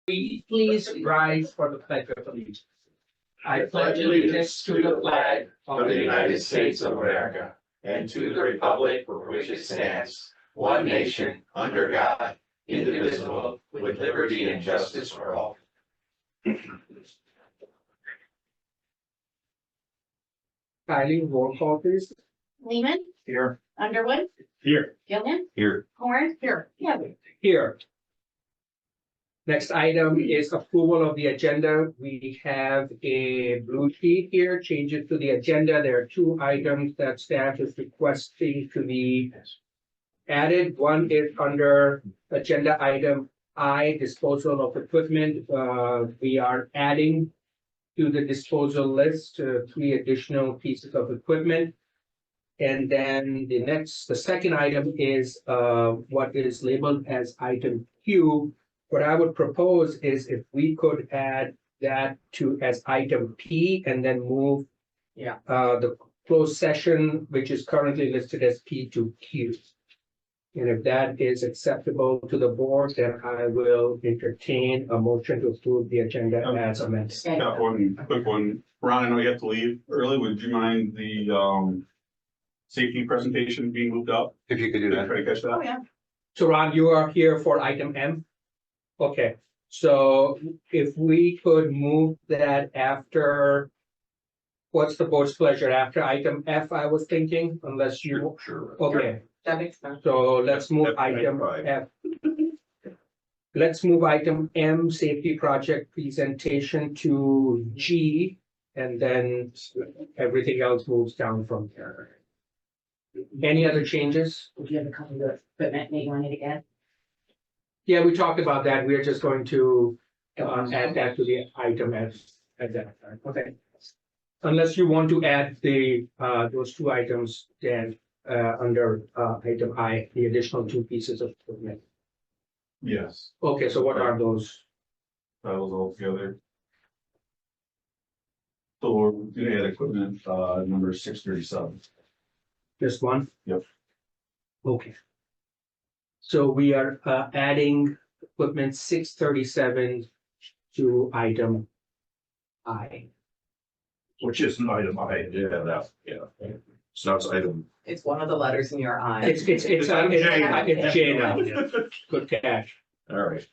we please rise for the pledge of allegiance? I pledge allegiance to the flag of the United States of America and to the republic for which it stands, one nation, under God, indivisible, with liberty and justice for all. Kylie, roll call please. Lehman, Here. Underwood, Here. Gilman, Here. Horn, here, Here. Next item is approval of the agenda. We have a blue sheet here, changes to the agenda. There are two items that staff is requesting to be added. One is under agenda item I, disposal of equipment. We are adding to the disposal list, 3 additional pieces of equipment. And then the second item is, what is labeled as item Q. What I would propose is if we could add that to as item P and then move the closed session, which is currently listed as P to Q. And if that is acceptable to the board, then I will entertain a motion to approve the agenda as amended. Got one quick one. Ron, I know you have to leave early. Would you mind the safety presentation being moved up? If you could do that. Try to catch that. Oh, yeah. So Ron, you are here for item M? Okay, so if we could move that after, what's the board's pleasure? After item F, I was thinking, unless you, Sure. okay, That makes sense. so let's move F item 95. F. Let's move item M, safety project presentation to G, and then everything else moves down from there. Any other changes? Would you have a couple of equipment maybe you wanted to add? Yeah, we talked about that. We are just going to add that to the item as at that time. Okay. Unless you want to add the those 2 items, then under item I, the additional 2 pieces of equipment. Yes, Okay, so what are those? that was all together. So we're gonna add equipment, number 637. Just one? Yep. Okay. So we are adding equipment 637 to item I. Which is an item I, So now it's item. It's one of the letters in your eye. It's J now. Good catch. All right.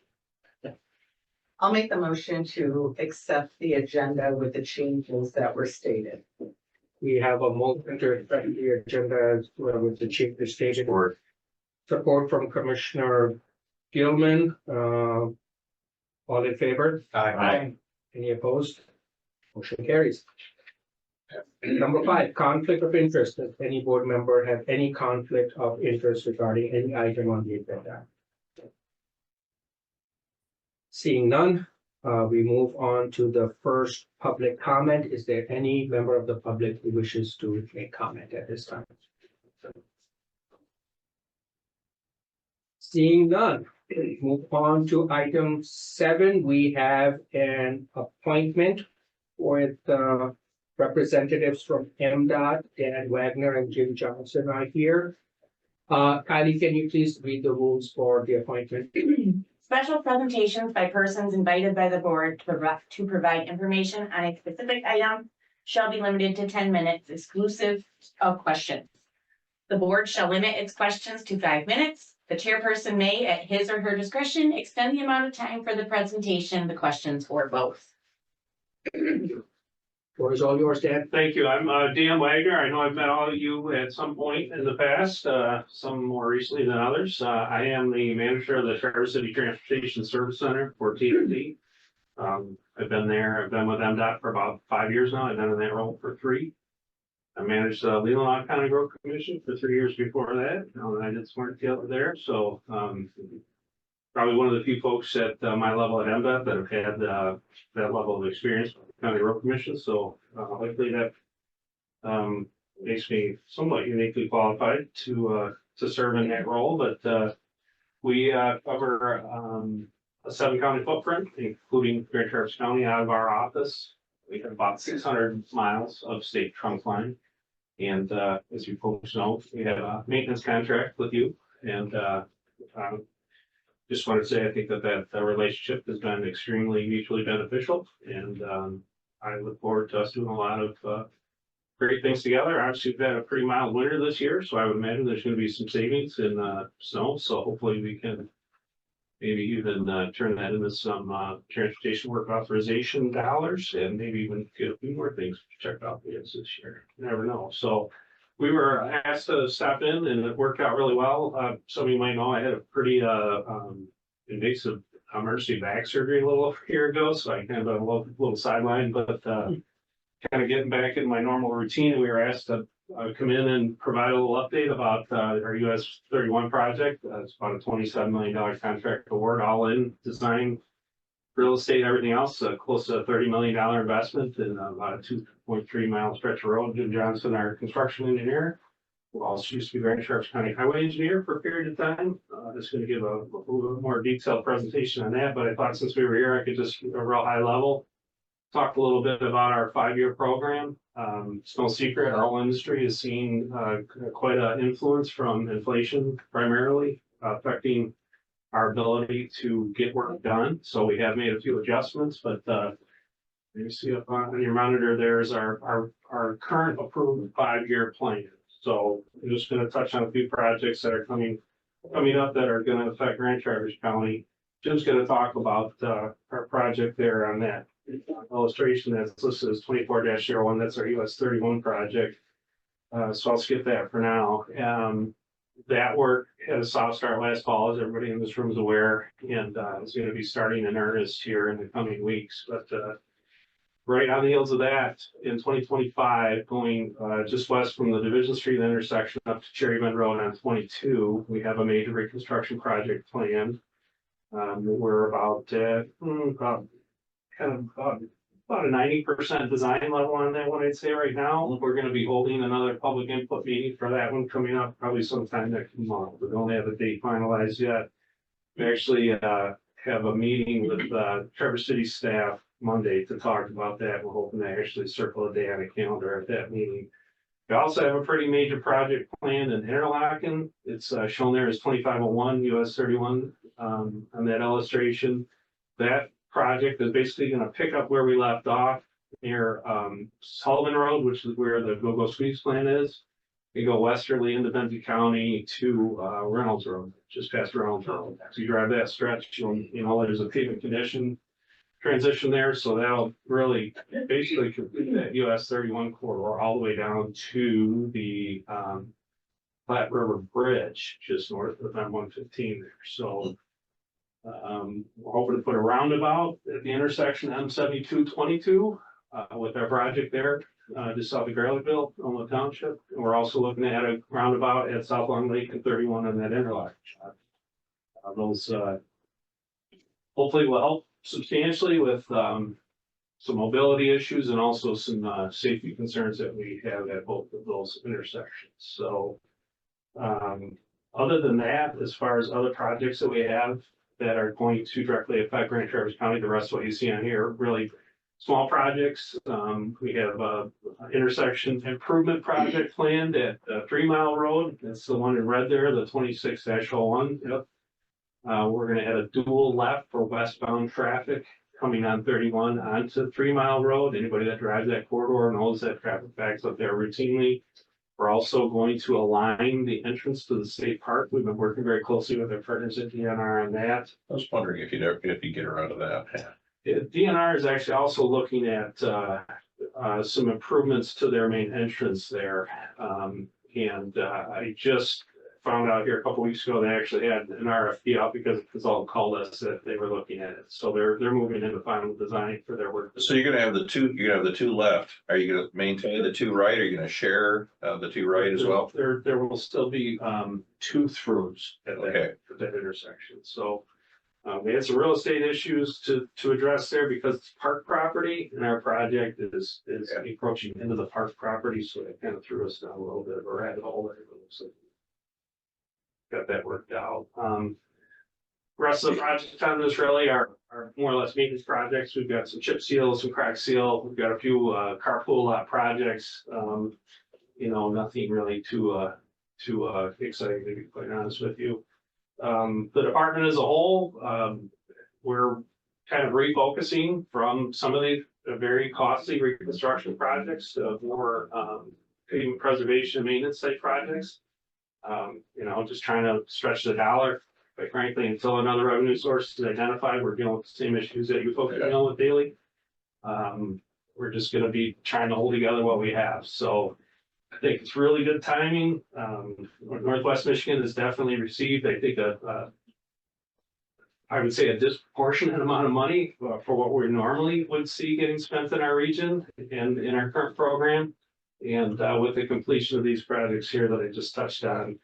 I'll make the motion to accept the agenda with the changes that were stated. We have a motion to accept the agenda as well with the changes stated. Or Support from Commissioner Gilman. All in favor? Aye. Any opposed? Motion carries. Number 5, conflict of interest. Does any board member have any conflict of interest regarding any item on the agenda? Seeing none, we move on to the first public comment. Is there any member of the public who wishes to make comment at this time? Seeing none, move on to item 7. We have an appointment with representatives from MDOT. Dan Wagner and Jim Johnson are here. Kylie, can you please read the rules for the appointment? Special presentations by persons invited by the board to provide information on a specific item shall be limited to 10 minutes, exclusive of questions. The board shall limit its questions to 5 minutes. The chairperson may, at his or her discretion, extend the amount of time for the presentation, the questions, or both. Floor is all yours, Dan. Thank you. I'm Dan Wagner. I know I've met all of you at some point in the past, some more recently than others. I am the manager of the Traverse City Transportation Service Center for TFD. I've been with MDOT for about 5 years now. I've been in that role for 3. I managed the Leelanau County Road Commission for 3 years before that. And I did Smart Tail there. So probably one of the few folks at my level at MDOT that have had that level of experience with the County Road Commission. So hopefully that makes me somewhat uniquely qualified to serve in that role. But we cover a 7-county footprint, including Grand Traverse County out of our office. We have about 600 miles of state trunk line. And as you folks know, we have a maintenance contract with you. And just wanted to say, I think that relationship has been extremely mutually beneficial, and I look forward to us doing a lot of great things together. Obviously, we've had a pretty mild winter this year, so I would imagine there's gonna be some savings in snow, so hopefully we can maybe even turn that into some transportation work authorization dollars, and maybe even get a few more things checked out this year. You never know. So we were asked to stop in, and it worked out really well. Some of you might know I had a pretty invasive emergency back surgery a little over a year ago, so I kind of a little sideline, but kind of getting back in my normal routine. We were asked to come in and provide a little update about our US 31 project. It's about a $27 million contract award, all in design, real estate, everything else, close to a $30 million investment in about a 2.3 mile stretch of road. Jim Johnson, our construction engineer, who also used to be Grand Sharps County Highway engineer for a period of time. Just going to give a little more detailed presentation on that, but I thought since we were here, I could just a real high level talk a little bit about our 5-year program. It's no secret, our whole industry has seen quite an influence from inflation primarily affecting our ability to get work done. So we have made a few adjustments, but you see up on your monitor, there's our current approved 5-year plan. So I'm just going to touch on a few projects that are coming up that are going to affect Grand Traverse County. Jim's going to talk about our project there on that illustration that's listed as 24-01. That's our US 31 project. So I'll skip that for now. That work had a soft start last fall, as everybody in this room is aware, and it's going to be starting in earnest here in the coming weeks. But right on the heels of that, in 2025, going just west from the Division Street intersection up to Cherry Bend Road on 22, we have a major reconstruction project planned. We're about a 90% design level on that one, I'd say right now. We're going to be holding another public input meeting for that one coming up probably sometime next month. We don't have a date finalized yet. We actually have a meeting with Traverse City staff Monday to talk about that. We're hoping to actually circle a day on the calendar at that meeting. We also have a pretty major project planned in Interlaken. It's shown there as 2501 US 31 on that illustration. That project is basically going to pick up where we left off near Sullivan Road, which is where the Go-Go Squeeze plant is. You go westerly into Benton County to Reynolds Road, just past Reynolds Road. So you drive that stretch, you know, there's a pavement condition transition there, so that'll really basically complete that US 31 corridor all the way down to the Platte River Bridge, just north of M115 there. So we're hoping to put a roundabout at the intersection M7222 with our project there, just south of Garleyville, Elma Township. And we're also looking at a roundabout at South Long Lake and 31 on that interlock. Those hopefully will help substantially with some mobility issues and also some safety concerns that we have at both of those intersections. So other than that, as far as other projects that we have that are going to directly affect Grand Traverse County, the rest of what you see on here, really small projects. We have a intersection improvement project planned at 3 Mile Road. That's the one in red there, the 26-01. Yep. We're going to add a dual left for westbound traffic coming on 31 onto 3 Mile Road. Anybody that drives that corridor knows that traffic backs up there routinely. We're also going to align the entrance to the state park. We've been working very closely with our partners at DNR on that. I was wondering if you get around to that. DNR is actually also looking at some improvements to their main entrance there. I just found out here a couple weeks ago, they actually had an RFP out because Casella called us that they were looking at it. So they're moving into final design for their work. So you're gonna have the two left. Are you gonna maintain the 2 right? Are you gonna share the 2 right as well? There will still be 2 throughs at that intersection. So we had some real estate issues to address there because it's park property and our project is encroaching into the park property. So it kind of threw us down a little bit of a rabbit hole there. So got that worked out. Rest of the projects on this really are more or less maintenance projects. We've got some chip seal, some crack seal. We've got a few carpool lot projects. You know, nothing really too exciting to be quite honest with you. The department as a whole, we're kind of refocusing from some of the very costly reconstruction projects to more, pavement preservation and maintenance type projects. Just trying to stretch the dollar, quite frankly, until another revenue source is identified. We're dealing with the same issues that you folks are dealing with daily. We're just gonna be trying to hold together what we have, so I think it's really good timing. Northwest Michigan has definitely received, I think, I would say a disproportionate amount of money for what we normally would see getting spent in our region and in our current program. And with the completion of these projects here that I just touched on,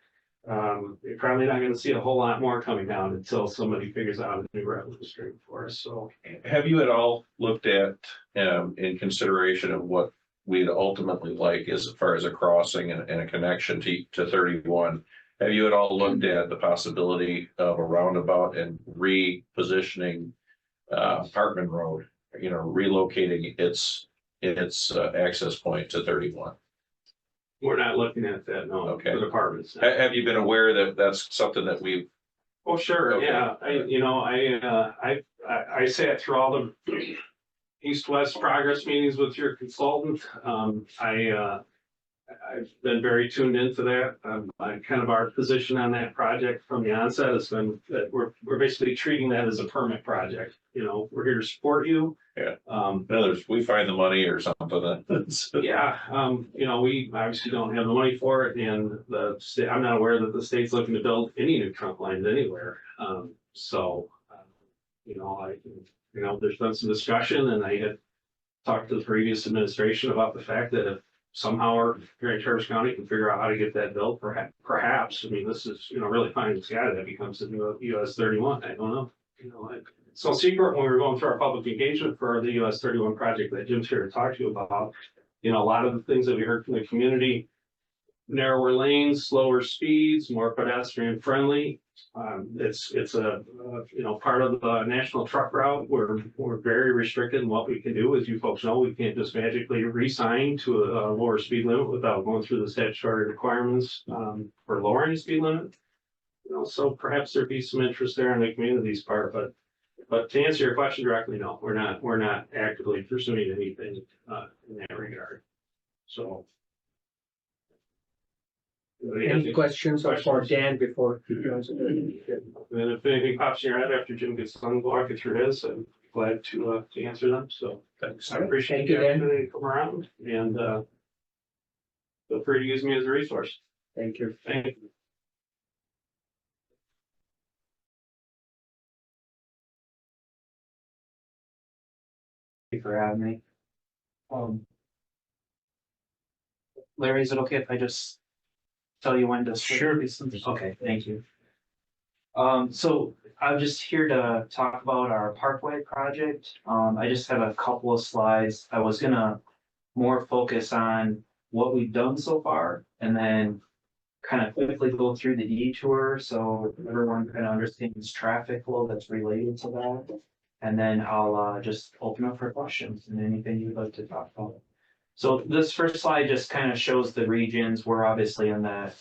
you're probably not gonna see a whole lot more coming down until somebody figures out a new revenue stream for us, so. Have you at all looked at, in consideration of what we'd ultimately like as far as a crossing and a connection to 31? Have you at all looked at the possibility of a roundabout and repositioning Hartman Road, relocating its access point to 31? We're not looking at that, no. Okay. The departments. Have you been aware that that's something that we've? Oh, sure, Okay. yeah, I sat through all the east-west progress meetings with your consultant. I've been very tuned into that. Kind of our position on that project from the onset has been that we're basically treating that as a permit project. We're here to support you. Yeah. In other words, we find the money or something. Yeah, we obviously don't have the money for it, and the state, I'm not aware that the state's looking to build any new trunk lines anywhere. There's been some discussion, and I had talked to the previous administration about the fact that if somehow our here in Traverse County can figure out how to get that built, perhaps, this is, really fine in the sky, that becomes the new US 31. I don't know. It's no secret when we were going through our public engagement for the US 31 project that Jim's here to talk to you about. A lot of the things that we heard from the community, narrower lanes, slower speeds, more pedestrian friendly. It's a part of the national truck route. We're very restricted in what we can do. As you folks know, we can't just magically re-sign to a lower speed limit without going through the statutory requirements for lowering the speed limit. So perhaps there'd be some interest there on the community's part, but to answer your question directly, no, we're not actively pursuing anything in that regard. So. Any questions for Dan before? And if anything pops in your head after Jim gets done walking through his, I'm glad to answer them. So Thanks. I appreciate Thank the you, Dan. opportunity to come around, and feel free to use me as a resource. Thank you. Thank you. Thank you for having me. Larry, is it okay if I just tell you when to? Sure. Okay, thank you. So I'm just here to talk about our Parkway project. I just have a couple of slides. I was gonna more focus on what we've done so far and then kind of quickly go through the detour so everyone kind of understands traffic flow that's related to that. And then I'll just open up for questions and anything you'd like to talk about. So this first slide just kind of shows the regions. We're obviously in that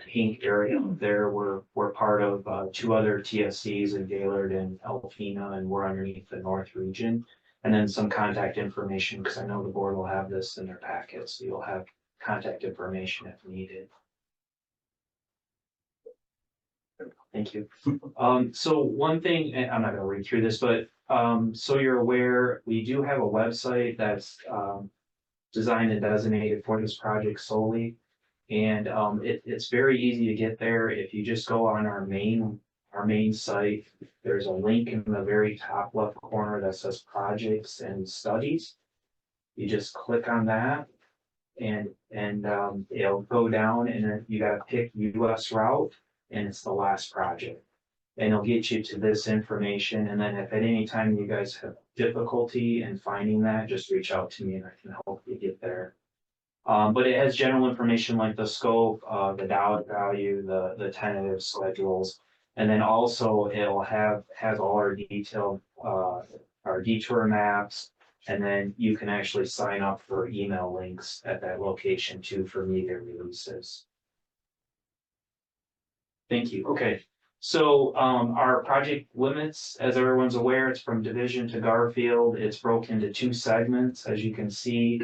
pink area there. We're part of two other TSCs in Gaylord and Alpena, and we're underneath the north region. And then some contact information, because I know the board will have this in their packets, so you'll have contact information if needed. Thank you. So one thing, and I'm not gonna read through this, but so you're aware, we do have a website that's designed and designated for this project solely. And it's very easy to get there. If you just go on our main site, there's a link in the very top left corner that says projects and studies. You just click on that and it'll go down, and then you gotta pick US route, and it's the last project. And it'll get you to this information. And then if at any time you guys have difficulty in finding that, just reach out to me and I can help you get there. But it has general information like the scope, the dollar value, the tentative schedules. And then also it'll has all our detailed, our detour maps. And then you can actually sign up for email links at that location too for media releases. Thank you. Okay. So, our project limits, as everyone's aware, it's from Division to Garfield. It's broken into two segments. As you can see,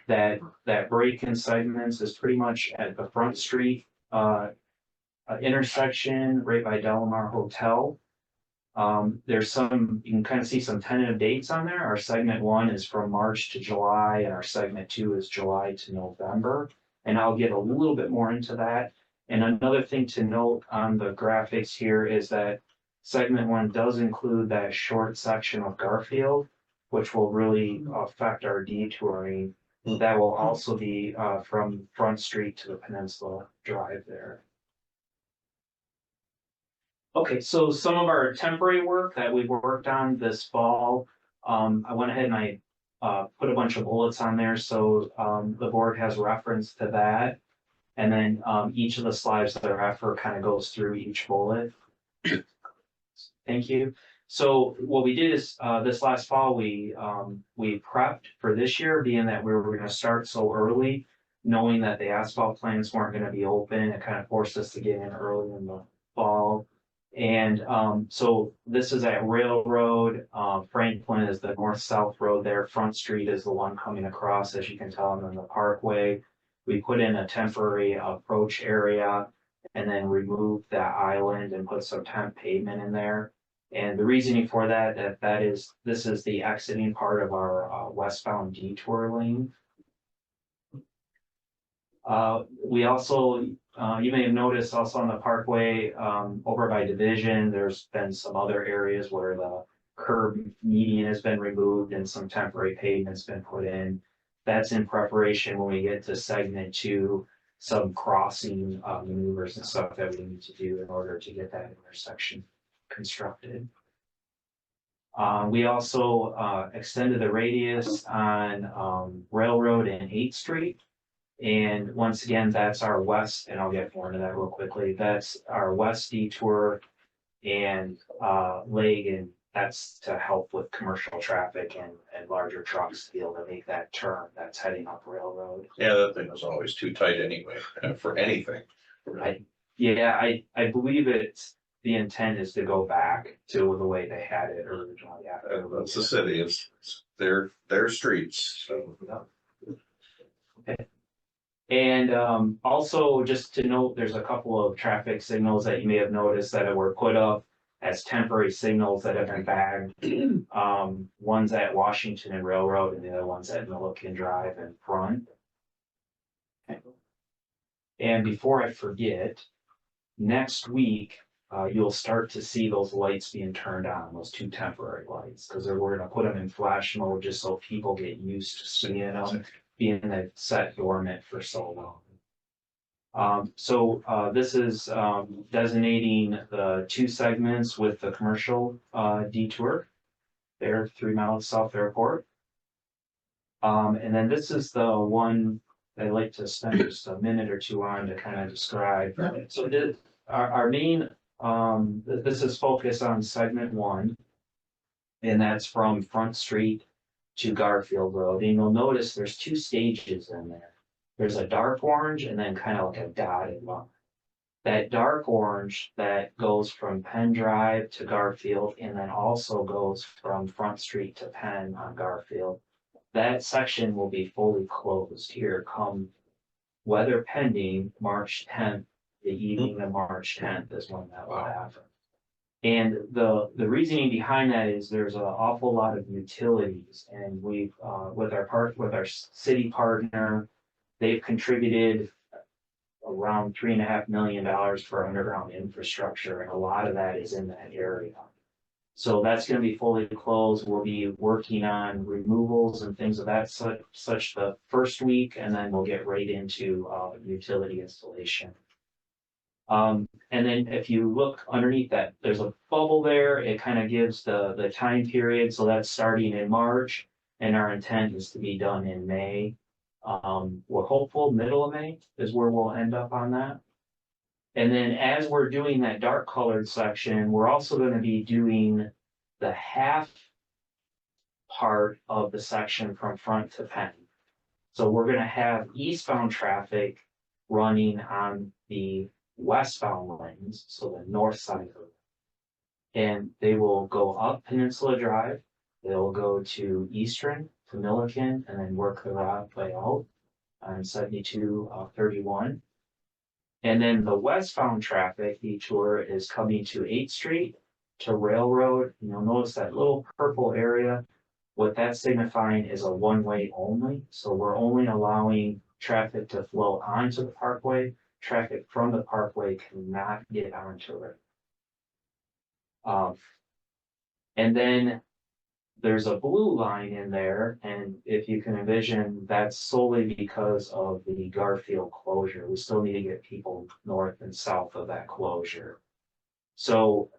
that break in segments is pretty much at the Front Street, intersection right by Delamar Hotel. There's some, you can kind of see some tentative dates on there. Our segment 1 is from March to July, and our segment 2 is July to November. And I'll get a little bit more into that. And another thing to note on the graphics here is that segment 1 does include that short section of Garfield, which will really affect our detouring. That will also be from Front Street to the Peninsula Drive there. Okay, so some of our temporary work that we've worked on this fall, I went ahead and I put a bunch of bullets on there, so the board has reference to that. And then each of the slides thereafter kind of goes through each bullet. Thank you. So what we did is this last fall, we prepped for this year, being that we were going to start so early, knowing that the asphalt plants weren't going to be open. It kind of forced us to get in early in the fall. And so this is at Railroad. Franklin is the north-south road there. Front Street is the one coming across, as you can tell, and then the Parkway. We put in a temporary approach area and then removed that island and put some temp pavement in there. And the reasoning for that, this is the exiting part of our westbound detour lane. We also, you may have noticed also on the Parkway, over by Division, there's been some other areas where the curb median has been removed and some temporary pavement's been put in. That's in preparation when we get to segment 2, some crossing maneuvers and stuff that we need to do in order to get that intersection constructed. We also extended the radius on Railroad and 8th Street. And once again, that's our west, and I'll get more into that real quickly. That's our west detour and leg, and that's to help with commercial traffic and larger trucks to be able to make that turn that's heading up Railroad. Yeah, that thing was always too tight anyway, for anything. I believe the intent is to go back to the way they had it originally. That's the city, it's their streets, so. Okay. And also just to note, there's a couple of traffic signals that you may have noticed that were put up as temporary signals that have been bagged. One's at Washington and Railroad, and the other one's at Milliken Drive and Front. Okay. And before I forget, next week, you'll start to see those lights being turned on, those 2 temporary lights, because we're going to put them in flash mode just so people get used to seeing them, being they've set dormant for so long. This is designating the 2 segments with the commercial detour there, 3 miles south airport. And then this is the one I'd like to spend just a minute or 2 on to kind of describe. So our main, this is focused on segment 1, and that's from Front Street to Garfield Road. And you'll notice there's 2 stages in there. There's a dark orange and then kind of like a dotted line. That dark orange that goes from Penn Drive to Garfield and then also goes from Front Street to Penn on Garfield. That section will be fully closed here come weather pending March 10th, the evening of March 10th is when that will happen. And the reasoning behind that is there's an awful lot of utilities, and we've with our city partner, they've contributed around $3.5 million for underground infrastructure, and a lot of that is in that area. So that's going to be fully closed. We'll be working on removals and things of that such the first week, and then we'll get right into utility installation. And then if you look underneath that, there's a bubble there. It kind of gives the time period. So that's starting in March, and our intent is to be done in May. We're hopeful middle of May is where we'll end up on that. And then as we're doing that dark colored section, we're also going to be doing the half part of the section from Front to Penn. So we're going to have eastbound traffic running on the westbound lanes, so the north side of it. And they will go up Peninsula Drive, they'll go to Eastern, to Milliken, and then work their way out on 7231. And then the westbound traffic detour is coming to 8th Street to Railroad. You'll notice that little purple area. What that's signifying is a one-way only. So we're only allowing traffic to flow onto the parkway. Traffic from the parkway cannot get onto it. And then there's a blue line in there, and if you can envision, that's solely because of the Garfield closure. We still need to get people north and south of that closure. So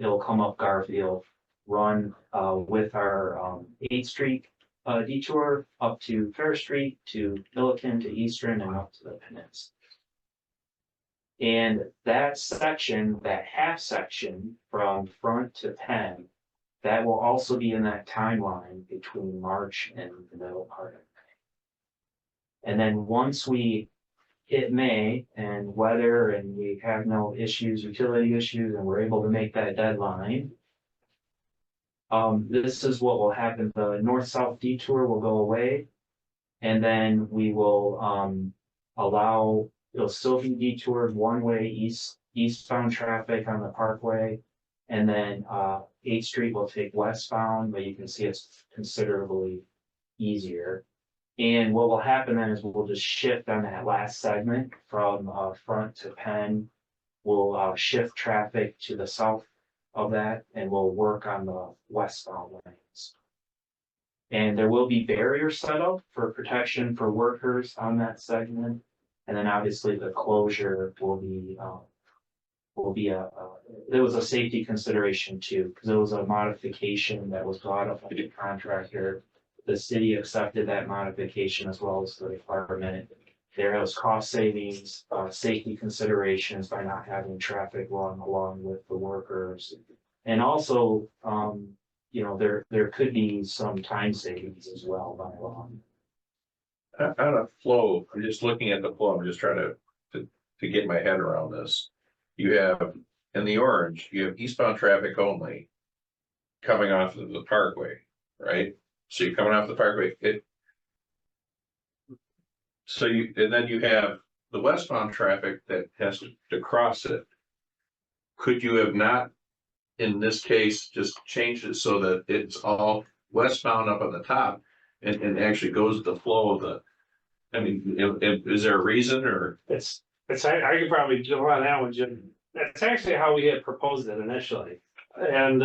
it'll come up Garfield, run with our 8th Street detour up to Fair Street, to Milliken, to Eastern, and up to the Peninsula. And that section, that half section from Front to Penn, that will also be in that timeline between March and the middle part of May. And then once we hit May and weather and we have no issues, utility issues, and we're able to make that deadline, this is what will happen. The north-south detour will go away. And then we will allow, it'll still be detoured one-way eastbound traffic on the parkway. And then 8th Street will take westbound, but you can see it's considerably easier. And what will happen then is we'll just shift on that last segment from Front to Penn. We'll shift traffic to the south of that, and we'll work on the westbound lanes. And there will be barriers set up for protection for workers on that segment. And then obviously the closure will be there was a safety consideration too, because it was a modification that was brought up by the contractor. The city accepted that modification as well as the department. There was cost savings, safety considerations by not having traffic run along with the workers. And also, there could be some time savings as well by law. On a flow, I'm just looking at the flow, I'm just trying to get my head around this. You have, in the orange, you have eastbound traffic only coming off of the parkway, right? So you're coming off the parkway, and then you have the westbound traffic that has to cross it. Could you have not, in this case, just changed it so that it's all westbound up on the top and actually goes the flow of the, I mean, is there a reason or? I could probably go on that one, Jim. That's actually how we had proposed it initially. And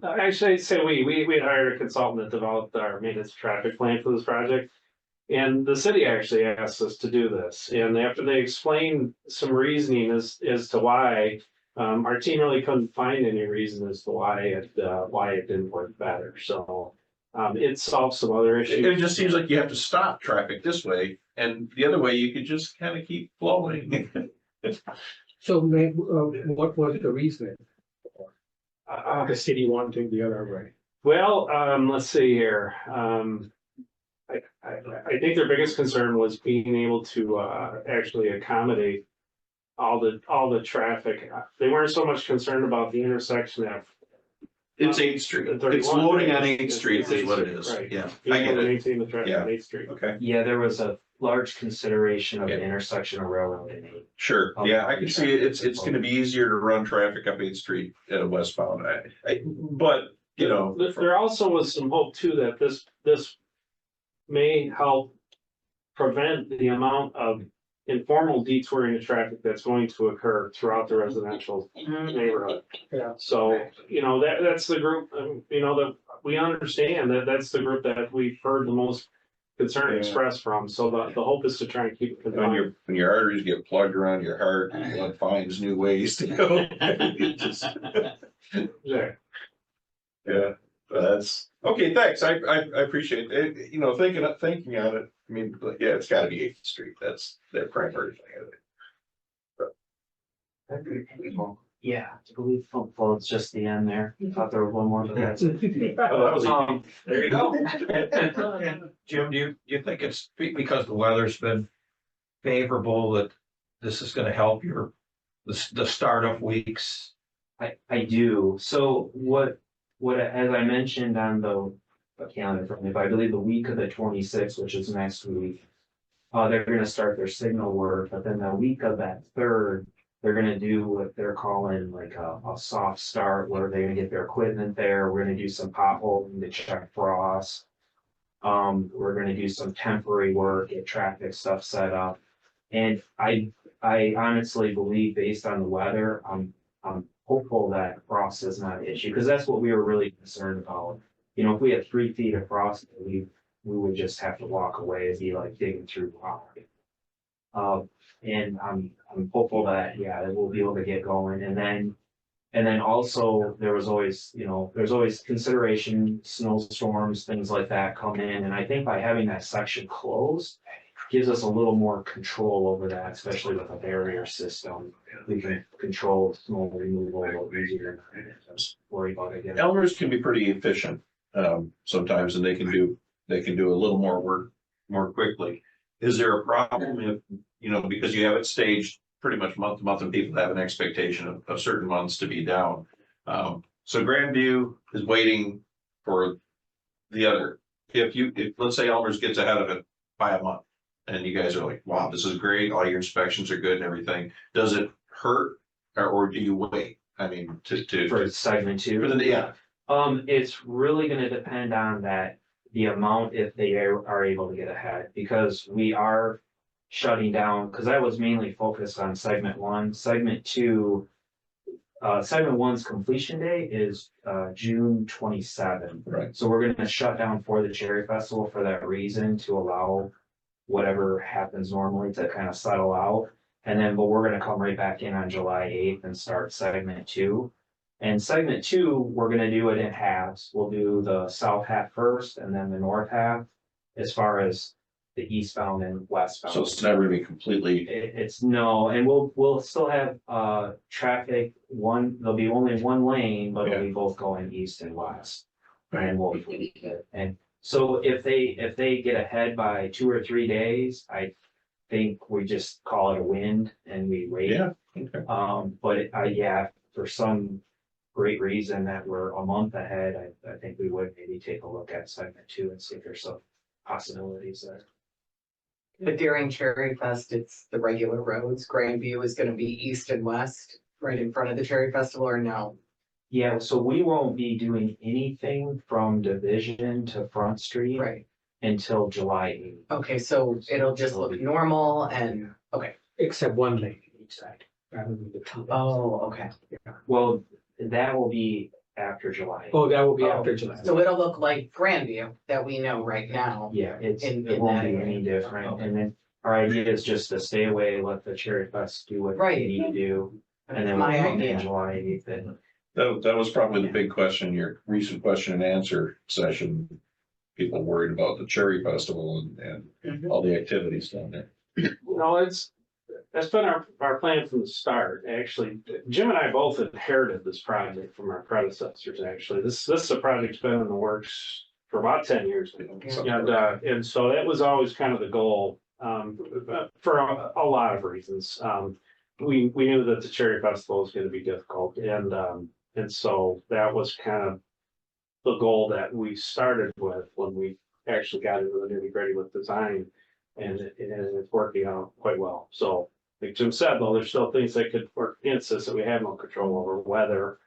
actually, I'd say we had hired a consultant that developed our maintenance traffic plan for this project. And the city actually asked us to do this. And after they explained some reasoning as to why, our team really couldn't find any reason as to why it didn't work better. So it solves some other issues. It just seems like you have to stop traffic this way, and the other way you could just kind of keep flowing. So what was the reasoning? The city wanting the other way? Well, let's see here. I think their biggest concern was being able to actually accommodate all the traffic. They weren't so much concerned about the intersection of. It's 8th Street. The 31. It's loading on 8th Street It's is what it 8th is. Street, right. Yeah, Being I able get to it. maintain the traffic Yeah. on 8th Street. Okay, Yeah, there was a large consideration of the Yeah. intersection of Railroad and 8th. sure. Yeah, I can see it. It's going to be easier to run traffic up 8th Street westbound. But you know, There also was some hope too that this may help prevent the amount of informal detouring of traffic that's going to occur throughout the residential neighborhood. Yeah. So, that's the group, that we understand that's the group that we've heard the most concern Yeah. expressed from. So the hope is to try and keep it confined. when your arteries get plugged around your heart, and blood finds new ways to go. It just- Yeah. Yeah, that's okay. Thanks. I appreciate it. Thinking on it. I mean, yeah, it's got to be 8th Street. That's their primary thing. Yeah, I believe well, it's just the end there. I thought there was one more, but that's it. There you go. Jim, do you think it's because the weather's been favorable that this is gonna help your the startup weeks? I do. So as I mentioned on the calendar from me, I believe the week of the 26th, which is next week. They're gonna start their signal work, but then the week of that third, they're gonna do what they're calling like a soft start, where they're gonna get their equipment there. We're gonna do some potholing to check frost. We're gonna do some temporary work, get traffic stuff set up. And I honestly believe, based on the weather, I'm hopeful that frost is not an issue, because that's what we were really concerned about. You know, if we had 3 feet of frost, we would just have to walk away. It'd be like digging through rock. And I'm hopeful that, yeah, that we'll be able to get going. And then also there's always consideration, snowstorms, things like that come in. And I think by having that section closed gives us a little more control over that, especially with a barrier system. We can control snow removal a little easier and just worry about it again. Elmer's can be pretty efficient, sometimes, and they can do a little more work more quickly. Is there a problem if, because you have it staged pretty much month to month and people have an expectation of certain months to be down? So Grandview is waiting for the other. If let's say Elmer's gets ahead of it by a month and you guys are like, wow, this is great, all your inspections are good and everything, does it hurt or do you wait? I mean, For segment 2. yeah. It's really gonna depend on the amount, if they are able to get ahead, because we are shutting down, because I was mainly focused on segment 1. Segment 2, segment 1's completion date is June 27th. Right. So we're gonna shut down for the Cherry Festival for that reason, to allow whatever happens normally to kind of settle out. But we're gonna come right back in on July 8th and start segment 2. And segment 2, we're gonna do it in halves. We'll do the south half first and then the north half, as far as the eastbound and westbound. So it's never gonna be completely, It's no, and we'll still have traffic, there'll be only one lane, but it'll be both going east and west. And and so if they get ahead by 2 or 3 days, I think we just call it a wind and we wait. yeah. Okay. But for some great reason that we're a month ahead, I think we would maybe take a look at segment 2 and see if there's some possibilities there. But during Cherry Fest, it's the regular roads. Grandview is gonna be east and west, right in front of the Cherry Festival, or no? Yeah, so we won't be doing anything from Division to Front Street Right, until July 8th. okay, so it'll just look normal and, okay. Except one lane each side, rather than the two. Oh, okay. Well, that will be after July 8th. Oh, that will be after July. So it'll look like Grandview that we know right now. Yeah, it in won't that be area. any different. Okay. And then our idea is just to stay away, let the Cherry Fest do what Right. they need to do. And then My we'll come idea. in July 8th and That was probably the big question, your recent question and answer session. People worried about the Cherry Festival and Mhm. all the activities down there. No, that's been our plan from the start, actually. Jim and I both inherited this project from our predecessors, actually. This is a project's been in the works for about 10 years now. And so that was always kind of the goal, for a lot of reasons. We knew that the Cherry Festival was gonna be difficult, and so that was kind of the goal that we started with when we actually got into the nitty-gritty with design, and it's working out quite well. So, like Jim said, though, there's still things that could work against us that we have no control over, weather,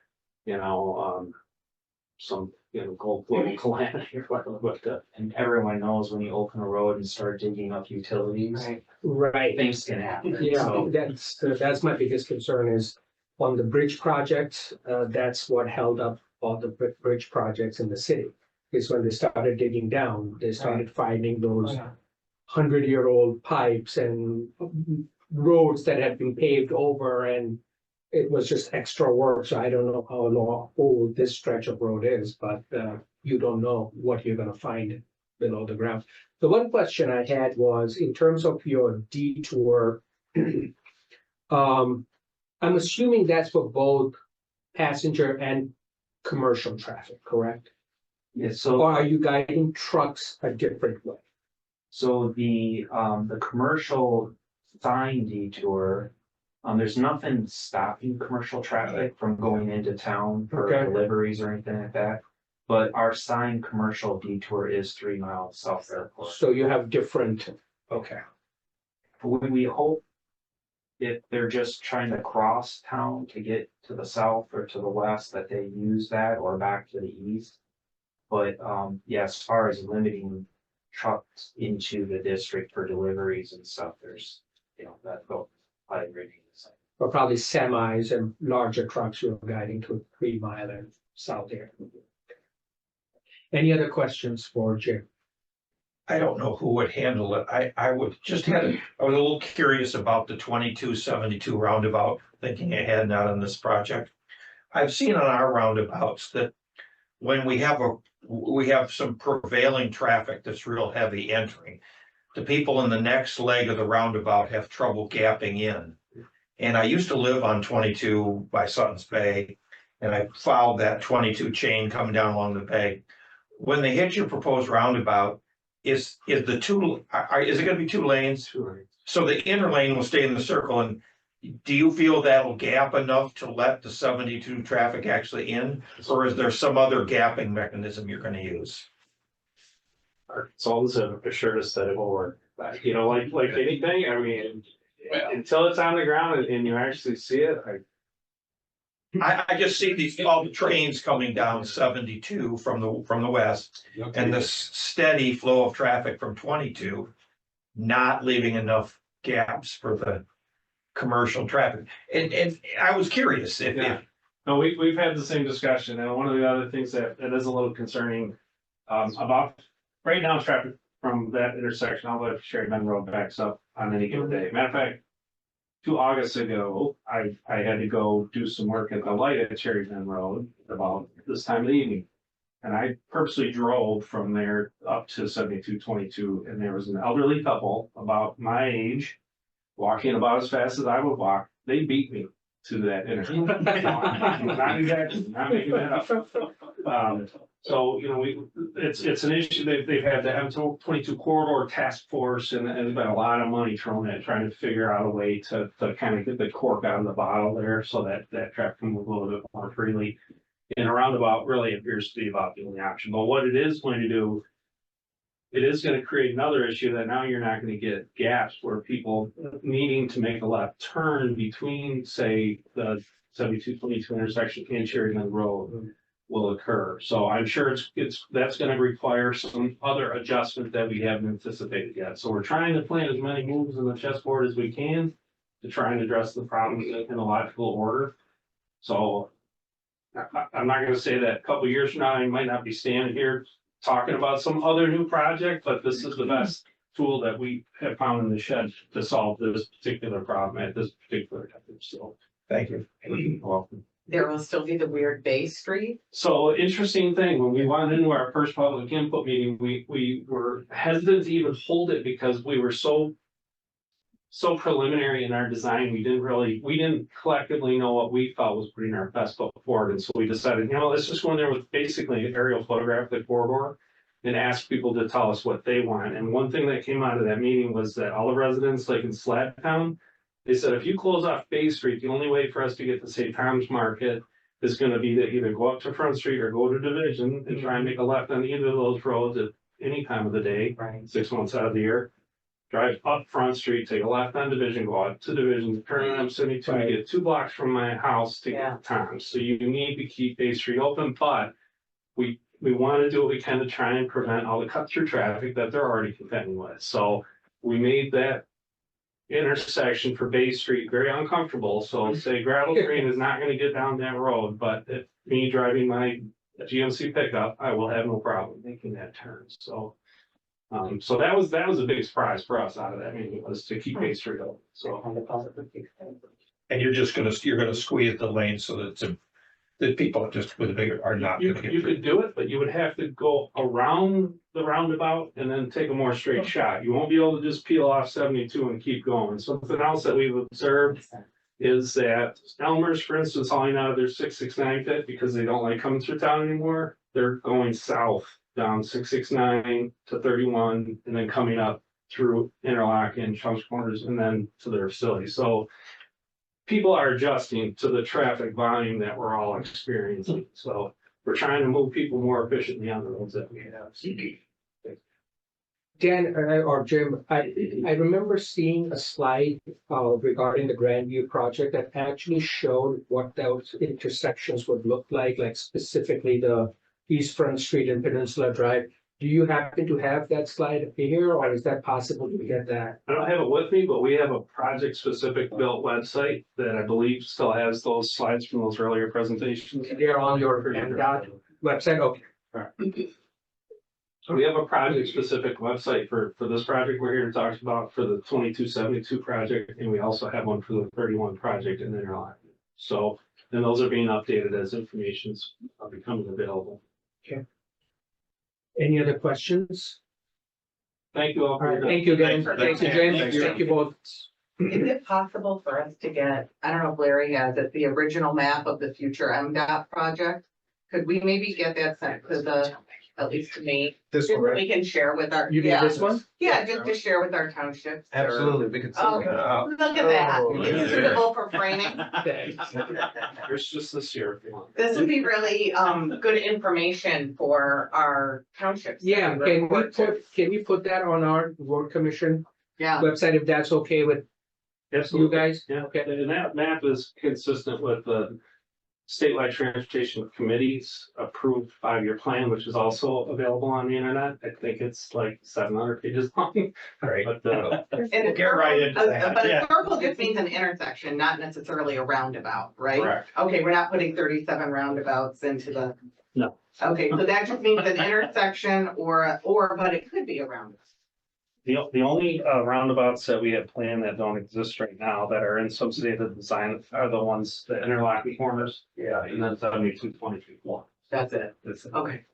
some, global calamity or whatever, but, and everyone knows when you open a road and start digging up utilities, Right. Right, things can happen. yeah, So, that's my biggest concern is on the bridge project, that's what held up all the bridge projects in the city. Is when they started digging down, they started finding those 100-year-old pipes and roads that had been paved over, and it was just extra work. So I don't know how old this stretch of road is, but you don't know what you're gonna find below the ground. The one question I had was in terms of your detour. I'm assuming that's for both passenger and commercial traffic, correct? yeah, so. Or are you guiding trucks a different way? So the commercial sign detour, There's nothing stopping commercial traffic from going into town for Okay. deliveries or anything like that. But our signed commercial detour is 3 miles south of airport. So you have different, okay. We hope if they're just trying to cross town to get to the south or to the west, that they use that or back to the east. But, yeah, as far as limiting trucks into the district for deliveries and stuff, there's, that go. I agree. Or probably semis and larger trucks you're guiding to 3 mile and south there. Any other questions for Jim? I don't know who would handle it. I was a little curious about the 2272 roundabout, thinking ahead, not on this project. I've seen on our roundabouts that when we have some prevailing traffic that's real heavy entering, the people in the next leg of the roundabout have trouble gapping in. And I used to live on 22 by Sutton's Bay, and I followed that 22 chain coming down along the bay. When they hit your proposed roundabout, is it gonna be 2 lanes? 2 lanes. So the inner lane will stay in the circle, and do you feel that'll gap enough to let the 72 traffic actually in? Or is there some other gapping mechanism you're gonna use? Our consultants have assured us that it will work, but like anything, I mean, until it's on the ground and you actually see it, I just see all the trains coming down 72 from the west, and the steady flow of traffic from 22, not leaving enough gaps for the commercial traffic. And I was curious if. Yeah. No, we've had the same discussion, and one of the other things that is a little concerning, about, right now, traffic from that intersection, all the way to Cherry Bend Road backs up on any given day. Matter of fact, 2 August ago, I had to go do some work at the light at Cherry Bend Road about this time of the evening. And I purposely drove from there up to 7222, and there was an elderly couple about my age, walking about as fast as I would walk. They beat me to that intersection. Not exactly, not making that up. So, it's an issue. They've had the M22 corridor task force, and there's been a lot of money thrown at trying to figure out a way to kind of get the cork out of the bottle there so that traffic can move a little bit more freely. And a roundabout really appears to be about the only option. But what it is going to do, it is going to create another issue that now you're not going to get gaps where people needing to make a left turn between, say, the 7222 intersection and Cherry Bend Road will occur. So I'm sure that's going to require some other adjustment that we haven't anticipated yet. So we're trying to plan as many moves in the chessboard as we can to try and address the problems in a logical order. So I'm not going to say that a couple of years from now, I might not be standing here talking about some other new project, but this is the best tool that we have found in the shed to solve this particular problem at this particular time. So Thank you. you're welcome. There will still be the weird Bay Street. So interesting thing, when we went into our first public input meeting, we were hesitant to even hold it because we were so preliminary in our design. We didn't collectively know what we felt was putting our best foot forward. And so we decided, let's just go in there with basically an aerial photograph of the corridor and ask people to tell us what they want. And one thing that came out of that meeting was that all the residents, like in Slabtown, they said, if you close off Bay Street, the only way for us to get to St. Tom's Market is going to be to either go up to Front Street or go to Division and try and make a left on either of those roads at any time of the day, Right. 6 months out of the year. Drive up Front Street, take a left on Division, go out to Division, turn on 72, Right. get 2 blocks from my house to Yeah. get to Tom's. So you need to keep Bay Street open, but we want to do what we can to try and prevent all the cut through traffic that they're already contending with. So we made that intersection for Bay Street very uncomfortable. So say gravel train is not going to get down that road, but if me driving my GMC pickup, I will have no problem making that turn. So so that was a big surprise for us out of that meeting, was to keep Bay Street open. So And you're gonna squeeze the lane so that people just with the bigger are not you gonna get could through. do it, but you would have to go around the roundabout and then take a more straight shot. You won't be able to just peel off 72 and keep going. Something else that we've observed is that Elmer's, for instance, hauling out of their 669 pit because they don't like coming through town anymore. They're going south down 669 to 31 and then coming up through Interlock and Chumps Corners and then to their facility. So people are adjusting to the traffic volume that we're all experiencing. So we're trying to move people more efficiently on the roads that we have. Dan, or Jim, I remember seeing a slide regarding the Grandview project that actually showed what those intersections would look like specifically the East Front Street and Peninsula Drive. Do you happen to have that slide here, or is that possible to get that? I don't have it with me, but we have a project-specific built website that I believe still has those slides from those earlier presentations. They're on your MDOT website? Okay. So we have a project-specific website for this project we're here to talk about for the 2272 project, and we also have one for the 31 project in Interlochen. So, and those are being updated as information's becoming available. Any other questions? Thank you all All for right, your time. thank you, Dan. Thanks. Thank you, James. Thank you both. Is it possible for us to get, I don't know if Larry has it, the original map of the future MDOT project? Could we maybe get that sent to the, at least to me, This just one, so right? we can share with our, You need yeah, this one? yeah, just to share with our townships. or- Absolutely, we could. Oh, look at that. Oh, It's yeah. suitable for framing. There's just this year if you want. This would be really, good information for our townships. Yeah, can we put that on our road commission Yeah, website if that's okay with you Absolutely. guys? Yeah, Okay. and that map is consistent with the statewide transportation committee's approved 5-year plan, which is also available on the internet. I think it's like 700 pages long. Right. But, and We'll a get right into circle- that, but yeah. a circle just means an intersection, not necessarily a roundabout, right? correct. Okay, we're not putting 37 roundabouts into the. No. Okay, so that just means an intersection or, but it could be a roundabout. The only roundabouts that we have planned that don't exist right now that are in some state of design are the ones, the interlocking corners. Yeah. And then 72-22-1. That's it. That's it. Okay.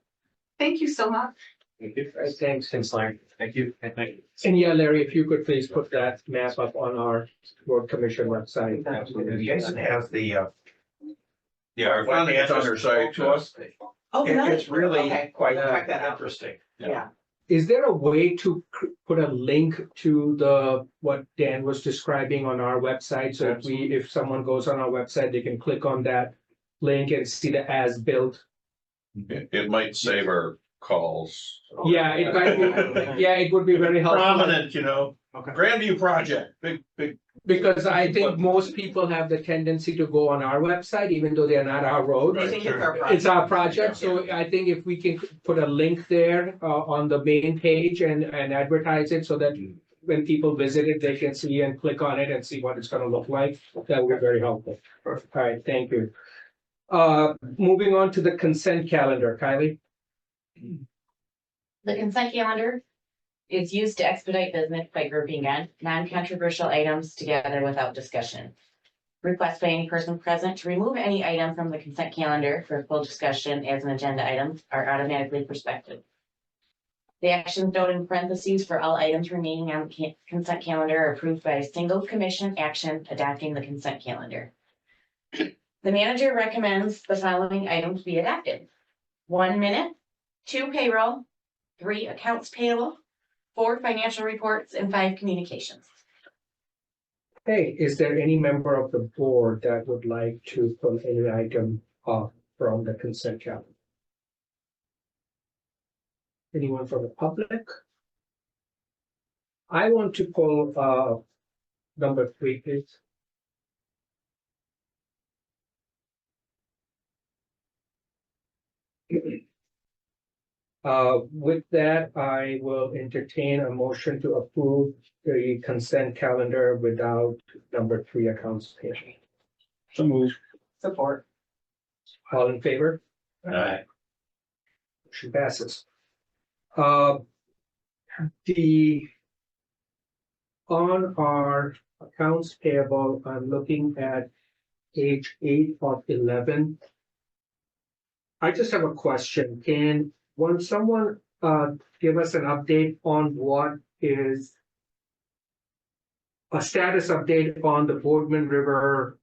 Thank you so much. Thank you. All right, thanks. Thanks, Larry. Thank you. Thank you. And yeah, Larry, if you could please put that map up on our road commission website. Jason has the, Yeah, our finance on their site to us. Oh, nice. it's really Okay, quite check that out. interesting. Yeah. Is there a way to put a link to the, what Dan was describing on our website? So if someone goes on our website, they can click on that link and see the as-built. It might save our calls. Yeah, it might be, yeah, it would be very helpful. Prominent, you know, Okay. Grandview project, big. Because I think most people have the tendency to go on our website, even though they're not our road. I think it's our It's our project, so I think if we can put a link there on the main page and advertise it so that when people visit it, they can see and click on it and see what it's gonna look like, that would be very helpful. Perfect. All right, thank you. Moving on to the consent calendar, Kylie. The consent calendar is used to expedite business by grouping non-controversial items together without discussion. Request by any person present to remove any item from the consent calendar for full discussion as an agenda item are automatically prospective. The actions noted in parentheses for all items remaining on the consent calendar are approved by a single commission action adopting the consent calendar. The manager recommends the following items be adopted: 1 minute, 2 payroll, 3 accounts payable, 4 financial reports, and 5 communications. Hey, is there any member of the board that would like to pull any item off from the consent calendar? Anyone from the public? I want to pull number 3, please. With that, I will entertain a motion to approve the consent calendar without number 3 accounts payable. So move. Support. All in favor? Aye. Motion passes. On our accounts payable, I'm looking at page 8 of 11. I just have a question. Can someone give us an update on what is a status update on the Boardman River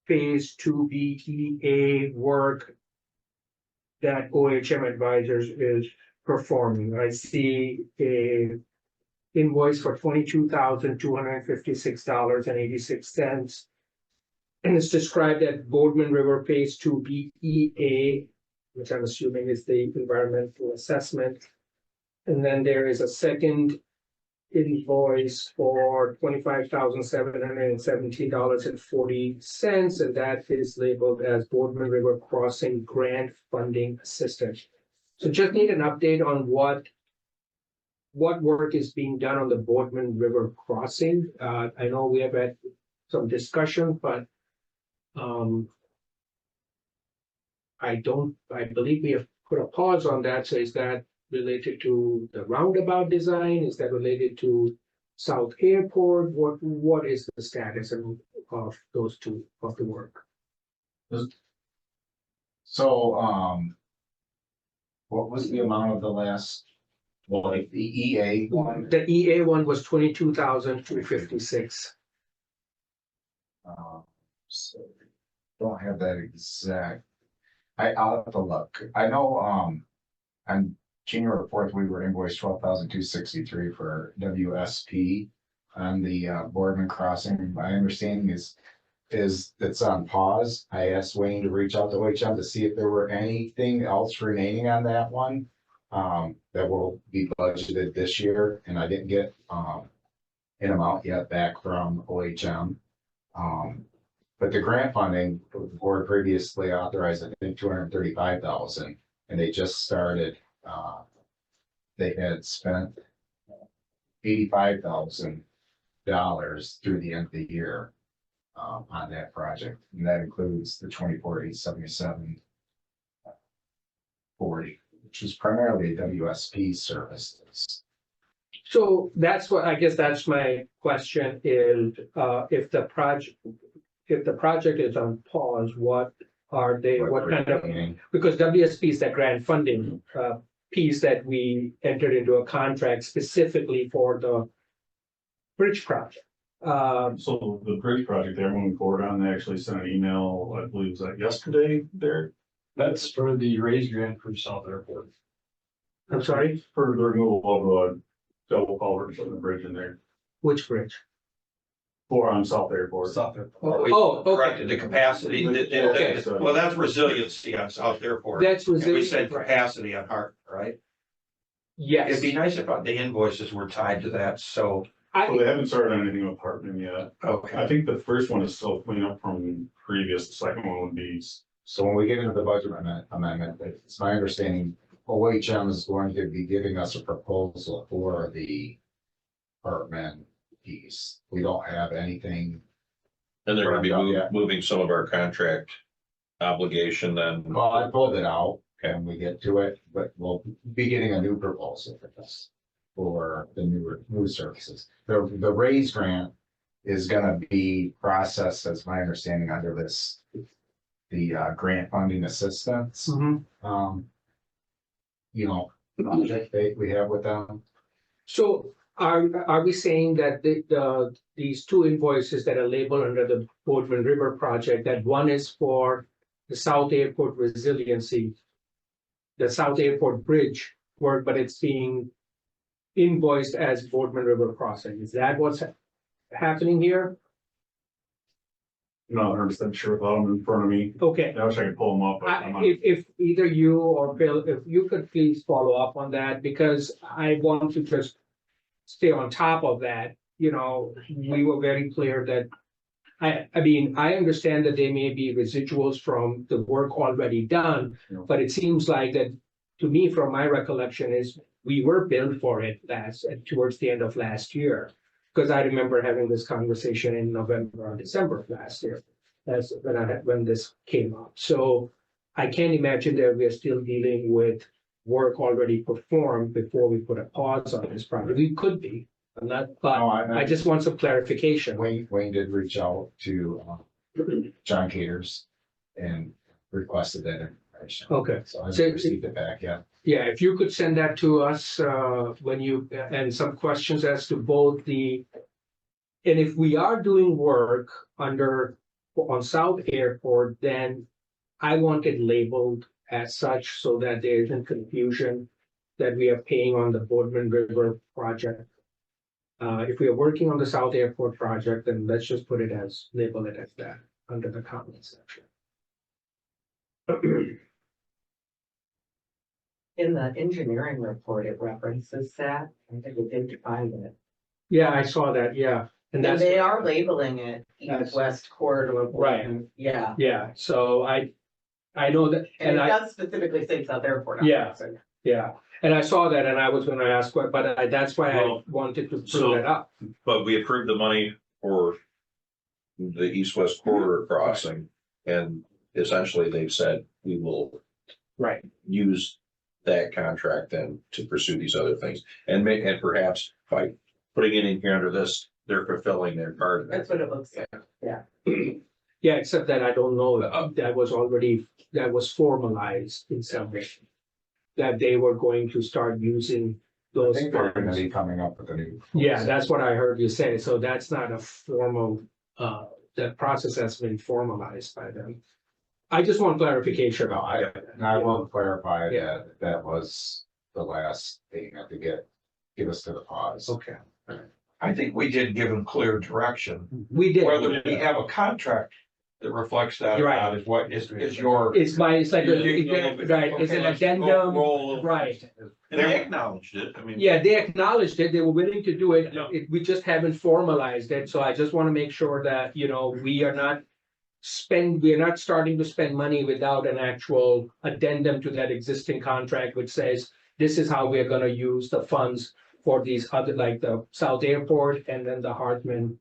Phase 2 BTA work that OHM Advisors is performing? I see a invoice for $22,256.86. And it's described at Boardman River Phase 2 BEA, which I'm assuming is the environmental assessment. And then there is a second invoice for $25,717.40, and that is labeled as Boardman River Crossing Grant Funding Assistance. So just need an update on what work is being done on the Boardman River crossing. I know we have had some discussion, but I believe we have put a pause on that. So is that related to the roundabout design? Is that related to South Airport? What is the status of those two of the work? So, what was the amount of the last, like the EA one? The EA one was 22,256. So don't have that exact. I'll have to look. I know, on January 4th, we were invoiced 12,263 for WSP on the Boardman crossing. My understanding is it's on pause. I asked Wayne to reach out to OHM to see if there were anything else remaining on that one that will be budgeted this year, and I didn't get an amount yet back from OHM. But the grant funding, the board previously authorized, I think, 235,000, and they just started. They had spent $85,000 through the end of the year on that project, and that includes the 24,877.40, which is primarily WSP services. So that's what, I guess that's my question is, if the project is on pause, what are they, what kind of, because WSP is that grant funding piece that we entered into a contract specifically for the bridge project. So the bridge project they're moving forward on, they actually sent an email, I believe, was that yesterday there? That's for the raised grant for South Airport. I'm sorry, For the removal of a double culvert from the bridge in there, which bridge? for on South Airport. South Airport. Oh, okay. Corrected the capacity. Okay. Well, that's resiliency on South Airport. That's And we resilience. said capacity on Hart, right? Yes. It'd be nice if the invoices were tied to that, so, So they haven't started on anything with Hartman yet. okay. I think the first one is still cleanup from previous, the second one would be. So when we get into the budget amendment, it's my understanding, OHM is going to be giving us a proposal for the Hartman piece. We don't have anything. And they're gonna be Yeah. moving some of our contract obligation then. Well, I pulled it out and we get to it, but we'll be getting a new proposal for this. For the new services. The raise grant is gonna be processed, as my understanding, under this. The grant funding assistance, Mhm. project that we have with them. So are we saying that these two invoices that are labeled under the Boardman River project, that one is for the South Airport resiliency, the South Airport bridge work, but it's being invoiced as Boardman River crossing? Is that what's happening here? Not 100% sure without them in front of me. Okay. I wish I could pull them up, but I'm not. If either you or Bill, if you could please follow up on that, because I want to just stay on top of that. You know, we were very clear that, I mean, I understand that there may be residuals from the work already done, Yeah. but it seems like that, to me, from my recollection, is we were billed for it towards the end of last year. Because I remember having this conversation in November or December of last year, that's when this came up. So I can't imagine that we are still dealing with work already performed before we put a pause on this project. We could be, I'm not, but No, I just want some clarification. Wayne did reach out to John Caters and requested that information. Okay, So I So- haven't received it back yet. yeah, if you could send that to us and some questions as to both and if we are doing work on South Airport, then I want it labeled as such so that there isn't confusion that we are paying on the Boardman River project. If we are working on the South Airport project, then let's just label it as that. under the comments section. In the engineering report, it references that. I think we did find it. Yeah, I saw that, yeah, and And that's, they are labeling it That's- east-west corridor. Right. Yeah, yeah, so I know that, and and it I, does specifically say South Airport. Yeah. yeah, and I saw that and I was gonna ask what, but that's why I Well, wanted to so- bring that up. But we approved the money for the east-west corridor crossing, and essentially they've said we will Right. use that contract then to pursue these other things. And perhaps by putting it in here under this, they're fulfilling their part of it. That's what it looks like. Yeah, except that I don't know, that was formalized in some way. That they were going to start using I those think they're gonna funds. be coming up with a new. Yeah, that's what I heard you say, so that's not a formal, that process has been formalized by them. I just want clarification. No, and I will clarify Yeah. that was the last thing I could give us to the pause. Okay, I think we did give them clear direction. we did. Whether we have a contract that reflects that or Right. not is what is your. It's like, right, it's an addendum, right. And they acknowledged it, I mean. Yeah, they acknowledged it, they were willing to do it, Yeah. we just haven't formalized it, so I just wanna make sure that, we are not starting to spend money without an actual addendum to that existing contract, which says, this is how we're gonna use the funds for these other, like the South Airport and then the Hartman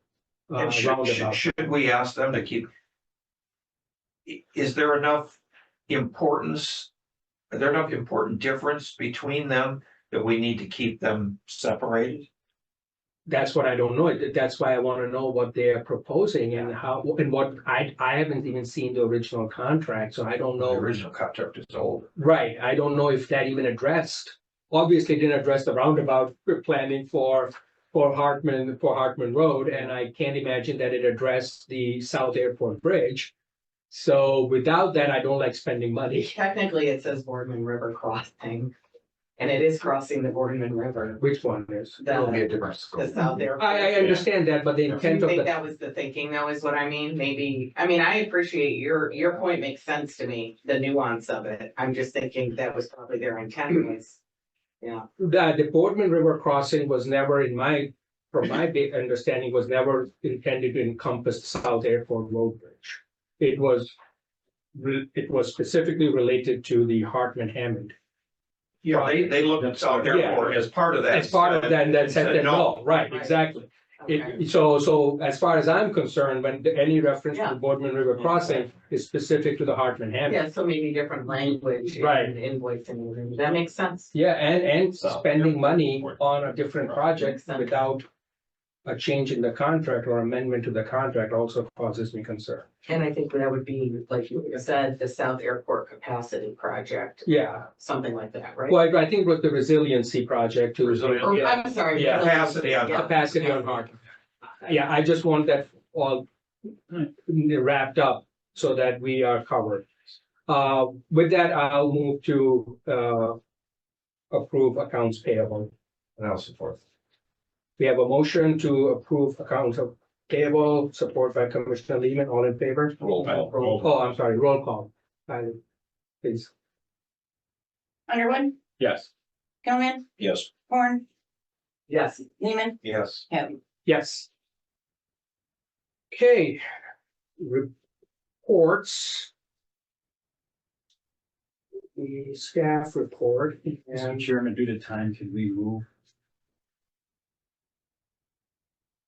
And roundabout. should we ask them to keep? Is there enough importance? Is there enough important difference between them that we need to keep them separated? That's what I don't know. That's why I want to know what they're proposing and how, and what, I haven't even seen the original contract, so I don't The know. original contract is old. Right, I don't know if that even addressed, obviously didn't address the roundabout planning for Hartman Road, and I can't imagine that it addressed the South Airport Bridge. So without that, I don't like spending money. Technically, it says Boardman River Crossing. And it is crossing the Boardman River, Which one is? It'll be a the, different the scope. South Airport. I understand that, but the Do you intent of think the, that was the thinking, though, is what I mean? Maybe, I mean, I appreciate your point makes sense to me, the nuance of it. I'm just thinking that was probably their intent was. Yeah, the Boardman River crossing was never from my big understanding, was never intended to encompass South Airport Road Bridge. It was specifically related to the Hartman Hammond. Yeah, they looked at South Airport as part of that. As part of that, that said that no, right, Right. exactly. okay. So as far as I'm concerned, when any reference to Yeah. the Boardman River crossing is specific to the Hartman Hammond. Yeah, so maybe different language. Right. And invoicing, that makes sense. Yeah, and South spending money Airport. on a different project without a change in the contract or amendment to the contract also causes me concern. And I think that would be, like you said, the South Airport Capacity Project, Yeah, something like that, right? well, I think with the resiliency project too. Or, Yeah, I'm sorry. Yeah. Capacity on- Yeah. capacity on Hartman. Yeah, I just want that all wrapped up so that we are covered. With that, I'll move to approve accounts payable. And I'll support. We have a motion to approve accounts of payable, support by Commissioner Lehman, all in favor? Roll call. Oh, I'm sorry, roll call. Please. Underwood, Yes. Gilman, Yes. Horn, Yes, Lehman, Yes. Hill. Yes. Okay. Reports. The staff report Mr. and Chairman, due to time, could we move?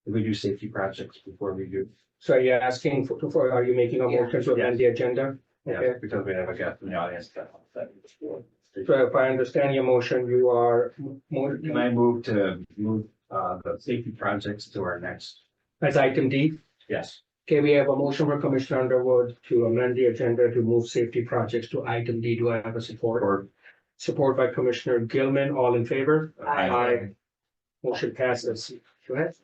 Could we do safety projects before we do? so you're asking are you making a motion to amend the agenda? Okay, Because we have a guest in the audience. so if I understand your motion, you are Can I move the safety projects to our next? as item D? Yes. Okay, we have a motion for Commissioner Underwood to amend the agenda to move safety projects to item D. Do I have a support? Or Support by Commissioner Gilman, all in favor? Aye. Motion passes. Go ahead.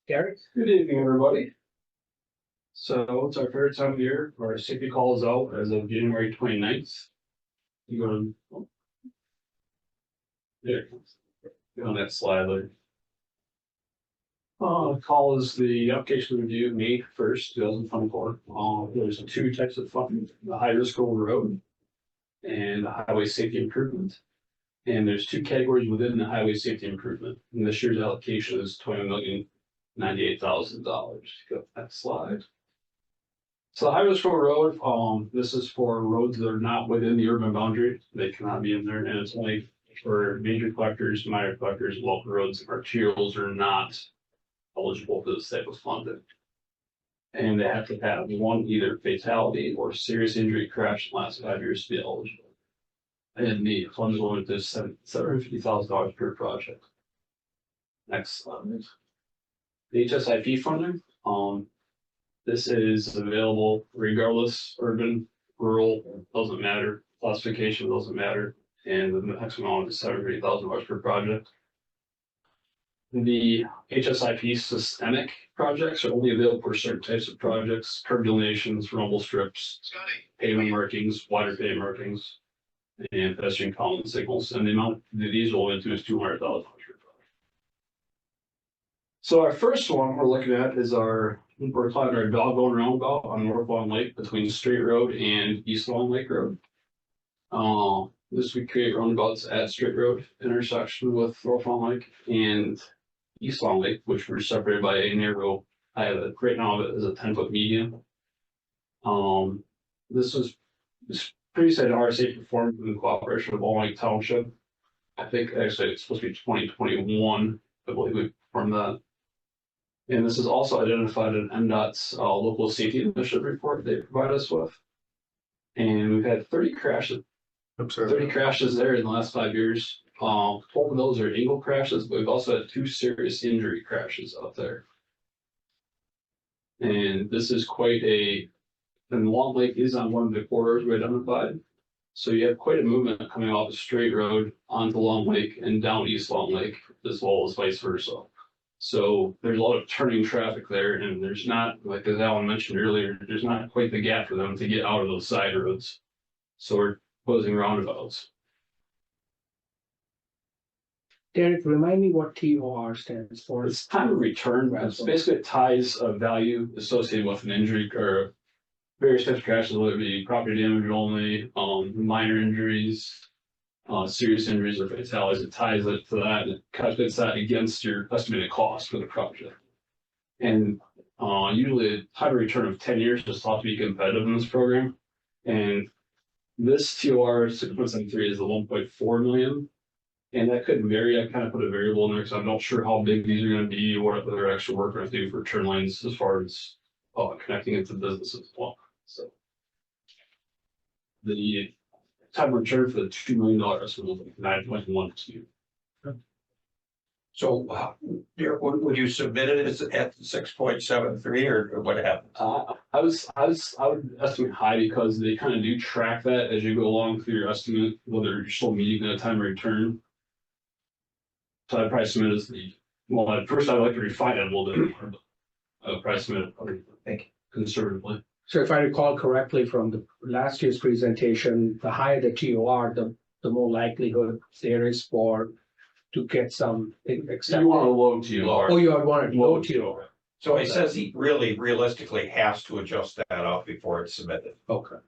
Gary? good evening, everybody. So it's our third time of year, our safety call is out as of January 29th. You going? There. On that slide there. Call is the application review, May 1st, 2024. There's two types of funding, the high risk road and the highway safety improvement. And there's two categories within the highway safety improvement. And this year's allocation is $20,098,000. Go to that slide. So the high risk road, this is for roads that are not within the urban boundary. They cannot be in there, and it's only for major collectors, minor collectors, local roads, arterials are not eligible for this type of funding. And they have to have one either fatality or serious injury crash in the last 5 years to be eligible. And the funds limit is $750,000 per project. Next slide. The HSIP funding, this is available regardless, urban, rural, doesn't matter, classification doesn't matter. And the maximum amount is $750,000 per project. The HSIP systemic projects are only available for certain types of projects, curb delineations, rumble strips, pavement markings, wider pavement markings, and pedestrian column signals. And the amount that these roll into is $200,000 per project. So our first one we're looking at is we're planning our dog bone roundabout on North Long Lake between Straight Road and East Long Lake Road. This would create roundabouts at Straight Road intersection with North Long Lake and East Long Lake, which were separated by a narrow, right now it is a 10-foot median. This was previously an RSA performed in cooperation with Long Lake Township. I think actually it's supposed to be 2021, I believe we performed that. And this is also identified in MDOT's local safety initiative report they provide us with. And we've had 30 crashes. 30 crashes there in the last 5 years. 12 of those are angle crashes, but we've also had 2 serious injury crashes out there. And this is and Long Lake is on one of the corridors we identified. So you have quite a movement coming off the Straight Road onto Long Lake and down East Long Lake, as well as vice versa. So there's a lot of turning traffic there, and there's not, like as Alan mentioned earlier, there's not quite the gap for them to get out of those side roads. So we're proposing roundabouts. Derek, remind me what TOR stands for. It's time of return. It's basically it ties a value associated with an injury or various types of crashes, whether it be property damage only, minor injuries, serious injuries or fatalities. It ties it to that and it calculates that against your estimated cost for the project. And usually a time of return of 10 years just thought to be competitive in this program. And this TOR 6.73 is the 1.4 million. And that could vary. I kind of put a variable in there because I'm not sure how big these are going to be, what they're actually working to do for turn lanes as far as connecting it to businesses as well. So the time of return for the $2 million estimate was 9.12. So would you submit it as at 6.73 or what happened? I would estimate high because they kind of do track that as you go along through your estimate, whether you're still meeting the time of return. So I'd probably submit as at first I'd like to refine it a little bit more, but I'd probably submit it conservatively. So if I recall correctly from the last year's presentation, the higher the TOR, the more likelihood there is to get some accepted. You want a low TOR. Oh, you want a low TOR. So he says he really realistically has to adjust that up before it's submitted. Okay.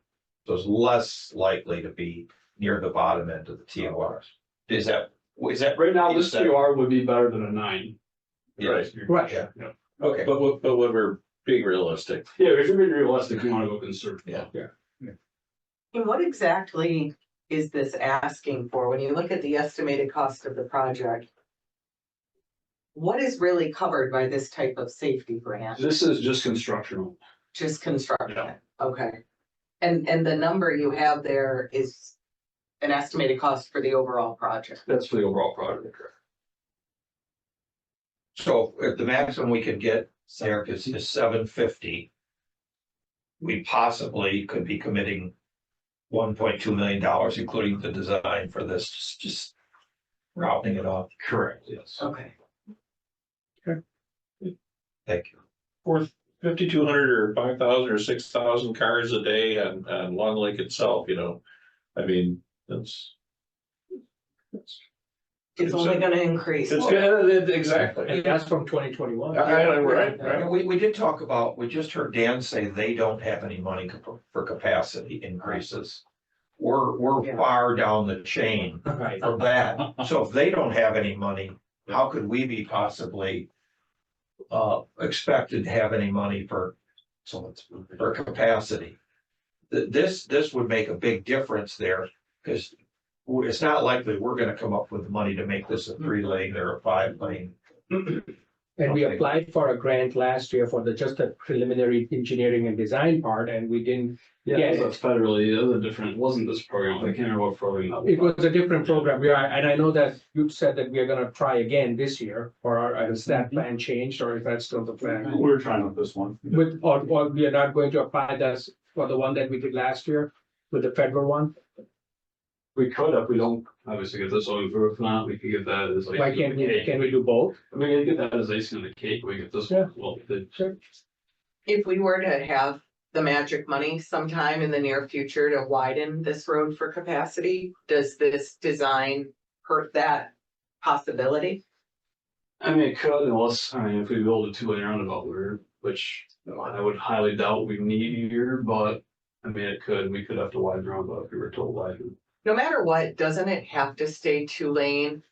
So it's less likely to be near the bottom end of the TORs. Is that Right now, this TOR would be better than a 9. Yes. Right. Yeah. Yeah. Okay. But when we're being realistic, Yeah, if you're being realistic, you want to go conservative. Yeah. And what exactly is this asking for? When you look at the estimated cost of the project, what is really covered by this type of safety grant? This is just construction. Just construction, okay. And the number you have there is an estimated cost for the overall project. That's for the overall project. So if the maximum we could get there is 750, we possibly could be committing $1.2 million, including the design for this, just rounding it off. Correct, yes. Okay. Thank you. for 5,200 or 5,000 or 6,000 cars a day on Long Lake itself, I mean, that's It's only gonna increase. It's good, exactly. And that's from 2021. And we did talk about, we just heard Dan say they don't have any money for capacity increases. We're Yeah. far down the chain Right. from that. So if they don't have any money, how could we be possibly expected to have any money for capacity? This would make a big difference there, because it's not likely we're gonna come up with the money to make this a 3-lane or a 5-lane. And we Okay. applied for a grant last year for just the preliminary engineering and design part, and we didn't. Yeah, Yeah. that's federally, the other different, it wasn't this program, I can't remember what program. that It was a different program. And I know that you said that we are gonna try again this year, or has that plan changed, or is that still the plan? We're trying with this one. Or we are not going to apply this for the one that we did last year with the federal one? We could, if we don't obviously get this one approved, if not, we could get that as. Why can't we, can we do both? I mean, we get that as icing on the cake, we get this, Yeah. well, the Sure. If we were to have the magic money sometime in the near future to widen this road for capacity, does this design hurt that possibility? I mean, it could, unless, I mean, if we build a 2-lane roundabout, which I would highly doubt we need here, but. I mean, it could, we could have to widen the roundabout if we were told widen. No matter what, doesn't it have to stay 2-lane?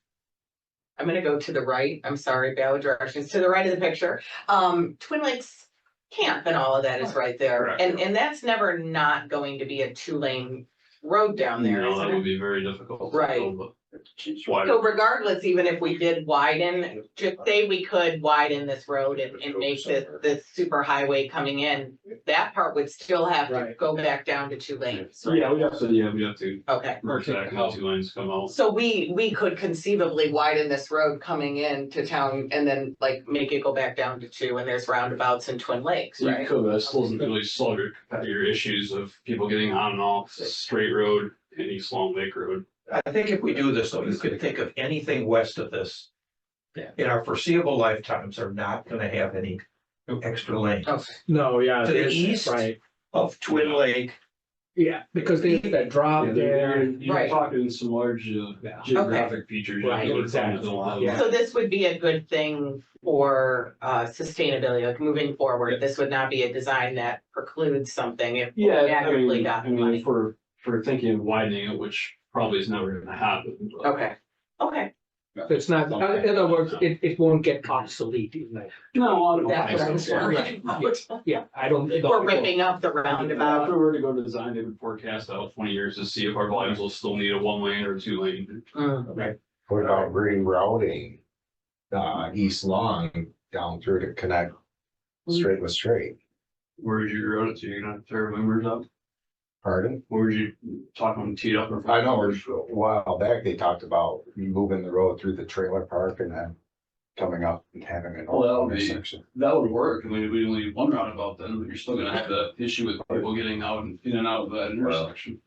I'm gonna go to the right, I'm sorry, bad directions, to the right of the picture. Twin Lakes Camp and all of that is right there, Correct. and that's never not going to be a 2-lane road down there, No, isn't that it? would be very difficult. to Right. build, but widen. So regardless, even if we did widen, just say we could widen this road and make this super highway coming in, that part would still have to Right. go back down to 2 lanes. So, yeah, we have to Okay, merge that, how 2 lanes come out. so we could conceivably widen this road coming into town and then like make it go back down to 2, and there's roundabouts in Twin Lakes, You right? could, but it still doesn't really solve your issues of people getting on and off Straight Road and East Long Lake Road. I think if we do this, though, you could think of anything west of this. Yeah. In our foreseeable lifetimes are not gonna have any extra lanes. Okay. No, yeah. To the there's- east? Right, Of Twin Lake, yeah, because there's that drop there. You're Right. talking some large Yeah. geographic features. you Right, know, exactly. Yeah. So this would be a good thing for sustainability, like moving forward, this would not be a design that precludes something if we Yeah, I accurately mean, got I the mean, money. for thinking of widening it, which probably is never gonna happen. but- Okay, So it's not, in other words, it won't get obsolete, like, No, I don't that's what I think was so. worried about. yeah, I don't. We're ripping up the If roundabout. we were to go to design, they would forecast out 20 years to see if our volumes will still need a 1-lane or 2-lane. Mm. What about rerouting, East Long down through to connect straight with straight? Where would you route it to? You're gonna tear members up? Pardon? Where would you talk on teed up? I know, a while back, they talked about moving the road through the trailer park and then coming up and having an Well, that would be- intersection. That would work. I mean, we only need one roundabout then, but you're still gonna have that issue with people getting out and in and out of that intersection.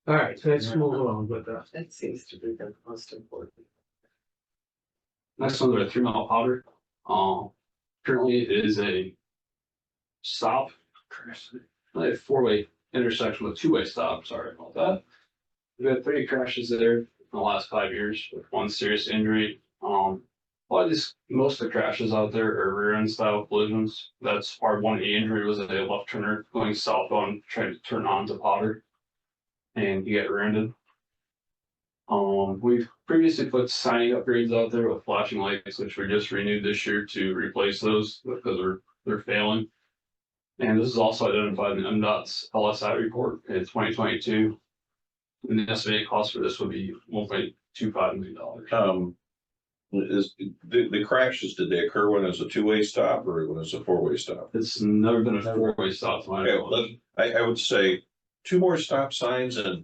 All right, so let's move along with that. That seems to be the most important. Next one's our 3-mile powder. Currently it is a stop. A 4-way intersection with 2-way stop, sorry about that. We've had 3 crashes there in the last 5 years with 1 serious injury. Most of the crashes out there are rear end style collisions. That's our 1 injury was a left turner going southbound, trying to turn onto Potter. And he got rear-ended. We've previously put signing upgrades out there with flashing lights, which we just renewed this year to replace those because they're failing. And this is also identified in MDOT's LSI report in 2022. And the estimated cost for this would be $1.25 million. Is the crashes, did they occur when it's a 2-way stop or when it's a 4-way stop? It's never been a 4-way stop. To my Okay, knowledge. I would say 2 more stop signs and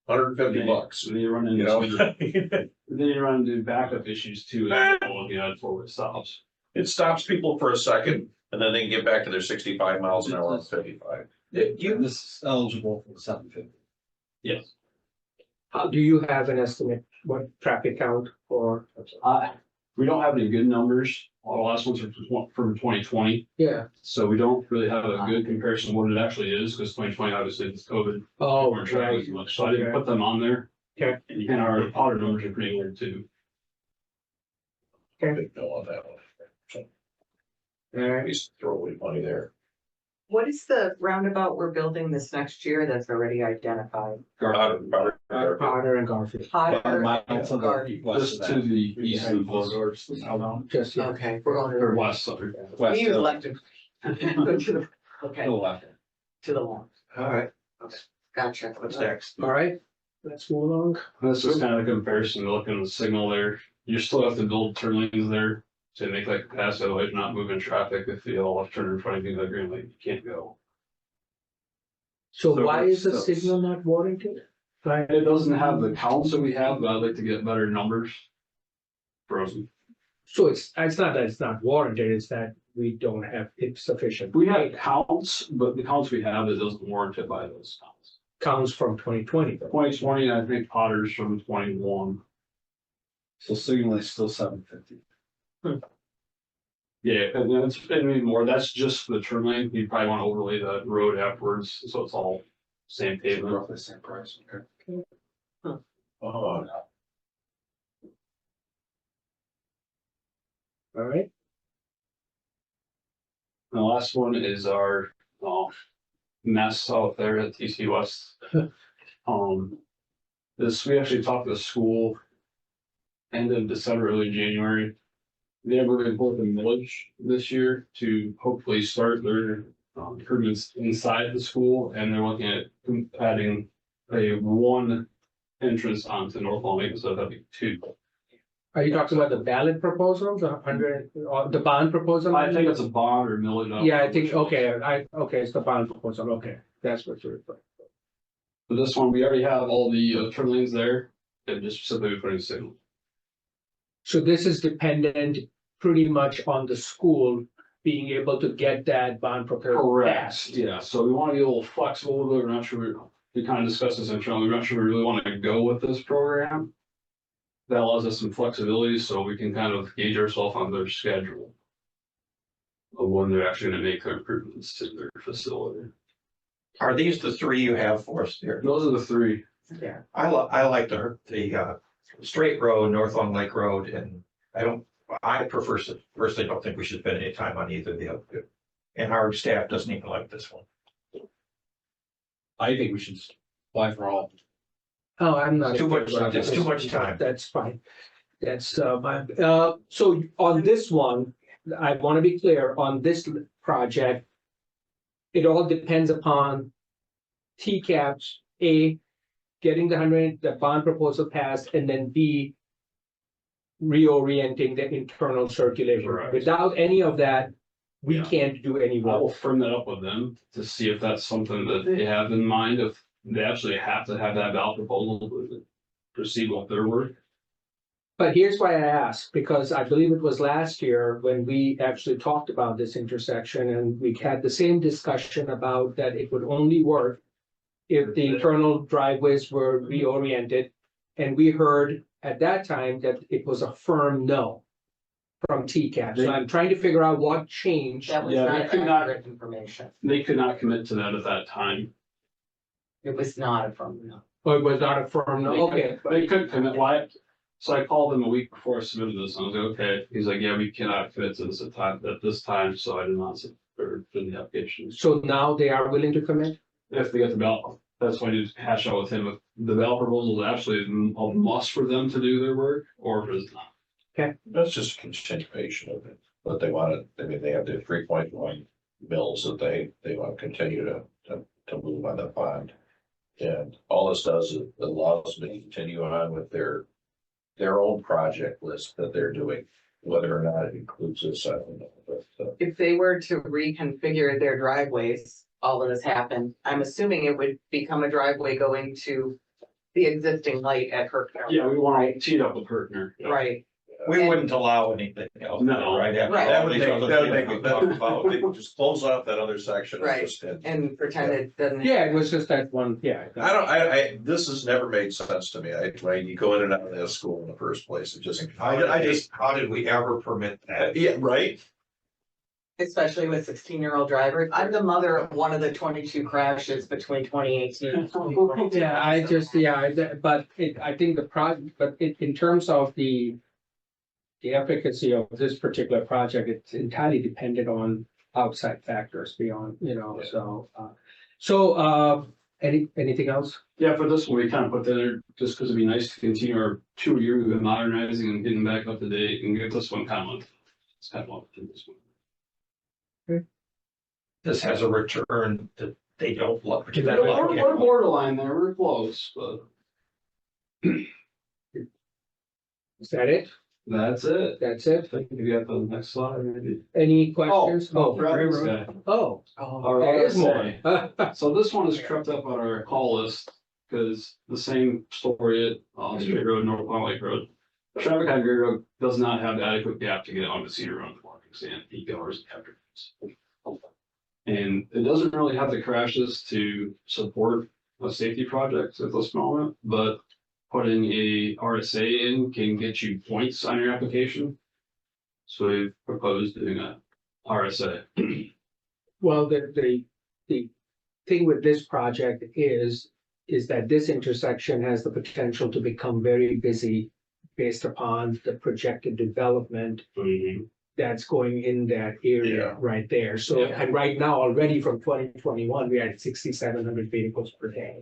$150. Then you run You know, into, then you run into backup issues too, if you had 4-way stops. it stops people for a second and then they can get back to their 65 miles an hour on 55. This is eligible for the 750. Yes. How, do you have an estimate, what traffic count or? We don't have any good numbers. All the last ones are from 2020. Yeah, So we don't really have a good comparison of what it actually is, because 2020 obviously is COVID. oh, We're traveling right, as much, so I didn't put them on there. And our audit numbers are pretty good too. Big bill on that one. All right, We used to throw away money there. What is the roundabout we're building this next year that's already identified? Potter and Garfield. Potter Mile and to the Garden. west Just of to that. the east of those, Just, yeah. Okay, we're going or to. west, sorry. West We use of- left. Go to the, okay, to the left. to the left. All right, Gotcha. what's next? All right, let's move along. This is kind of a comparison, looking at the signal there, you still have to build turn lanes there to make that capacity, otherwise you're not moving traffic. If you all left turn in front of you, that green light, you can't go. So So why is the it's- signal not warranted? Right, It doesn't have the counts that we have, but I'd like to get better numbers. Frozen. so it's not that it's not warranted, it's that we don't have it sufficient. We have counts, but the counts we have, it doesn't warrant it by those counts. Counts from 2020. 2020, I think Potter's from 21. So signal is still 750. Yeah, and then it's, I mean, more, that's just the turn lane, you probably want to overlay the road afterwards, so it's all same pavement. Roughly the same price, okay. Oh, All right, The last one is our, mess out there at TC West. This, we actually talked to the school end of December, early January. They have a report the millage this year to hopefully start their improvements inside the school, and they're looking at adding a one entrance onto North Long Lake instead of having two. are you talking about the ballot proposals, the bond proposal? I think it's a bond or millage. Yeah, I think, okay, it's the bond proposal, okay, that's what you're referring. For this one, we already have all the turn lanes there, and just simply putting a signal. So this is dependent pretty much on the school being able to get that bond proposal passed. Yeah, so we want to be a little flexible with it. We're not sure, we kind of discussed this internally. We're not sure we really want to go with this program. That allows us some flexibility so we can kind of gauge ourselves on their schedule of when they're actually going to make their improvements to their facility. Are these the three you have for us here? Those are the three. Yeah. I like the straight road, North Long Lake Road, and I personally don't think we should spend any time on either of the other two. And our staff doesn't even like this one. I think we should apply for all. Oh, I'm not. Too much, it's too much time. That's fine. That's, so on this one, I want to be clear, on this project, it all depends upon TCAPs, A, getting the bond proposal passed, and then B, reorienting the internal circulation. Correct. Without any of that, we Yeah. can't do any I will work. firm that up with them to see if that's something that they have in mind, if they actually have to have that ballot proposal to proceed with their work. But here's why I asked, because I believe it was last year when we actually talked about this intersection and we had the same discussion about that it would only work if the internal driveways were reoriented. And we heard at that time that it was a firm no from TCAP. So I'm trying to figure out what changed. That was Yeah, not we could not- accurate information. They could not commit to that at that time. It was not a firm no. Oh, it was not a firm no, okay. They couldn't commit, why? So I called him a week before I submitted this, and I was like, okay, he's like, yeah, we cannot commit to this at this time, so I did not for the application. So now they are willing to commit? If they get the ballot, that's why I need to hash out with him, if the ballot proposal is actually a must for them to do their work, or if it's not. that's just a continuation of it, but they want to, I mean, they have the 3.1 mills that they want to continue to move on the bond. And all this does is allows them to continue on with their own project list that they're doing, whether or not it includes this, I don't know, but, If they were to reconfigure their driveways, all of this happened, I'm assuming it would become a driveway going to the existing light at Herc. Yeah, we want to tee it up with Hertner. Right, We wouldn't allow anything else. No. Right after. Right. that would make it talk about, they could just close off that other section. Right. and pretend it doesn't. Yeah, it was just that one, yeah. This has never made sense to me. When you go in and out of that school in the first place, it just. How did we ever permit that? Yeah, right? especially with 16-year-old drivers. I'm the mother of one of the 22 crashes between 2018 and 2020. Yeah, but I think in terms of the efficacy of this particular project, it's entirely dependent on outside factors beyond, anything else? Yeah, for this one, we kind of put that there just because it'd be nice to continue our 2 years of modernizing and getting back up to date and get this one kind of. It's kind of up to this one. This has a return that they don't look. We're borderline there, we're close, but Is that it? that's it. That's it? I think you got the next slide, maybe. Any questions? Okay. Oh, Our there is RSA. more. So this one is crept up on our call list, because the same story on Straight Road, North Long Lake Road. Traffic on Great Road does not have the adequate gap to get onto Cedar Run for walking stand, peak hours and afternoons. And it doesn't really have the crashes to support a safety project at this moment, but putting a RSA in can get you points on your application. So we've proposed doing a RSA. Well, the thing with this project is that this intersection has the potential to become very busy based upon the projected development that's going in that area right there. So, Yeah. and right now, already from 2021, we had 6,700 vehicles per day.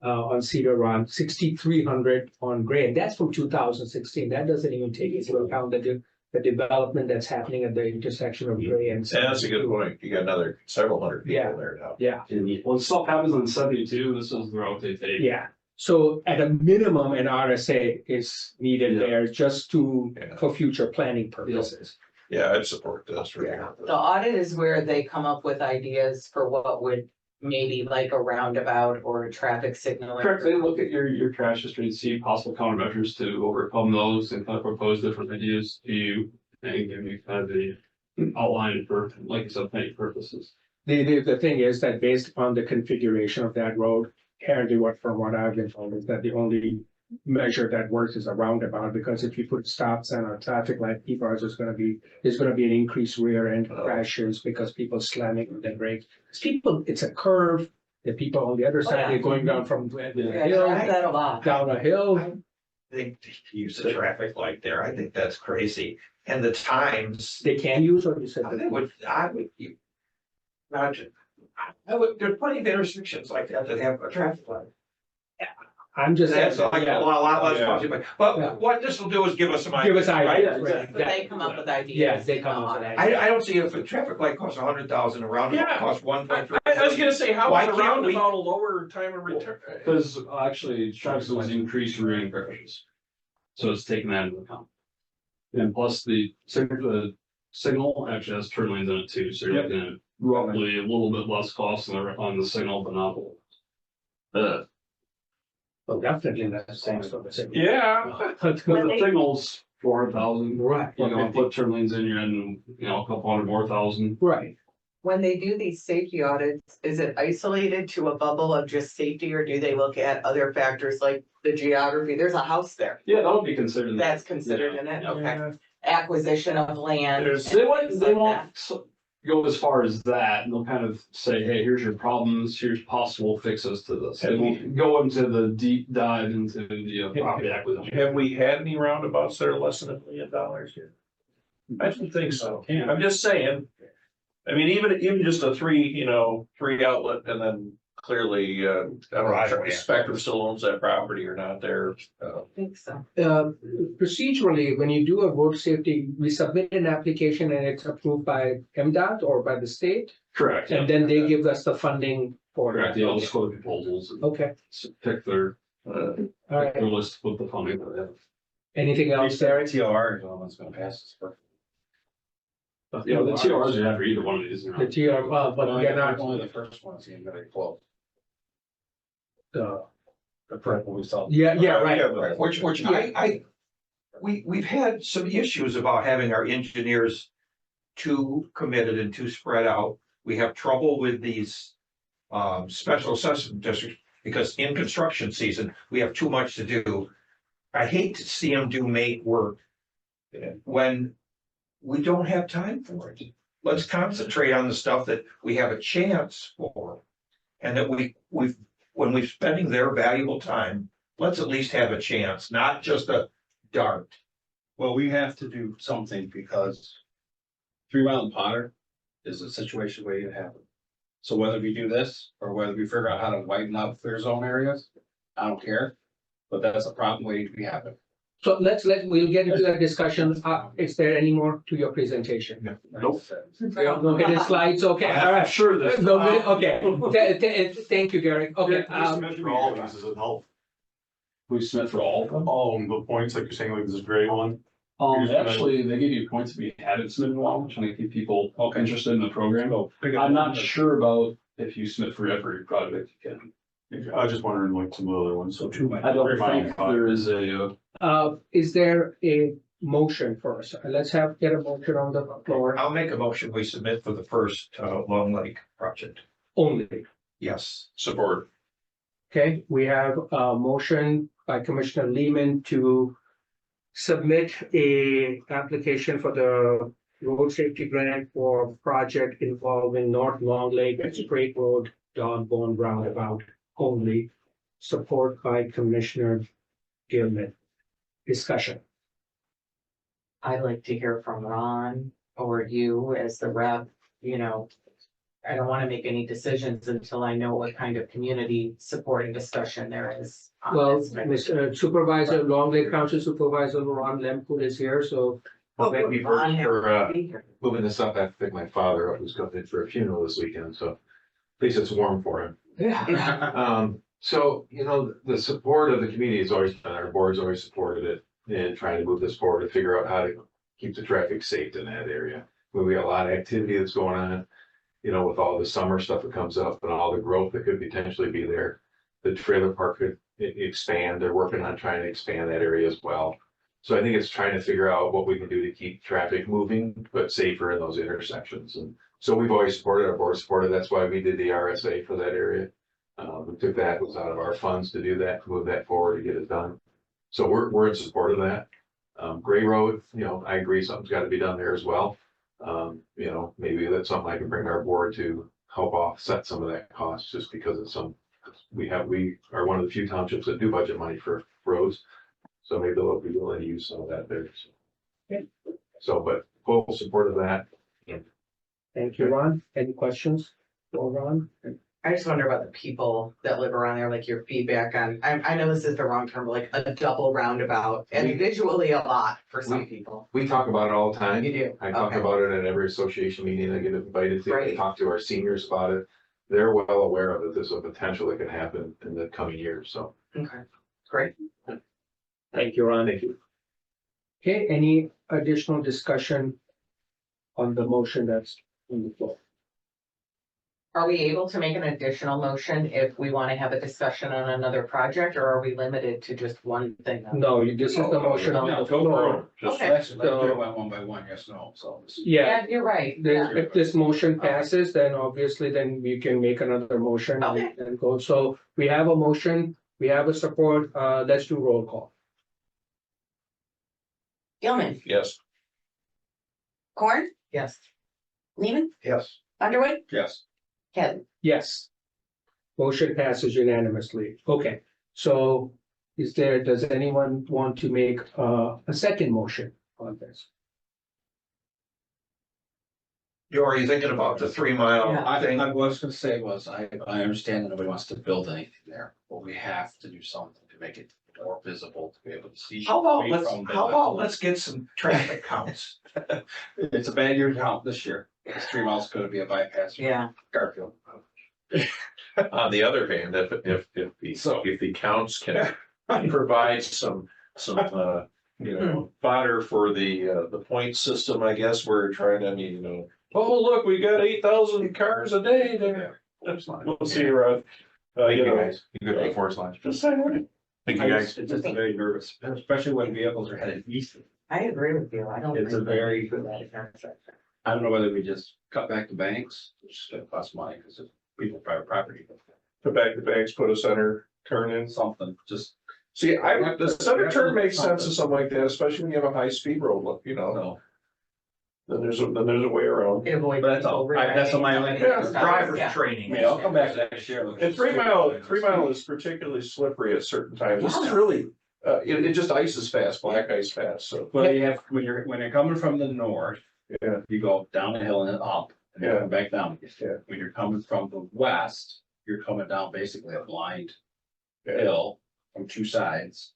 On Cedar Run, 6,300 on Gray, and that's from 2016. That doesn't even take into account the development that's happening at the intersection of Gray and. And that's a good point. You got another several hundred Yeah. people there now. Yeah, When stuff happens on 72, this is the route they take. yeah. So at a minimum, an RSA is needed Yeah. there just Yeah. for future planning purposes. Yeah, I'd support this. for Yeah. sure. The audit is where they come up with ideas for what would maybe like a roundabout or a traffic signal. Correct, they look at your crash history and see possible countermeasures to overcome those and kind of propose different ideas to you and give you kind of the outline for, like I said, planning purposes. The thing is that based upon the configuration of that road, apparently from what I've been told is that the only measure that works is a roundabout, because if you put stop sign or traffic light, people are just there's gonna be an increased rear end crashes because people slamming on their brakes. It's a curve, the people on the other side, they're going down from the Yeah, I hill, tried that a lot. down a hill. I think to use the traffic light there, I think that's crazy. And the times, They can use, or you said. there's plenty of intersections like that have a traffic light. I'm just. That's like a lot less Yeah. possible, Yeah. but what this will do is give us some ideas. Give us ideas, right? right, So they exactly. come up with ideas. Yes, they come up with on it. ideas. I don't see if a traffic light costs 100,000, a roundabout Yeah. costs 1.3. I was gonna say, how Why is a can't we- roundabout a lower time of return? Because actually, traffic was increased rear end crashes. So it's taking that into account. And plus the signal actually has turn lanes in it too, so you're looking at roughly a little bit less cost on the signal, but not. Well, definitely that's thanks for the signal. Yeah. Because the signal's 400,000, Right, you know, put turn lanes in, you're adding, a couple hundred more thousand. right. When they do these safety audits, is it isolated to a bubble of just safety, or do they look at other factors like the geography? There's a house there. Yeah, that'll be considered. in that. That's considered in it, Yeah. okay. Acquisition of land. They won't go as far as that, and they'll kind of say, hey, here's your problems, here's possible fixes to this. They won't go into the deep dive into the property acquisition. Have we had any roundabouts that are less than $1 million yet? I don't think so. I'm just saying. I mean, even just a three outlet, and then clearly, I don't know if Spectrum still owns that property or not there. I think so. Procedurally, when you do a road safety, we submit an application and it's approved by MDOT or by the state, Correct. and then they give us the funding for Correct, that. yeah, let's go to proposals and Okay, pick their all right. list with the funding that they have. Anything else, Derek? TR is the one that's gonna pass this. Yeah, the TRs are after either one of these. The TR, well, but they're not, Only the first one seemed very close. the The purple we saw. yeah, right. Which we've had some issues about having our engineers too committed and too spread out. We have trouble with these special assessment districts because in construction season, we have too much to do. I hate to see them do mate work when we don't have time for it. let's concentrate on the stuff that we have a chance for. And that when we're spending their valuable time, let's at least have a chance, not just a dart. Well, we have to do something because 3 Mile and Potter is a situation waiting to happen. So whether we do this or whether we figure out how to widen out clear zone areas, I don't care. But that's a problem waiting to be happened. So we'll get into that discussion. Is there any more to your presentation? Nope. No hidden slides, okay, all right. sure this. No, okay, thank you, Gary, okay, For all of these, does it help? We submit for all of them. All the points, like you're saying, like this gray one? Actually, they give you points if you hadn't submitted one, trying to keep people interested in the program. I'm not sure about if you submit for every project you can. I was just wondering like some of the other ones, so 2 might. I don't think there is a, is there a motion first? Let's get a motion on the floor I'll make a motion, we submit for the first Long Lake project. only. Yes. Support. Okay, we have a motion by Commissioner Lehman to submit a application for the road safety grant for project involving North Long Lake and Straight Road, Dog Bone Roundabout only. Support by Commissioner Gilman. Discussion. I'd like to hear from Ron or you as the rep, you know. I don't wanna make any decisions until I know what kind of community supporting discussion there is. on Well, this. Mr. Supervisor, Long Lake Council Supervisor Ron Lempool is here, so. Thank you for moving this up. I have to pick my father up who's coming in for a funeral this weekend, so at least it's warm for him. So, you know, the support of the community has always been, our board's always supported it in trying to move this forward to figure out how to keep the traffic safe in that area. We got a lot of activity that's going on, you know, with all the summer stuff that comes up and all the growth that could potentially be there. The trailer park could expand. They're working on trying to expand that area as well. So I think it's trying to figure out what we can do to keep traffic moving, but safer in those intersections. And so we've always supported, our board supported, that's why we did the RSA for that area. We took that, was out of our funds to do that, to move that forward to get it done. So we're in support of that. Gray Road, you know, I agree, something's got to be done there as well. You know, maybe that's something I can bring our board to help offset some of that cost, just because it's we are one of the few townships that do budget money for roads. So maybe they'll be willing to use some of that there. So, but full support of that. Thank you, Ron. Any questions for Ron? I just wonder about the people that live around there, like your feedback on, I know this is the wrong term, but like a double roundabout and visually a lot for some people. We talk about it all the time. You do? I talk Okay. about it at every association meeting I get invited to. I Right. talk to our seniors about it. They're well aware of it. There's a potential that could happen in the coming years, so. Okay, great. Thank you, Ron. Thank you. Okay, any additional discussion on the motion that's on the floor? Are we able to make an additional motion if we want to have a discussion on another project, or are we limited to just one thing? No, this is the motion on the floor. Okay. let's do it one by one, yes, no, so. Yeah, Yeah, you're right. Yeah. if this motion passes, then obviously then we can make another motion Okay. and go. So we have a motion, we have a support, let's do roll call. Gilman, Yes. Corn, Yes. Lehman, Yes. Underwood, Yes. Kevin. Yes. Motion passes unanimously. Okay, so does anyone want to make a second motion on this? Joe, are you thinking about the 3 Mile Yeah. thing? I was gonna say was, I understand that nobody wants to build anything there, but we have to do something to make it more visible, to be able to see. How about from the- let's get some traffic counts? It's a bad year to count this year. It's 3 miles gonna be a bypass. for Yeah. Garfield. On the other hand, if the counts can provide some, you know, fodder for the point system, I guess we're trying to, you know, oh, look, we got 8,000 cars a day there. We'll see around. Thank You you know, guys. You good before lunch. just saying. Thank you, guys. It's just very nervous, especially when vehicles are headed east. I agree with you. I don't. It's a think very- for that intersection. I don't know whether we just cut back the banks, which is gonna cost money, because it's people private property. Put back the banks, put a center turn in. Something, just, See, the center turn makes sense to something like that, especially when you have a high speed road, look, you know. no. then there's a way around. Avoid But that's all. people That's what my only- rewriting. Driver's Yeah. training. Yeah, I'll come back next year. And 3 Mile is particularly slippery at certain times. This is really, it just ices fast, black ice fast, so. Well, you have, when you're coming from the north, Yeah. you go down the hill and then up, and then come back down. Yeah. When you're coming from the west, you're coming down basically a blind hill from two sides.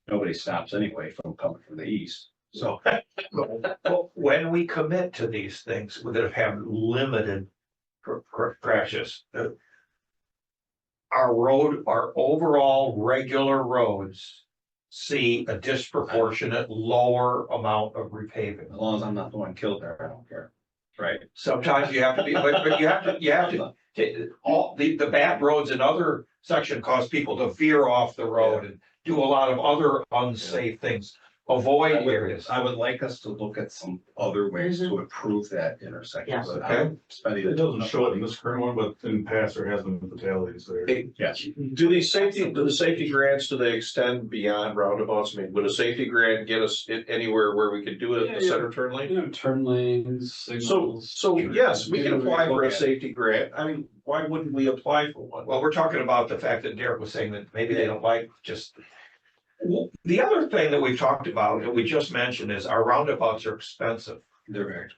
Nobody stops anyway from coming from the east. So, well, when we commit to these things that have limited crashes, our overall regular roads see a disproportionate lower amount of repaving. As long as I'm not the one killed there, I don't care. Right? Sometimes you have to be, but you have to, all the bad roads in other section cause people to veer off the road and do a lot of other unsafe things. Avoid areas. I would like us to look at some other ways to improve that intersection. Yes. but I'm spending. It doesn't show it in this current one, but in past there has been fatalities there. Yes. Do the safety grants, do they extend beyond roundabouts? I mean, would a safety grant get us anywhere where we could do it at the center turn lane? Turn lanes, signals. So yes, we can apply for a safety grant. I mean, why wouldn't we apply for one? Well, we're talking about the fact that Derek was saying that maybe they don't like just. Well, the other thing that we've talked about, and we just mentioned, is our roundabouts are expensive. They're very.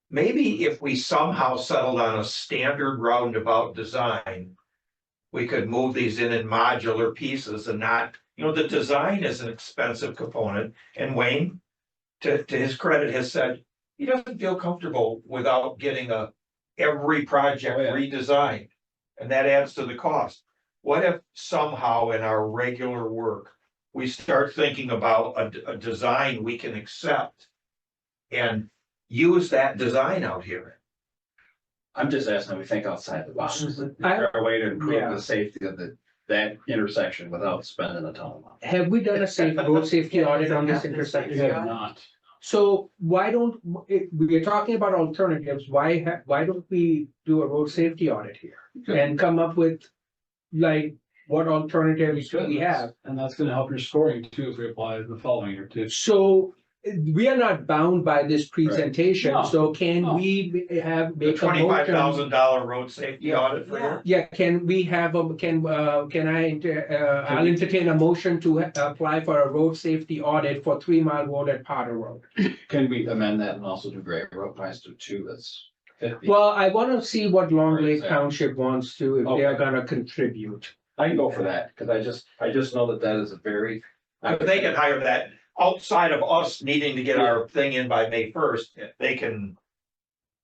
Maybe if we somehow settled on a standard roundabout design, we could move these in modular pieces and not, the design is an expensive component. And Wayne, to his credit, has said he doesn't feel comfortable without getting every project redesigned. And that adds to the cost. What if somehow in our regular work, we start thinking about a design we can accept and use that design out here? I'm just asking, we think outside the box. Is I- there a way to improve Yeah. the safety of that intersection without spending a ton of money? Have we done a road safety audit on this intersection? You have not. So why don't, we are talking about alternatives, why don't we do a road safety audit here? And come up with, like, what alternatives do we have? And that's gonna help your scoring too, if we apply the following year too. So we are not bound by this presentation, No. so can No. we The make a $25,000 motion? road safety audit for you? Yeah, can we have, I'll entertain a motion to apply for a road safety audit for 3 Mile Road at Potter Road. Can we amend that and also do Gray Road Price to 2? That's 50. Well, I wanna see what Long Lake Exactly. Township wants to, if they're Okay. gonna contribute. I can go for that, because I just know that is a very. But they can hire that outside of us needing to get our thing in by May 1st, they can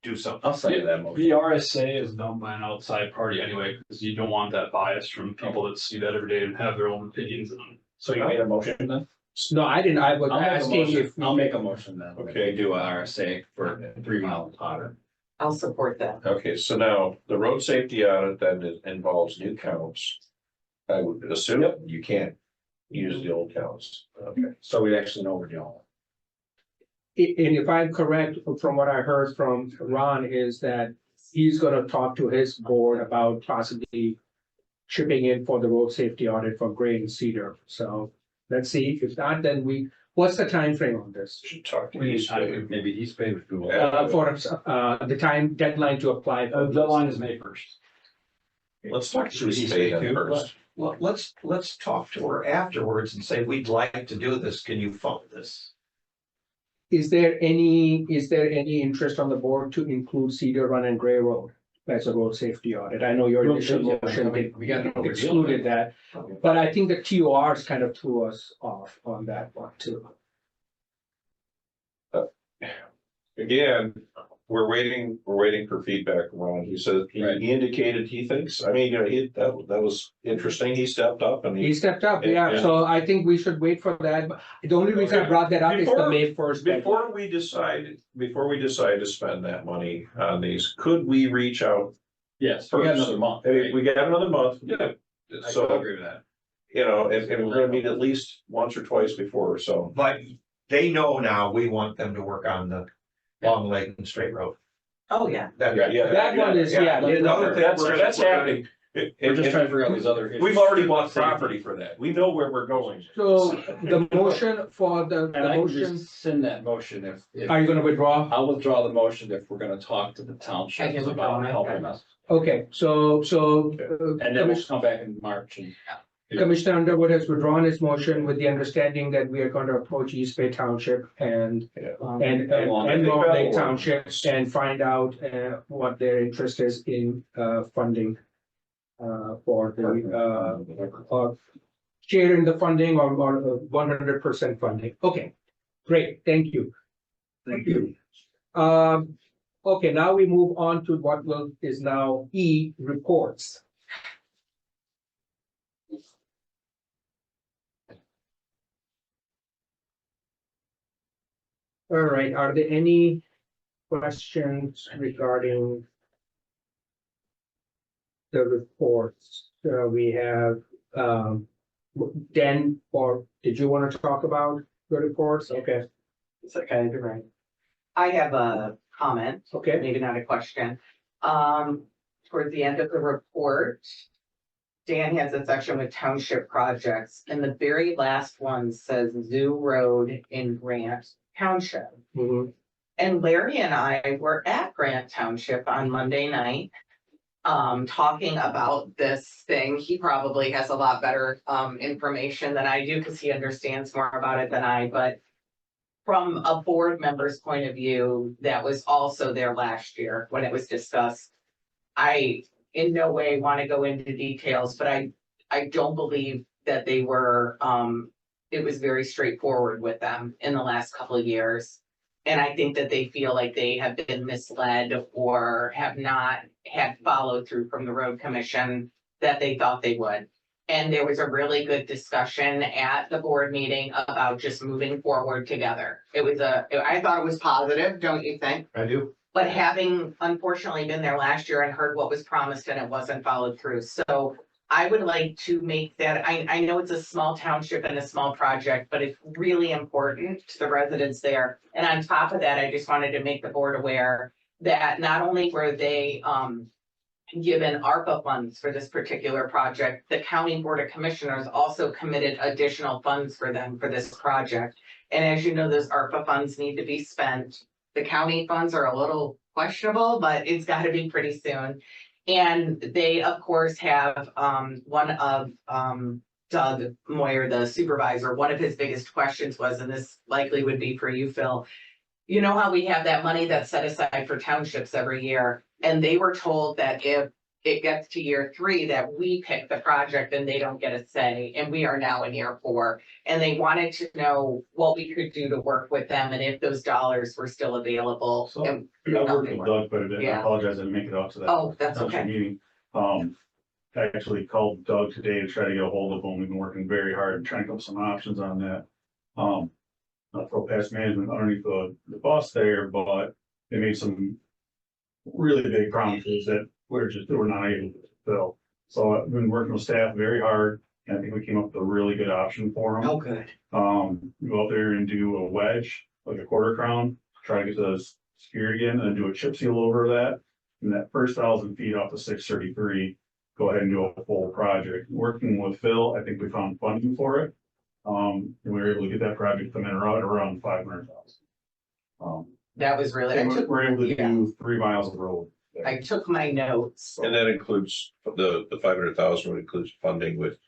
do something. I'll say that motion. The RSA is done by an outside party anyway, because you don't want that bias from people that see that every day and have their own opinions on it. So you made a motion then? No, I didn't, I was I'll make a asking motion. if. I'll make a motion then. Okay. Do a RSA for 3 Mile Potter. I'll support that. Okay, so now the road safety audit then involves new counts. I would assume you can't use the old counts. Okay. So we actually know what we're dealing with. And if I'm correct, from what I heard from Ron, is that he's gonna talk to his board about possibly chipping in for the road safety audit for Gray and Cedar. So let's see. If not, then what's the time frame on this? Should talk to We- East Bay. Maybe East Bay would do. For the deadline to apply. The deadline is May 1st. Let's talk to East Bay then first. Well, let's talk to her afterwards and say, we'd like to do this, can you fund this? Is there any interest on the board to include Cedar Run and Gray Road as a road safety audit? I know your initial motion excluded that, but I think the TORs kind of threw us off on that one too. Again, we're waiting for feedback from Ron. He said, he indicated he thinks, I mean, that was interesting. He stepped up and He stepped up, yeah, Yeah. so I think we should wait for that. But the only reason I brought that up is the May 1st. Before we decide to spend that money on these, could we reach out? Yes, we got another month. I mean, we got another month. Yeah. I So, agree with that. and we're gonna meet at least once or twice before, so. But they know now, we want them to work on the Long Lake and Straight Road. Oh, yeah. That- That one is, yeah. Another thing, That's happening. We're just trying to figure out these other issues. We've already bought property for that. We know where we're going. So the motion for the And I can motion, rescind that motion if. are you gonna withdraw? I'll withdraw the motion if we're gonna talk to the township I can withdraw about my helping second. us. Okay, so And then we'll come back in March and. Commissioner Underwood has withdrawn his motion with the understanding that we are going to approach East Bay Township and Long Lake Township and find out what their interest is in funding for the sharing the funding or 100% funding. Okay, great, thank you. Thank you. Okay, now we move on to what is now E, reports. All right, are there any questions regarding the reports? We have, Dan, or did you want to talk about the reports? Okay, It's okay, you're right. I have a comment, okay, maybe not a question. Towards the end of the report, Dan has a section with township projects, and the very last one says Zoo Road in Grant Township. mhm, And Larry and I were at Grant Township on Monday night, talking about this thing. He probably has a lot better, information than I do, because he understands more about it than I, but from a board member's point of view, that was also there last year when it was discussed. I in no way want to go into details, but I don't believe that they were, it was very straightforward with them in the last couple of years. And I think that they feel like they have been misled or have not had follow through from the road commission that they thought they would. And there was a really good discussion at the board meeting about just moving forward together. I thought it was positive, don't you think? I do. But having unfortunately been there last year and heard what was promised and it wasn't followed through, so I would like to make that, I know it's a small township and a small project, but it's really important to the residents there. And on top of that, I just wanted to make the board aware that not only were they given ARPA funds for this particular project, the County Board of Commissioners also committed additional funds for them for this project. And as you know, those ARPA funds need to be spent. The county funds are a little questionable, but it's got to be pretty soon. And they, of course, have one of Doug Moyer, the supervisor, one of his biggest questions was, and this likely would be for you, Phil. You know how we have that money that's set aside for townships every year? And they were told that if it gets to year 3, that we pick the project and they don't get a say, and we are now in year 4. And they wanted to know what we could do to work with them and if those dollars were still available. So, And I worked nothing with were. Doug quite a bit. I Yeah. apologize I didn't make it out to that. Oh, that's township okay. meeting. I actually called Doug today to try to get a hold of him. We've been working very hard and trying to come up with some options on that. Not throw past management underneath the bus there, but they made some really big promises that we're not able to fulfill. So I've been working with staff very hard, and I think we came up with a really good option for them. Oh, good. We go out there and do a wedge, like a quarter crown, try to get the security in, and then do a chip seal over that. And that first 1,000 feet off the 633, go ahead and do a full project. Working with Phil, I think we found funding for it. And we were able to get that project come in around 500,000. That was really, We're able to do 3 miles of road. I took my notes. And that includes the 500,000 would include funding with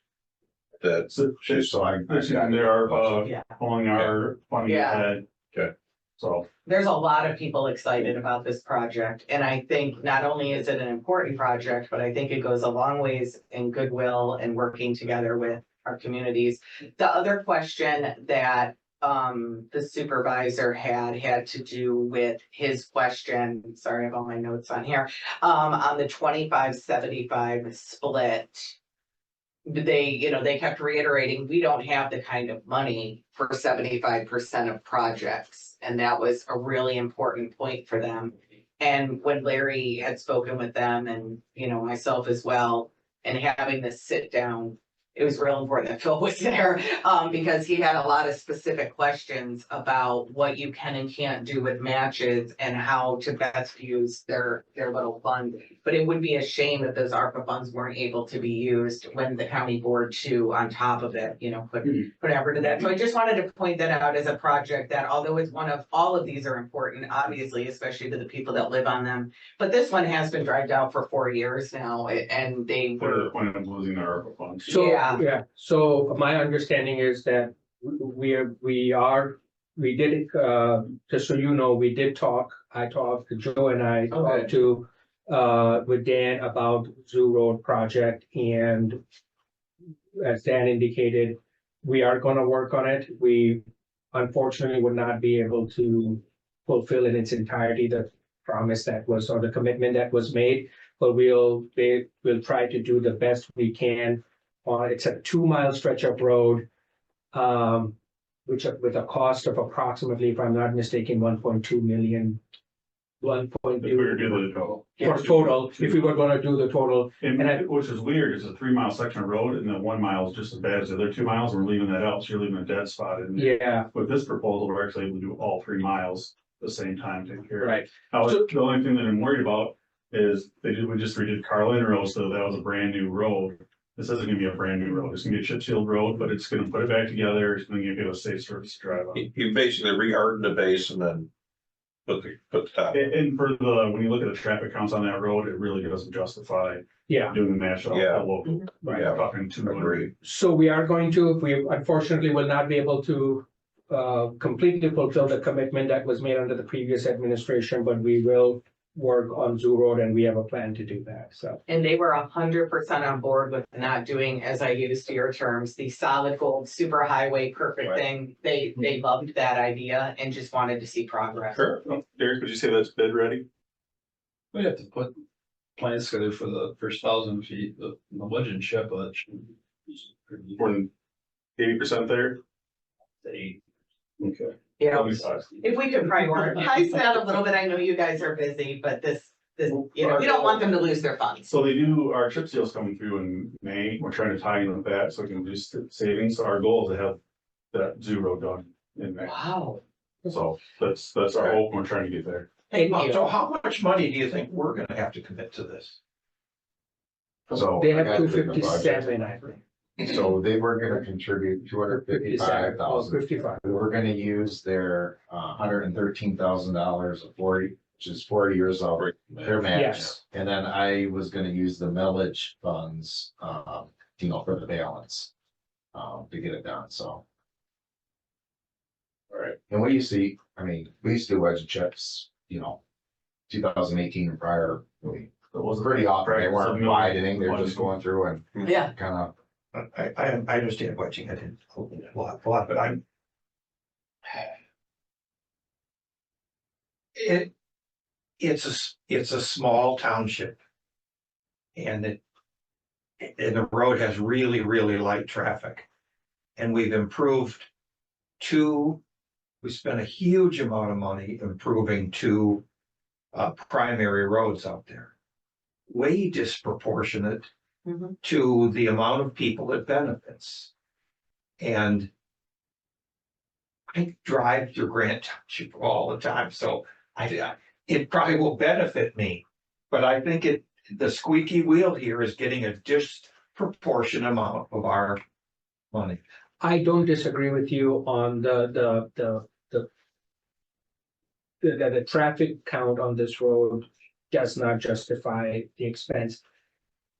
that. So there are, Yeah. pulling our funding Yeah. ahead. Okay. So. There's a lot of people excited about this project, and I think not only is it an important project, but I think it goes a long ways in goodwill and working together with our communities. The other question that the supervisor had to do with his question, sorry, I have all my notes on here, on the 25-75 split. They kept reiterating, we don't have the kind of money for 75% of projects. And that was a really important point for them. And when Larry had spoken with them and, myself as well, and having this sit down it was real important that Phil was there, because he had a lot of specific questions about what you can and can't do with matches and how to best use their little fund. But it would be a shame if those ARPA funds weren't able to be used when the county board too, on top of it, put effort to that. So I just wanted to point that out as a project that although it's one of, all of these are important, obviously, especially to the people that live on them. But this one has been dragged out for 4 years now, and they For were, the point of losing our ARPA funds. So, Yeah. yeah, so my understanding is that we did, just so you know, we did talk, Joe and I Okay. talked with Dan about Zoo Road project, and as Dan indicated, we are gonna work on it. We unfortunately would not be able to fulfill in its entirety the promise that was, or the commitment that was made, but we'll try to do the best we can. It's a 2 mile stretch of road, which with a cost of approximately, if I'm not mistaken, 1.2 million. If we were to do the total. For total, if we were gonna do the total, And which is weird, it's a 3 mile section of road and then 1 mile is just as bad as the other 2 miles, and we're leaving that out, so you're leaving a dead spot in there. yeah, With this proposal, we're actually able to do all 3 miles at the same time, take care of it. right. Now, the only thing that I'm worried about is we just redid Carlin Road, so that was a brand new road. This isn't gonna be a brand new road, it's gonna be a chip sealed road, but it's gonna put it back together, it's gonna give it a safe surface to drive on. You basically re-harden the base and then put the top. And for when you look at the traffic counts on that road, it really doesn't justify Yeah, doing the match off Yeah. the local. Right. Yeah, talking to. Agreed. so we are going to, we unfortunately will not be able to completely fulfill the commitment that was made under the previous administration, but we will work on Zoo Road, and we have a plan to do that, so. and they were 100% on board with not doing, as I used your terms, the solid gold super highway perfect Right. thing. They loved that idea and just wanted to see progress. Sure. Derek, would you say that's bid ready? We have to put plans together for the first 1,000 feet, the budget ship, but. More than 80% there? Okay. You know, 75. if we could prioritize that a little bit, I know you guys are busy, but this, we don't want them to lose their funds. So they do, our chip seal's coming through in May, we're trying to tie in with that, so we can reduce the savings, so our goal is to have that Zoo Road done in May. Wow. So that's our hope, we're trying to get there. Thank you. So how much money do you think we're gonna have to commit to this? So. They I have gotta do the budget. 257, I think. So they were gonna contribute 255,000. 55. We were gonna use their $113,000 of 40, which is 40 years of their match. Yes. And then I was gonna use the millage funds, for the balance, to get it done, so. All right. And we used to, we used to do wedge chips, 2018 and prior, it was pretty often, they weren't widening, they were just going through and Yeah. kind of. I understand wedging, I didn't, a lot, but I'm. It's a small township. And the road has really, really light traffic. And we've improved we spent a huge amount of money improving two primary roads out there. Way disproportionate Mhm. to the amount of people it benefits. And I drive through Grant Township all the time, so it probably will benefit me. But I think the squeaky wheel here is getting a disproportionate amount of our money. I don't disagree with you on the traffic count on this road does not justify the expense.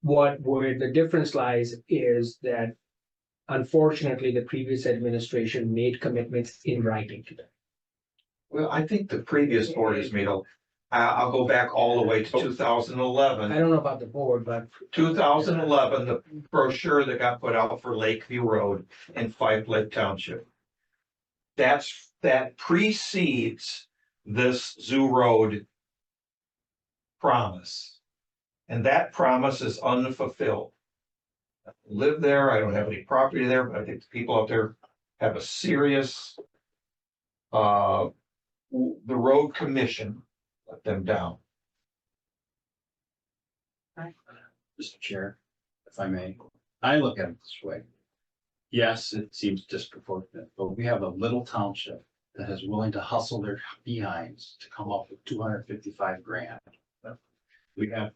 Where the difference lies is that unfortunately, the previous administration made commitments in writing to them. Well, I think the previous board has made I'll go back all the way to 2011. I don't know about the board, but 2011, the brochure that got put out for Lakeview Road in Five Lake Township. That precedes this Zoo Road promise. And that promise is unfulfilled. I live there, I don't have any property there, but I think the people out there have a serious, the road commission let them down. Mr. Chair, if I may. I look at it this way. Yes, it seems disproportionate, but we have a little township that is willing to hustle their behinds to come up with 255 grand. We have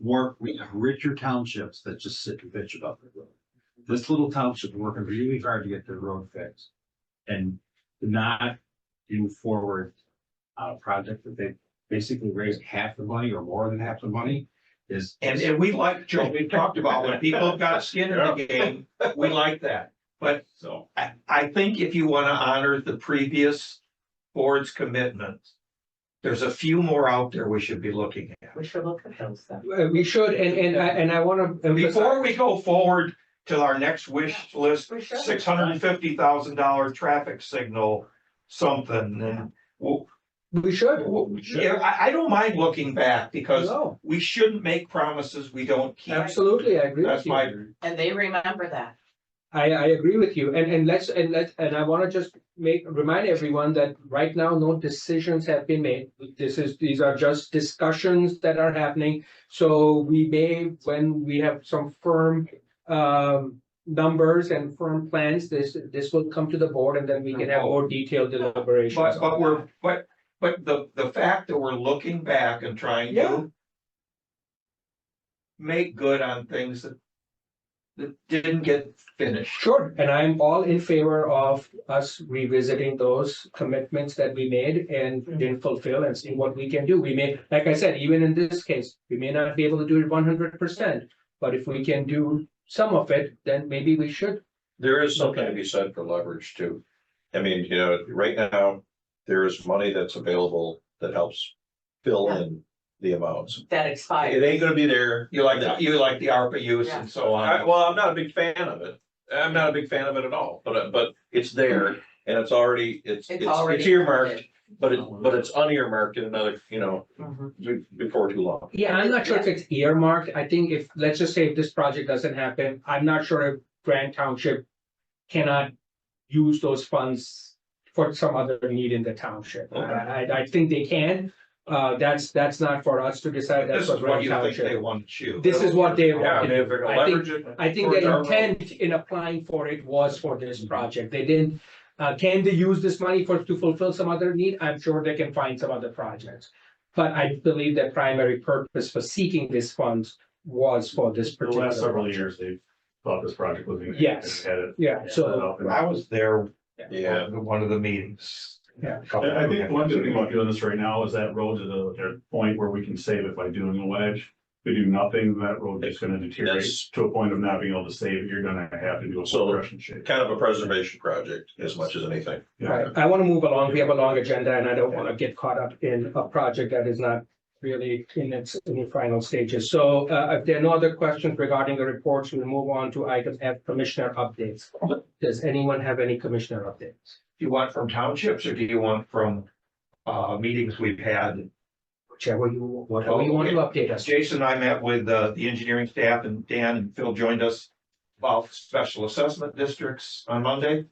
richer townships that just sit and bitch about the road. This little township is working really hard to get their road fixed. And not move forward on a project that they basically raised half the money or more than half the money is. And we like, Joe, we talked about when people have got skin in the game, we like that. But So, I think if you wanna honor the previous board's commitments, there's a few more out there we should be looking at. We should look at those then. We should, and I want to. Before we go forward to our next wish list, We should. $650,000 traffic signal, something, and well, We should. yeah, I don't mind looking back because No, we shouldn't make promises we don't keep. absolutely, I agree with That's you. my, And they remember that. I agree with you, and I wanna just remind everyone that right now, no decisions have been made. These are just discussions that are happening, so we may, when we have some firm numbers and firm plans, this will come to the board, and then we can have more detailed deliberations. but the fact that we're looking back and trying Yeah. to make good on things that didn't get finished. Sure, and I'm all in favor of us revisiting those commitments that we made and didn't fulfill and see what we can do. We may, like I said, even in this case, we may not be able to do it 100%, but if we can do some of it, then maybe we should. There is something to be said for leverage too. I mean, you know, right now, there is money that's available that helps fill in the amounts. That It expired. ain't gonna be there. You like the ARPA use and so on. Well, I'm not a big fan of it. I'm not a big fan of it at all, but it's there and it's already, it's earmarked, but it's unearmarked in another, you know, before too long. Yeah, I'm not sure if it's earmarked. I think if, let's just say if this project doesn't happen, I'm not sure if Grant Township cannot use those funds for some other need in the township. I think they can. That's not for us to decide. That's This is what what Grant you think they Township. want to choose. This is what they Yeah, I want mean, to if they're do. gonna I think, leverage it. I think towards the our intent in applying for it was for this project. They didn't, can they use this money to fulfill some other need? I'm sure they can find some other projects. But I believe the primary purpose for seeking these funds was for this For the particular. last several project. years, they thought this project was. Yes. Had it. Yeah, so, I was there. Yeah. One of the meetings. Yeah. I think one good thing about doing this right now is that road to the point where we can save it by doing a wedge. If we do nothing, that road is gonna deteriorate Yes. to a point of not being able to save it. You're gonna have to do a So- full crush and shake. Kind of a preservation project as much as anything. right, I want to move along. We have a long agenda and I don't want to get caught up in a project that is not really in its final stages. So if there are no other questions regarding the reports, we'll move on to item F, commissioner updates. Does anyone have any commissioner updates? Do you want from townships or do you want from meetings we've had? Whichever whatever you want to update us. Jason and I met with the engineering staff and Dan and Phil joined us about special assessment districts on Monday.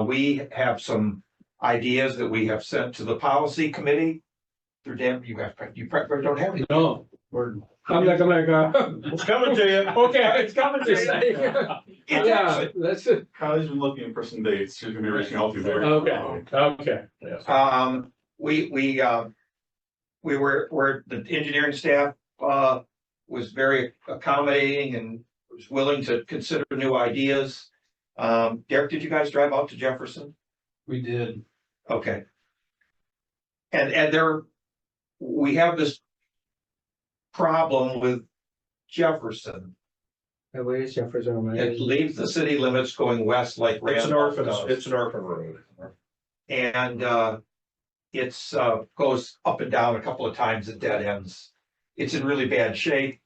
We have some ideas that we have sent to the policy committee. Through Dan, you probably don't have any. No, I'm like, It's coming to you. okay, it's coming to say. It's Yeah, actually- let's, Kylie's been looking for some dates. She's gonna be reaching out to you there. okay. We were the engineering staff, was very accommodating and was willing to consider new ideas. Derek, did you guys drive out to Jefferson? we did. Okay. And we have this problem with Jefferson. Where is Jefferson? It leaves the city limits going west like It's an Randolph orphan, does. it's an orphan road. And it's goes up and down a couple of times at dead ends. It's in really bad shape.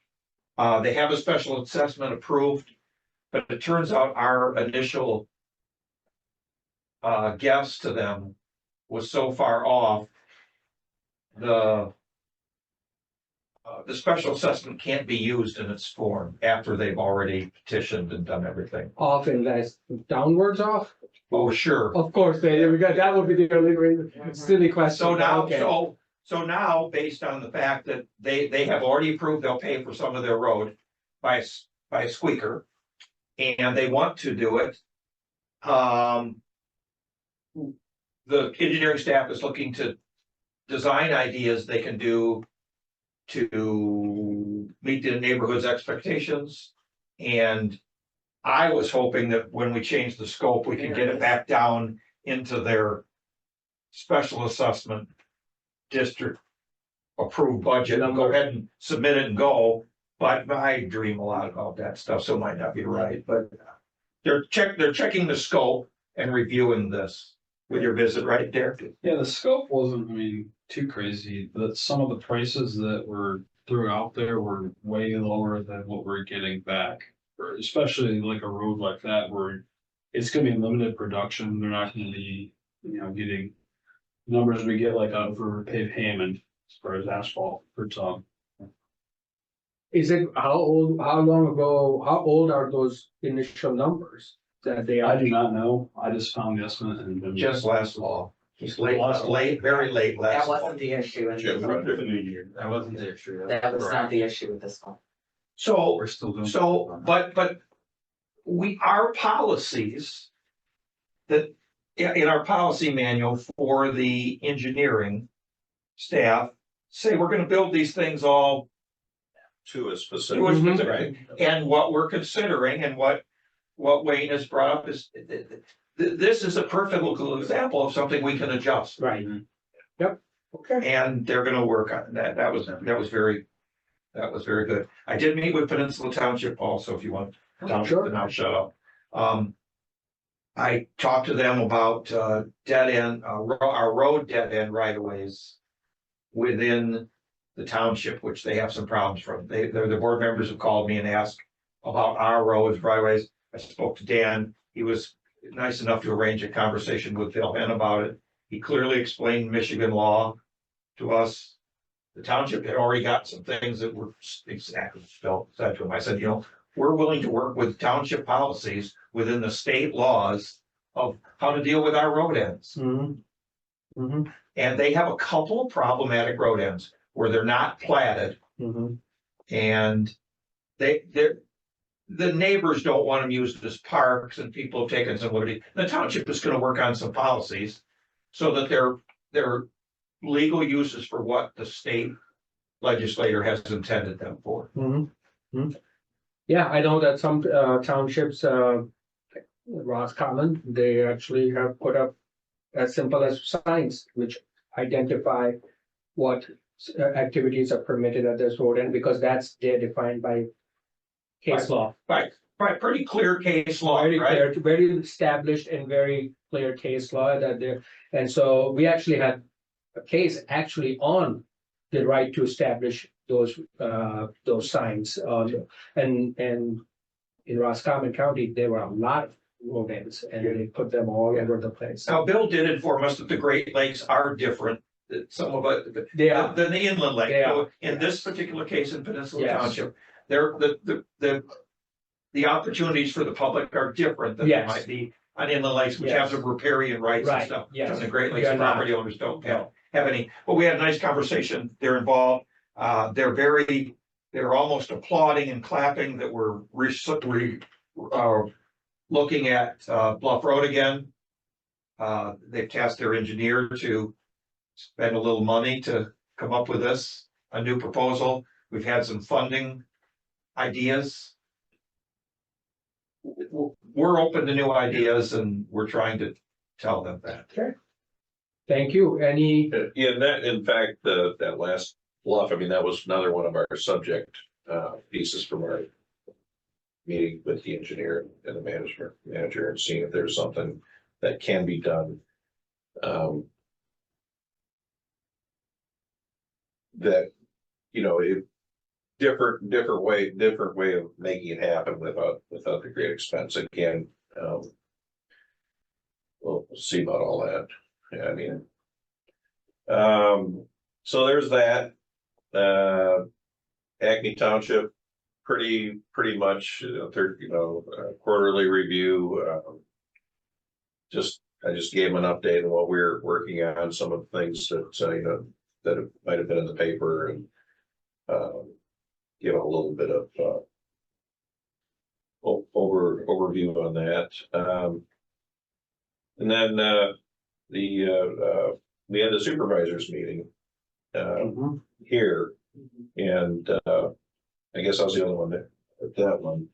They have a special assessment approved, but it turns out our initial guess to them was so far off. The special assessment can't be used in its form after they've already petitioned and done everything. Off and less downwards off? Oh, sure. Of course, we got, that would be the only silly question. So now, Okay. so now, based on the fact that they have already approved they'll pay for some of their road by a squeaker. and they want to do it. The engineering staff is looking to design ideas they can do to meet the neighborhood's expectations. And I was hoping that when we change the scope, we could get it back down into their special assessment district approved budget and go ahead and submit it and go. But I dream a lot about that stuff, so it might not be right, but they're checking the scope and reviewing this with your visit, right, Derek? Yeah, the scope wasn't, I mean, too crazy, but some of the prices that were threw out there were way lower than what we're getting back. Or especially like a road like that where it's gonna be limited production, they're not gonna be, getting numbers we get like out for paved Hammond as far as asphalt per ton. Is it, how old, how long ago, how old are those initial numbers that they I are? do not know, I just found the estimate and. Just last fall, just late, very late last That fall. wasn't the issue. Jim, right. That wasn't the issue. That was not the issue with this one. So, We're still doing. but our policies that, in our policy manual for the engineering staff say we're gonna build these things all To a to specific. a specific, Right. and what we're considering and what Wayne has brought up is this is a perfect example of something we can adjust. Right. Yep, okay. And they're gonna work on that. That was very good. I did meet with Peninsula Township also, if you want. Township to now shut up. I talked to them about dead end, our road dead end right of ways within the township, which they have some problems from. The board members have called me and asked about our roads, right of ways. I spoke to Dan. He was nice enough to arrange a conversation with Phil Henn about it. He clearly explained Michigan law to us. The township had already got some things that were exactly Phil said to him. I said, we're willing to work with township policies within the state laws of how to deal with our road ends. Mm-hmm. Mm-hmm. And they have a couple of problematic road ends where they're not platted Mm-hmm. and the neighbors don't want them used as parks and people have taken some liberty. The township is gonna work on some policies so that they're legal uses for what the state legislator has intended them for. Mm-hmm. Yeah, I know that some townships, Roscommon, they actually have put up as simple as signs which identify what activities are permitted at this road end, because they're defined by case law. Right, pretty clear case law, Very right? clear, very established and very clear case law that there, and so we actually had a case actually on the right to establish those signs, and in Roscommon County, there were a lot of road ends, and they put them all over the place. Now, Bill did inform us that the Great Lakes are different, that some of it, They are, than the inland lake. They So are, in this particular case in Peninsula Yes. Township, the opportunities for the public are different than they Yes. might be on inland lakes, which have Yes. some riparian rights and Right, stuff. yes. And the Great Lakes We are not. property owners don't have any, but we had a nice conversation. They're involved. They're almost applauding and clapping that we're looking at Bluff Road again. They've tasked their engineer to spend a little money to come up with a new proposal. We've had some funding ideas. We're open to new ideas and we're trying to tell them that. thank you, any, Yeah, that, in fact, that last bluff, I mean, that was another one of our subject pieces from our meeting with the engineer and the management manager and seeing if there's something that can be done. That, it different way of making it happen without the great expense. Again, we'll see about all that. Yeah, I mean, so there's that. Acme Township, pretty much, quarterly review. I just gave them an update on what we're working on, some of the things that, that might have been in the paper and, give a little bit of, overview on that. And then, we had the supervisors meeting, here. And, I guess I was the only one at that one.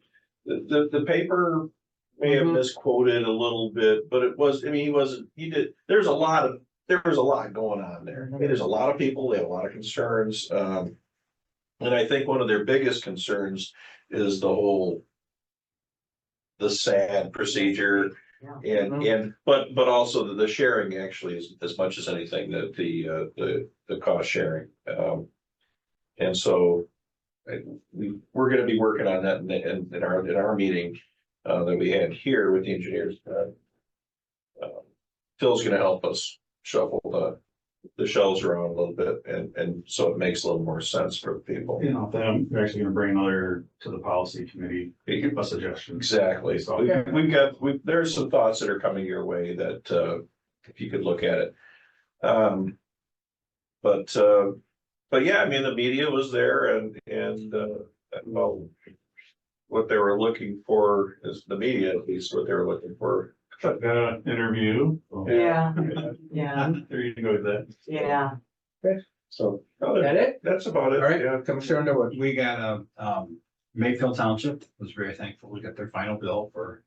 The paper may have misquoted a little bit, but it was, I mean, there was a lot going on there. I mean, there's a lot of people, they have a lot of concerns. And I think one of their biggest concerns is the SAD procedure. But also the sharing actually is as much as anything, that the cost sharing. And so we're gonna be working on that in our meeting that we had here with the engineers. Phil's gonna help us shuffle the shells around a little bit, and so it makes a little more sense for people. You know, then I'm actually gonna bring another to the policy committee, they give us suggestions. Exactly. So there's some thoughts that are coming your way that, if you could look at it. But yeah, I mean, the media was there and well, what they were looking for is the media, at least what they were looking for. Got an interview. Yeah, yeah, There you go with that. yeah. So Is that it? that's about it. All right, Yeah. Commissioner Underwood. We got Mayfield Township was very thankful to get their final bill for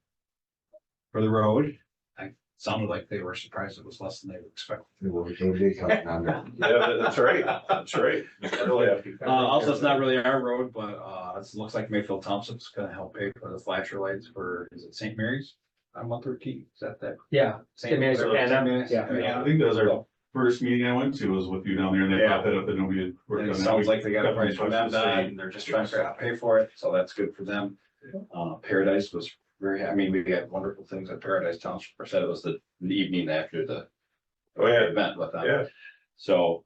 the road. I sounded like they were surprised it was less than they would expect. Yeah, that's right. That's right. Really happy. Also, it's not really our road, but it looks like Mayfield Township's gonna help pay for the flasher lights for, is it St. Mary's? On 113, is that? Yeah. St. Mary's, Mary's? yeah. I think that was our first meeting I went to was with you down there, and they brought that up that nobody had worked And on it that. sounds We like they got a price from definitely them, trust the and they're just trying to figure out how to pay for it, so that's good for them. Paradise was very, I mean, we had wonderful things at Paradise Township, or said it was the evening after the event with them. Yeah. So,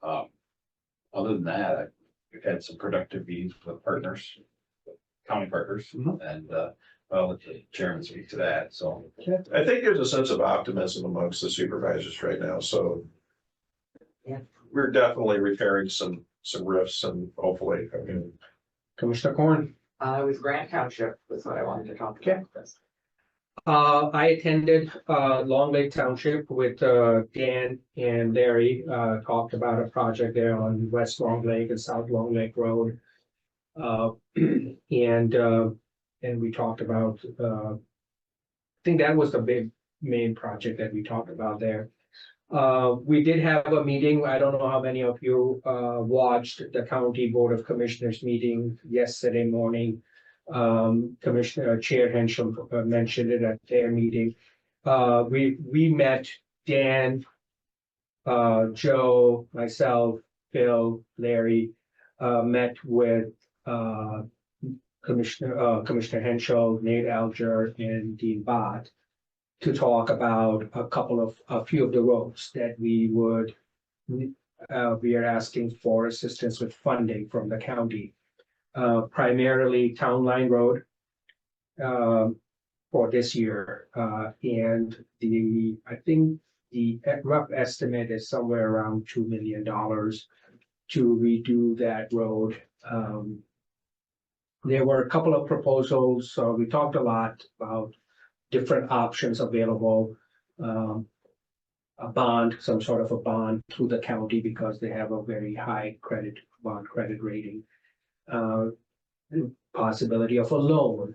other than that, we've had some productive meetings with partners, county partners, and, I'll let the chairman speak to that, so. I think there's a sense of optimism amongst the supervisors right now, so. Yeah. We're definitely repairing some rifts and hopefully, I mean. Commissioner Corn. It was Grant Township, was what I wanted to talk about. I attended Long Lake Township with Dan and Larry, talked about a project there on West Long Lake and South Long Lake Road. And we talked about, I think that was the main project that we talked about there. We did have a meeting, I don't know how many of you watched the County Board of Commissioners meeting yesterday morning. Commissioner Chair Henschel mentioned it at their meeting. We met Dan, Joe, myself, Phil, Larry, met with Commissioner Henschel, Nate Alger, and Dean Bott to talk about a few of the roads that we are asking for assistance with funding from the county. Primarily Town Line Road for this year. And I think the rough estimate is somewhere around $2 million to redo that road. There were a couple of proposals, so we talked a lot about different options available. A bond, some sort of a bond through the county because they have a very high bond credit rating. Possibility of a loan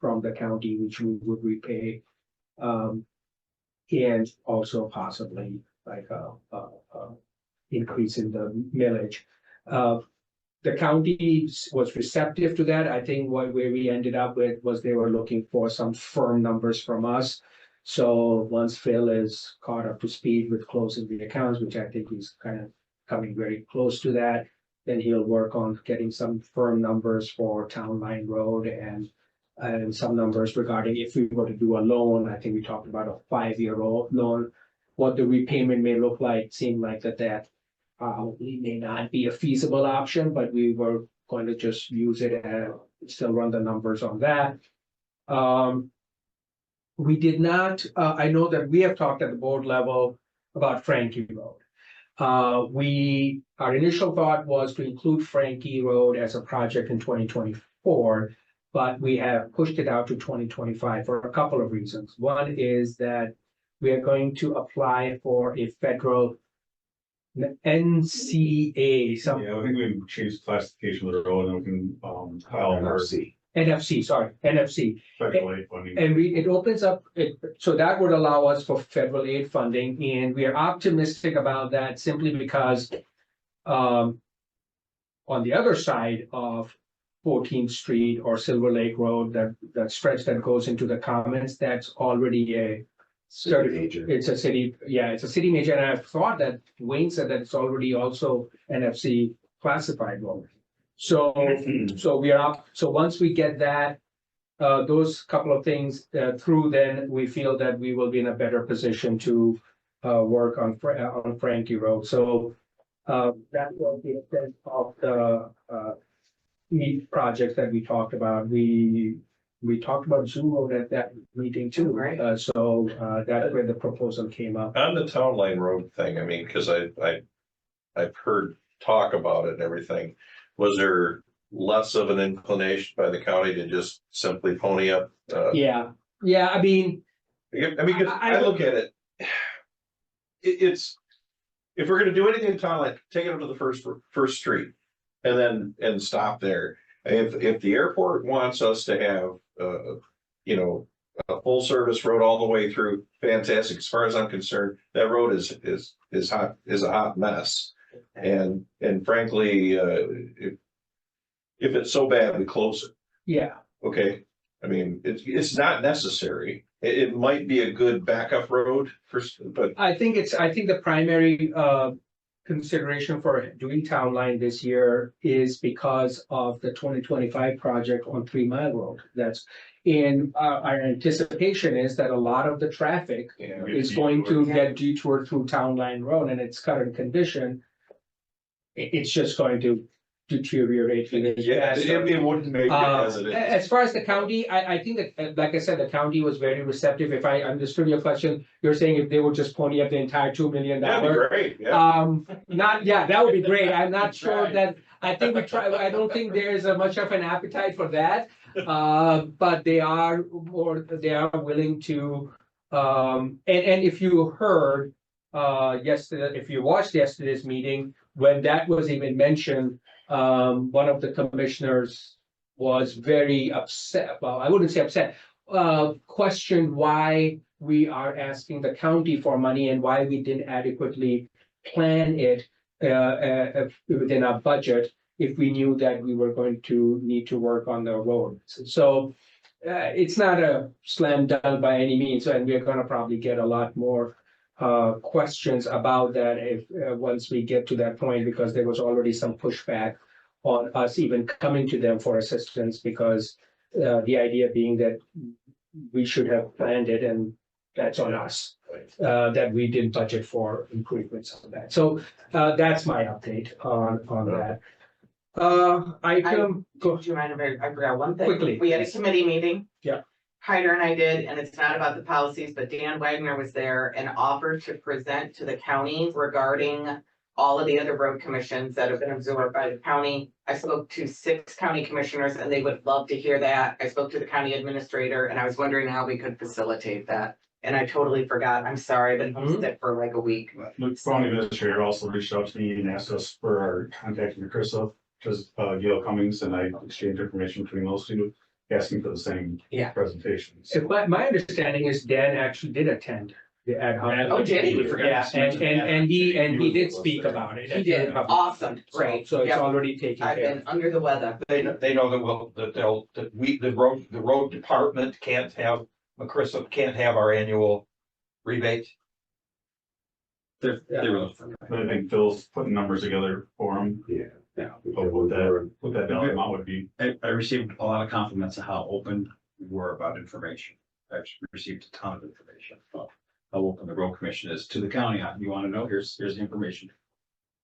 from the county, which we would repay. And also possibly like a increase in the millage. The county was receptive to that. I think where we ended up with was they were looking for some firm numbers from us. So once Phil is caught up to speed with closing the accounts, which I think he's kind of coming very close to that, then he'll work on getting some firm numbers for Town Line Road and some numbers regarding if we were to do a loan. I think we talked about a 5-year loan, what the repayment may look like. Seemed like that probably may not be a feasible option, but we were going to just use it and still run the numbers on that. We did not, I know that we have talked at the board level about Frankie Road. Our initial thought was to include Frankie Road as a project in 2024, but we have pushed it out to 2025 for a couple of reasons. One is that we are going to apply for a federal NCA, some Yeah, I think we can change the classification of the road and we can, file for NFC. federal aid funding. And it opens up, so that would allow us for federal aid funding, and we are optimistic about that simply because on the other side of 14th Street or Silver Lake Road, that stretch that goes into the Commons, that's already a it's a city, yeah, it's a city major, and I thought that Wayne said that it's already also NFC classified road. So we are up, so once we get that, those couple of things through, then we feel that we will be in a better position to work on Frankie Road. So that was the extent of the meat project that we talked about. We talked about Zoo Road at that meeting too, Right. So that's where the proposal came up. On the town line road thing, I mean, because I've heard talk about it and everything. Was there less of an inclination by the county to just simply pony up? Yeah, I mean, 'Cause I look at it. It's, if we're gonna do anything in town, like take it up to the first street and stop there. If the airport wants us to have, a full service road all the way through, fantastic. As far as I'm concerned, that road is a hot mess. And frankly, if it's so bad, we close it. yeah. Okay, I mean, it's not necessary. It might be a good backup road but I think the primary consideration for doing town line this year is because of the 2025 project on 3 Mile Road. That's in our anticipation is that a lot of the traffic is going to get detoured through Town Line Road, and its current condition, it's just going to deteriorate. it wouldn't make it as it is. As far as the county, I think that, like I said, the county was very receptive. If I understood your question, you're saying if they would just pony up the entire $2 million. That'd be great, yeah. That would be great. I'm not sure that, I think I don't think there's much of an appetite for that. But they are willing to, and if you heard, yesterday, if you watched yesterday's meeting, when that was even mentioned, one of the commissioners was very upset. Well, I wouldn't say upset, questioned why we are asking the county for money and why we didn't adequately plan it within our budget if we knew that we were going to need to work on the road. So it's not a slam dunk by any means, and we're gonna probably get a lot more questions about that if once we get to that point, because there was already some pushback on us even coming to them for assistance, because the idea being that we should have planned it, and that's on us, that we didn't budget for improvements on that. So that's my update on that. Item, Do you mind if I forgot one thing? Quickly, We had a please. committee meeting. Yeah. Hyder and I did, and it's not about the policies, but Dan Wagner was there and offered to present to the county regarding all of the other road commissions that have been absorbed by the county. I spoke to 6 county commissioners and they would love to hear that. I spoke to the county administrator and I was wondering how we could facilitate that. And I totally forgot. I'm sorry, but I'm sick for like a week. The county administrator also reached out to me and asked us for our contact with Krista, just Gail Cummings, and I exchanged information between those two, asking for the same presentations. If my understanding is Dan actually did attend the ad hoc. Oh, did he? Yeah, and he did speak about it. He did. Awesome. Great. So it's Yep. already taken I've care of. been under the weather. They know the road department can't have, McChrystal can't have our annual rebate. They were. But I think Phil's putting numbers together for him. Yeah. Of what that dollar amount would be. I received a lot of compliments on how open we were about information. I've received a ton of information about how open the road commission is to the county. You want to know, here's the information.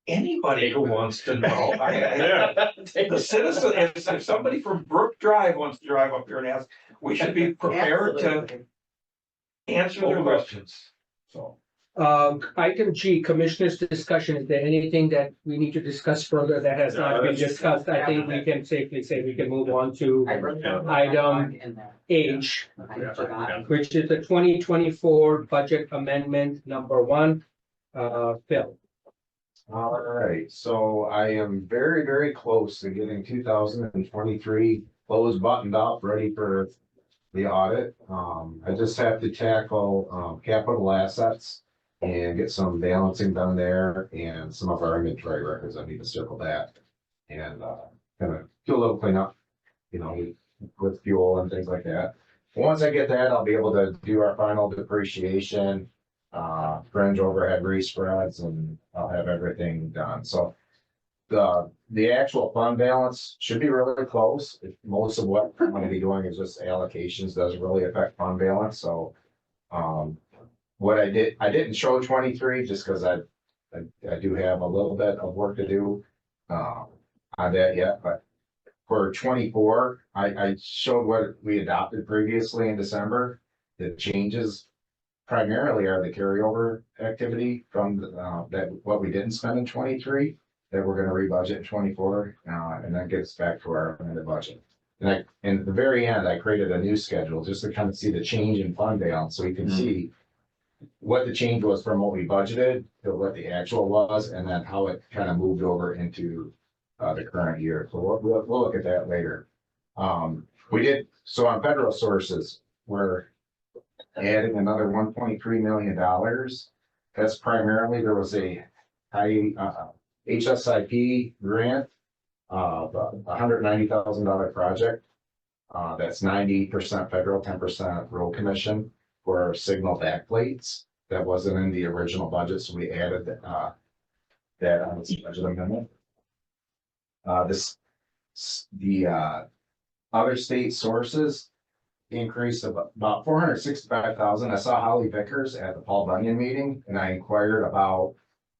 Anybody who wants to know. The citizen, if somebody from Brook Drive wants to drive up here and ask, we should be prepared to Absolutely. answer their questions. So. Item G, Commissioners' discussion. Is there anything that we need to discuss further that has not been discussed? I think we can safely say we can move on to I wrote down Item in there. H, I forgot. which is the 2024 budget amendment number 1. Phil. All right, so I am very, very close to getting 2023 closed, buttoned up, ready for the audit. I just have to tackle capital assets and get some balancing done there and some of our inventory records. I need to circle that and kind of do a little cleanup, you know, with fuel and things like that. Once I get that, I'll be able to do our final depreciation, fringe overhead respreads, and I'll have everything done. So the actual fund balance should be really close. Most of what I'm gonna be doing is just allocations, doesn't really affect fund balance, so. What I didn't show 23 just because I do have a little bit of work to do on that yet, but for 24, I showed what we adopted previously in December. The changes primarily are the carryover activity from that what we didn't spend in 23 that we're gonna rebudget in 24, and that gets back to our amended budget. And at the very end, I created a new schedule just to kind of see the change in fund balance, so you can see what the change was from what we budgeted to what the actual was, and then how it kind of moved over into the current year. So we'll look at that later. We did, so on federal sources, we're adding another $1.3 million. That's primarily, there was a high HSIP grant, $190,000 project. That's 90% federal, 10% road commission for signal backplates. That wasn't in the original budget, so we added that on this budget amendment. The other state sources increased of about 465,000. I saw Holly Vickers at the Paul Bunyan meeting, and I inquired about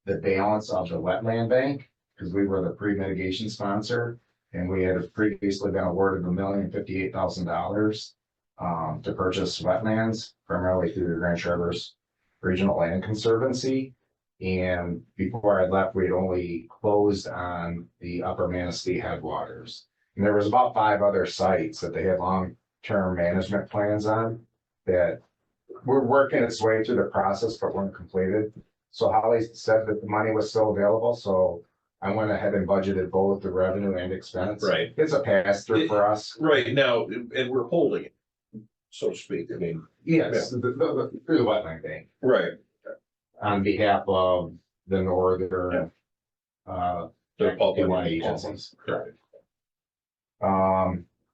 the balance of the wetland bank, because we were the pre-mitigation sponsor, and we had previously been awarded $1,058,000 to purchase wetlands, primarily through the Grand Traverse Regional Land Conservancy. And before I left, we had only closed on the Upper Manistee headwaters. And there was about 5 other sites that they had long-term management plans on that were working its way through the process, but weren't completed. So Holly said that the money was still available, so I went ahead and budgeted both the revenue and expense. Right. It's a pass-through for us. Right now, and we're holding it, so to speak. I mean, Yes, through the wetland bank. right. On behalf of the northern, They're public P1 agencies. Correct.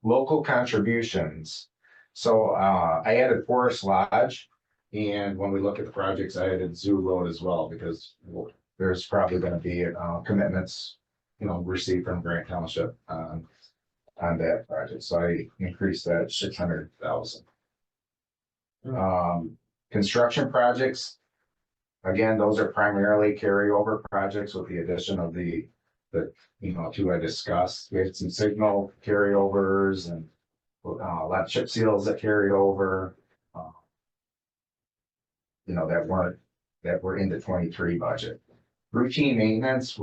Local contributions. So, I added Forest Lodge, and when we look at the projects, I added Zoo Road as well, because there's probably gonna be, commitments, you know, received from Grant Township, on that project, so I increased that 600,000. Construction projects. Again, those are primarily carryover projects with the addition of the, you know, 2 I discussed. We had some signal carryovers and a lot of chip seals that carried over. You know, that were in the 23 budget. Routine maintenance,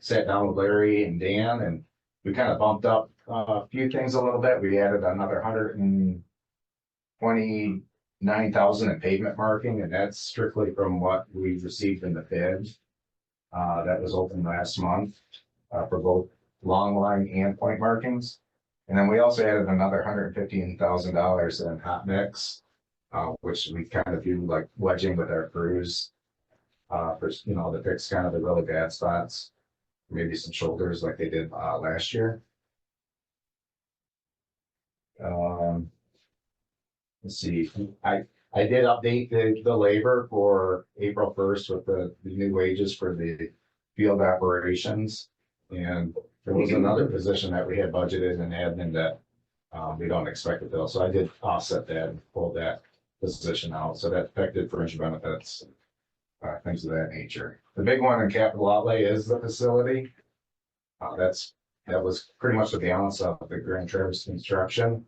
sat down with Larry and Dan, and we kind of bumped up a few things a little bit. We added another 129,000 in pavement marking, and that's strictly from what we received in the bid. That was open last month, for both long line and point markings. And then we also added another $115,000 in hot mix, which we kind of do like wedging with our crews. For, you know, to fix kind of the really bad spots, maybe some shoulders like they did last year. Let's see, I did update the labor for April 1st with the new wages for the field operations. And there was another position that we had budgeted in admin that we don't expect to fill. So I did offset that and pull that position out. So that affected fringe benefits, things of that nature. The big one in capital outlay is the facility. That was pretty much the balance of the Grand Traverse construction.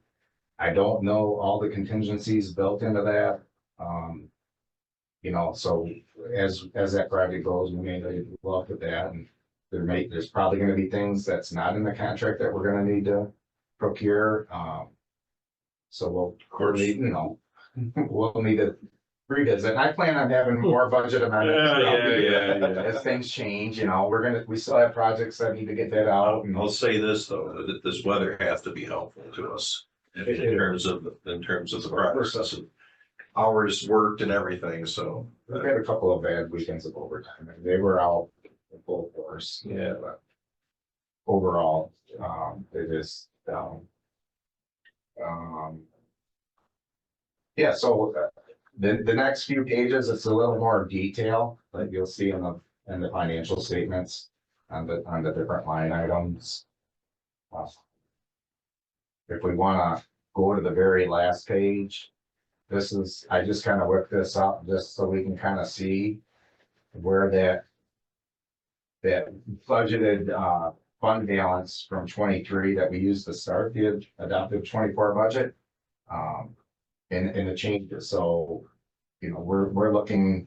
I don't know all the contingencies built into that. You know, so as that project goes, we may look at that and there's probably gonna be things that's not in the contract that we're gonna need to procure, so we'll coordinate, you know, we'll need to revisit. I plan on having more budget amendments throughout the year as things change, you know, we still have projects that need to get that out. And I'll say this, though, that this weather has to be helpful to us in terms of the progress of hours worked and everything, so. we've had a couple of bad weekends of overtime, and they were out in full force. Yeah. But overall, it is down. Yeah, so the next few pages, it's a little more detail, like you'll see in the financial statements on the different line items. If we wanna go to the very last page, I just kind of whipped this up just so we can kind of see where that budgeted fund balance from 23 that we used to start the adopted 24 budget. And the changes, so, you know, we're looking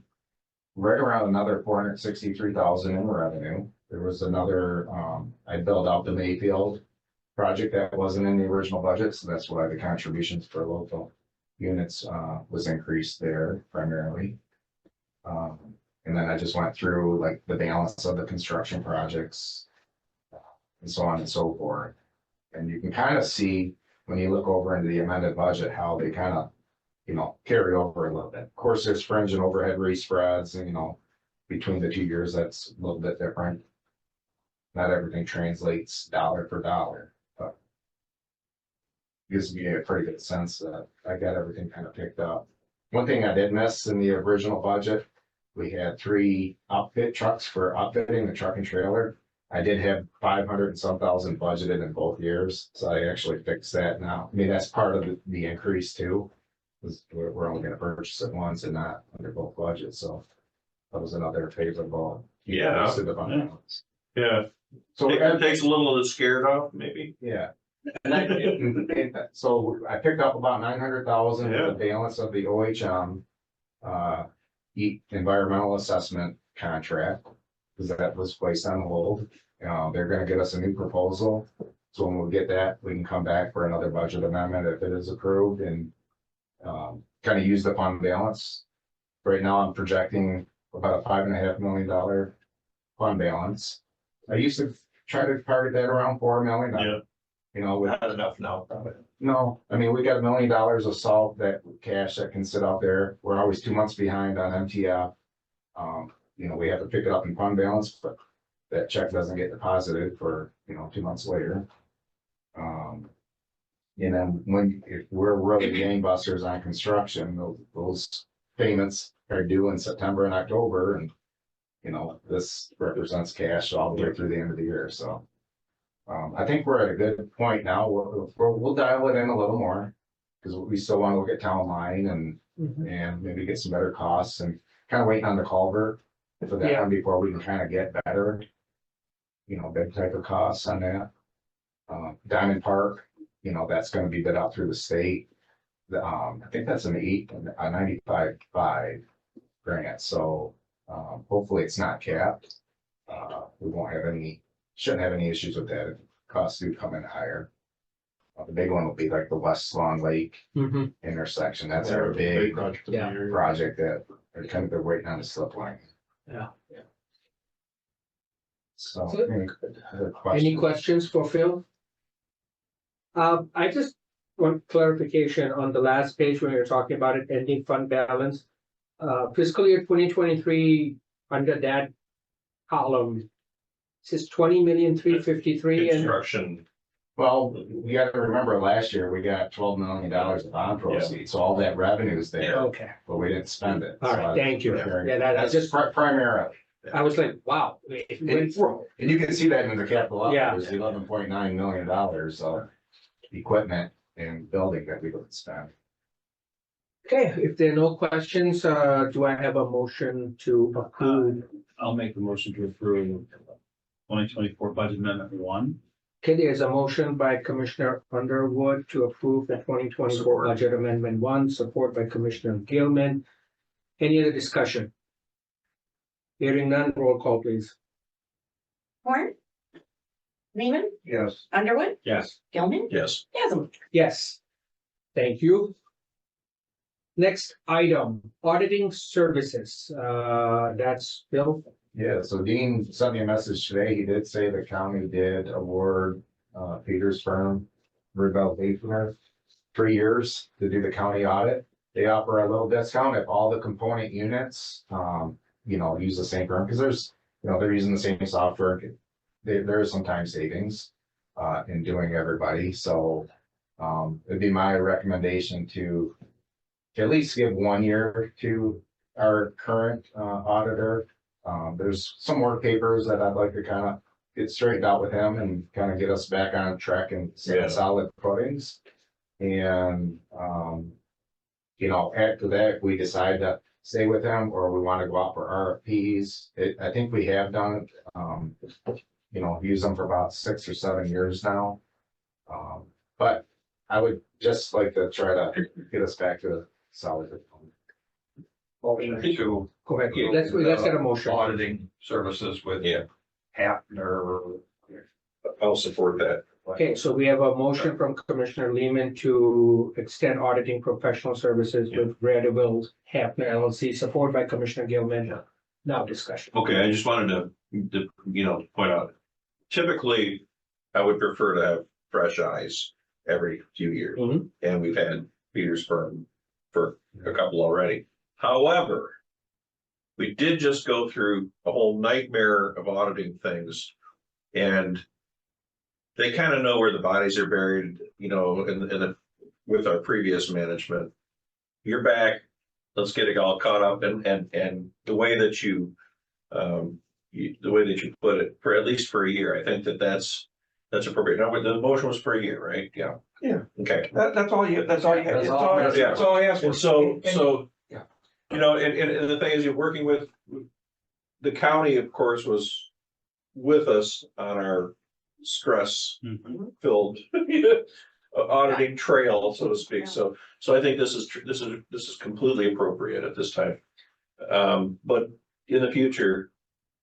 right around another 463,000 in revenue. There was another, I built out the Mayfield project that wasn't in the original budget, so that's why the contributions for local units was increased there primarily. And then I just went through like the balance of the construction projects and so on and so forth. And you can kind of see when you look over into the amended budget, how they kind of, you know, carry over a little bit. Of course, there's fringe and overhead respreads, and, you know, between the 2 years, that's a little bit different. Not everything translates dollar for dollar, but gives me a pretty good sense that I got everything kind of picked up. One thing I did miss in the original budget, we had 3 outfit trucks for outfitting the truck and trailer. I did have 500 and some thousand budgeted in both years, so I actually fixed that now. I mean, that's part of the increase too. Because we're only gonna purchase it once and not under both budgets, so that was another favorable. Yeah. increase to the fund balance. Yeah, So, it takes a little of the scared off, maybe. yeah. So I picked up about 900,000 with the balance of the OHM environmental assessment contract, because that was placed on hold. They're gonna get us a new proposal. So when we get that, we can come back for another budget amendment if it is approved and kind of use the fund balance. Right now, I'm projecting about a $5.5 million fund balance. I used to try to target that around 4 million. Yeah. You know, with Not enough now, probably. no, I mean, we got $1 million of salt that cash that can sit out there. We're always 2 months behind on MTF. You know, we have to pick it up in fund balance, but that check doesn't get deposited for, you know, 2 months later. And then if we're really gangbusters on construction, those payments are due in September and October, and, you know, this represents cash all the way through the end of the year, so. I think we're at a good point now. We'll dial it in a little more, because we still want to look at town line and maybe get some better costs, and kind of waiting on the culvert for that one before we can kind of get better, you know, big type of costs on that. Diamond Park, you know, that's gonna be bid out through the state. I think that's a 95.5 grant, so hopefully it's not capped. We shouldn't have any issues with that if costs do come in higher. The big one will be like the West Swan Lake intersection. That's our big project that are kind of waiting on the slip line. Yeah. So. Any questions for Phil? I just want clarification on the last page when you're talking about it, ending fund balance. Fiscal year 2023, under that column, it says 20,353,000 and Construction, Well, we got to remember last year, we got $12 million of bond proceeds, so all that revenue is there, okay, but we didn't spend it. all So right, I- thank you. Yeah, that I That's just, primarily, I was like, wow. it went through. and you can see that in the capital, Yeah. there's $11.9 million of equipment and building that we didn't spend. Okay, if there are no questions, do I have a motion to approve? I'll make the motion to approve 2024 budget amendment 1. Okay, there's a motion by Commissioner Underwood to approve the 2024 budget amendment 1, support by Commissioner Gilman. Any other discussion? Hearing none, roll call please. Horn. Lehman, Yes. Underwood, Yes. Gilman, Yes. Chasm. Yes. Thank you. Next item, auditing services, that's Bill. Yeah, so Dean sent me a message today. He did say the county did award Peters firm, Rebel Leafner, 3 years to do the county audit. They offer a little discount if all the component units, use the same firm, because they're using the same software. There is some time savings in doing everybody, so it'd be my recommendation to at least give 1 year to our current auditor. There's some more papers that I'd like to kind of get straightened out with him and kind of get us back on track and Yeah. solid footings. And, after that, we decide to stay with him or we want to go out for RFPs. I think we have done it, use them for about 6 or 7 years now. But I would just like to try to get us back to solid. To Go ahead, let's get a motion. auditing services with Yeah. Hafner. I'll support that. Okay, so we have a motion from Commissioner Lehman to extend auditing professional services with Radeville Hafner LLC, supported by Commissioner Gilman. Now discussion. Okay, I just wanted to point out, typically, I would prefer to have fresh eyes every few years. Mhm. And we've had Peters firm for a couple already. However, we did just go through a whole nightmare of auditing things. And they kind of know where the bodies are buried, with our previous management. You're back, let's get it all caught up and the way that you put it, for at least for a year, I think that's appropriate. Now, the motion was for a year, right? Yeah. Yeah. Okay. That's all you, That's all I asked And for. so, Yeah. and the thing is, you're working with, the county, of course, was with us on our stress filled auditing trail, so to speak. So I think this is completely appropriate at this time. But in the future,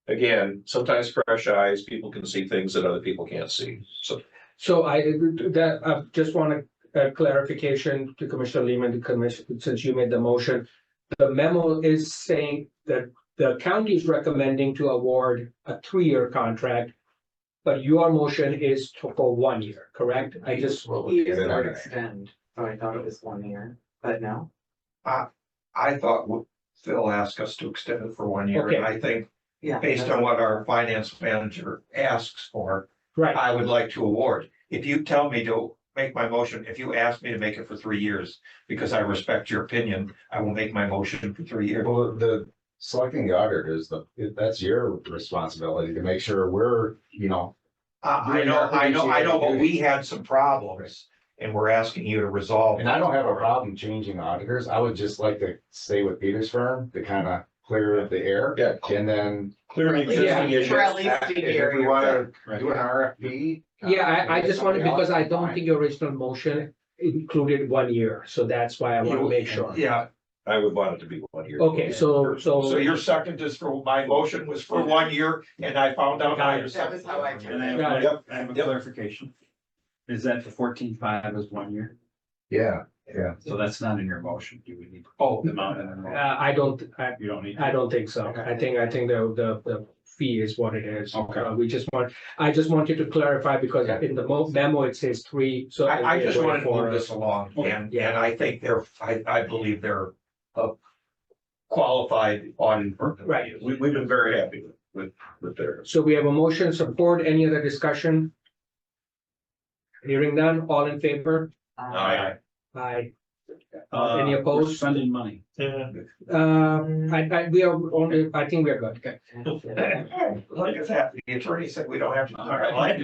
again, sometimes fresh eyes, people can see things that other people can't see. So I just want a clarification to Commissioner Lehman, since you made the motion. The memo is saying that the county is recommending to award a 3-year contract, but your motion is for 1 year, correct? I just. He is going to extend, so I thought it was 1 year, but no. I thought Phil asked us to extend it for 1 year, Okay. and I think Yeah. based on what our finance manager asks for, Right, I would like to award. If you tell me to make my motion, if you ask me to make it for 3 years, because I respect your opinion, I will make my motion for 3 years. Well, selecting the auditor that's your responsibility to make sure we're, I know, but we had some problems and we're asking you to resolve. and I don't have a problem changing auditors. I would just like to stay with Peters firm to kind of clear the air. Yeah. And then Clear the existing issues. For at least a if year. we want to do an RFP. yeah, I just wanted, because I don't fine. think your original motion included 1 year, so that's why I want to make sure. Yeah, I would want it to be 1 year. Okay, so. so your second is for, my motion was for 1 year, and I found out now your That was second. how I And took I it. have, Yep. I have a Yep. clarification. Is that the 14.5 is 1 year? Yeah, So that's not in your motion. Do we need to Oh, put them out in a motion? I don't, You don't need. I don't think so. I think the fee is what it is. Okay. I just wanted to clarify because in the memo, it says 3, so. I just wanted to for move this along, Okay. and I think I believe they're a qualified auditing firm. Right. We've been very happy with their. So we have a motion support. Any other discussion? Hearing none, all in favor? Aye. Aye. Any We're opposed? spending money. We are only, I think we are good. Okay. Look at that, the attorney said we don't have to. All right.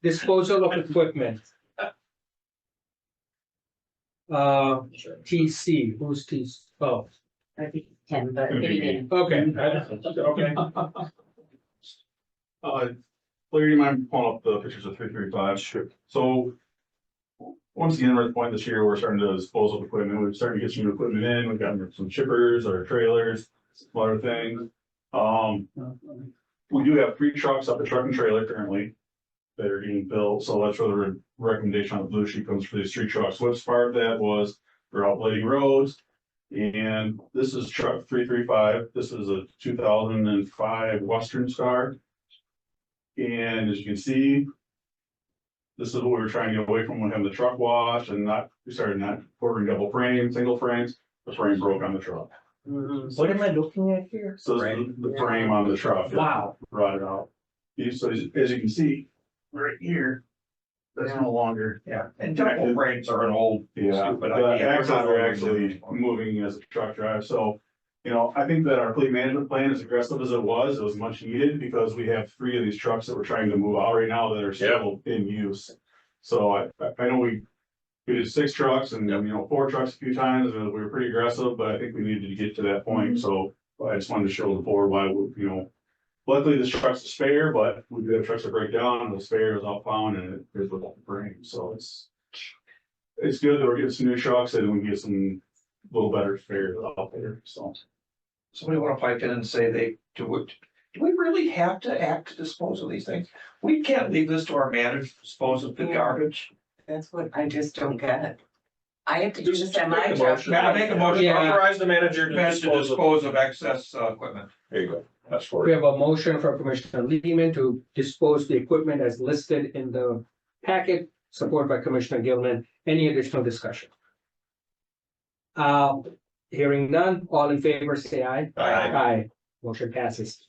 Disposal of equipment. TC, who's TC? Oh, I think 10, but maybe. okay. Okay. Larry, you mind pulling up the pictures of 335? Sure. So once again, we're at the point this year, we're starting to dispose of equipment. We're starting to get some new equipment in. We've got some chippers or trailers, some other things. We do have 3 trucks up at Truck and Trailer currently that are being built. So that's where the recommendation on the blue sheet comes for these 3 trucks. What's part of that was we're outblading roads. And this is truck 335. This is a 2005 Western Star. And as you can see, this is what we were trying to get away from when having the truck wash and we started not ordering double frame, single frames. The frame broke on the truck. What am I looking at here? So this is the frame on the truck. Wow. Rotted out. So as you can see, right here, that's no longer. Yeah, and double frames are an old. Yeah, but the axles are actually moving as a truck drive, so. You know, I think that our fleet management plan, as aggressive as it was much needed because we have 3 of these trucks that we're trying to move out right now that are still in use. So I know we did 6 trucks and, 4 trucks a few times, and we were pretty aggressive, but I think we needed to get to that point, so I just wanted to show the board why, luckily this truck's a spare, but we do have trucks that break down, the spare is all found and it is without the frame, so it's good that we're getting some new trucks and we can get some little better spares out there, so. Somebody want to pipe in and say they do it. Do we really have to act to dispose of these things? We can't leave this to our manager to dispose of the garbage. That's what I just don't get. I have to do this at my Make a job. motion. May I make a motion Yeah. to Authorize the manager to dispose of excess equipment? There you go. That's for We it. have a motion from Commissioner Lehman to dispose the equipment as listed in the packet, supported by Commissioner Gilman. Any additional discussion? Hearing none, all in favor, say aye. Aye. Motion passes.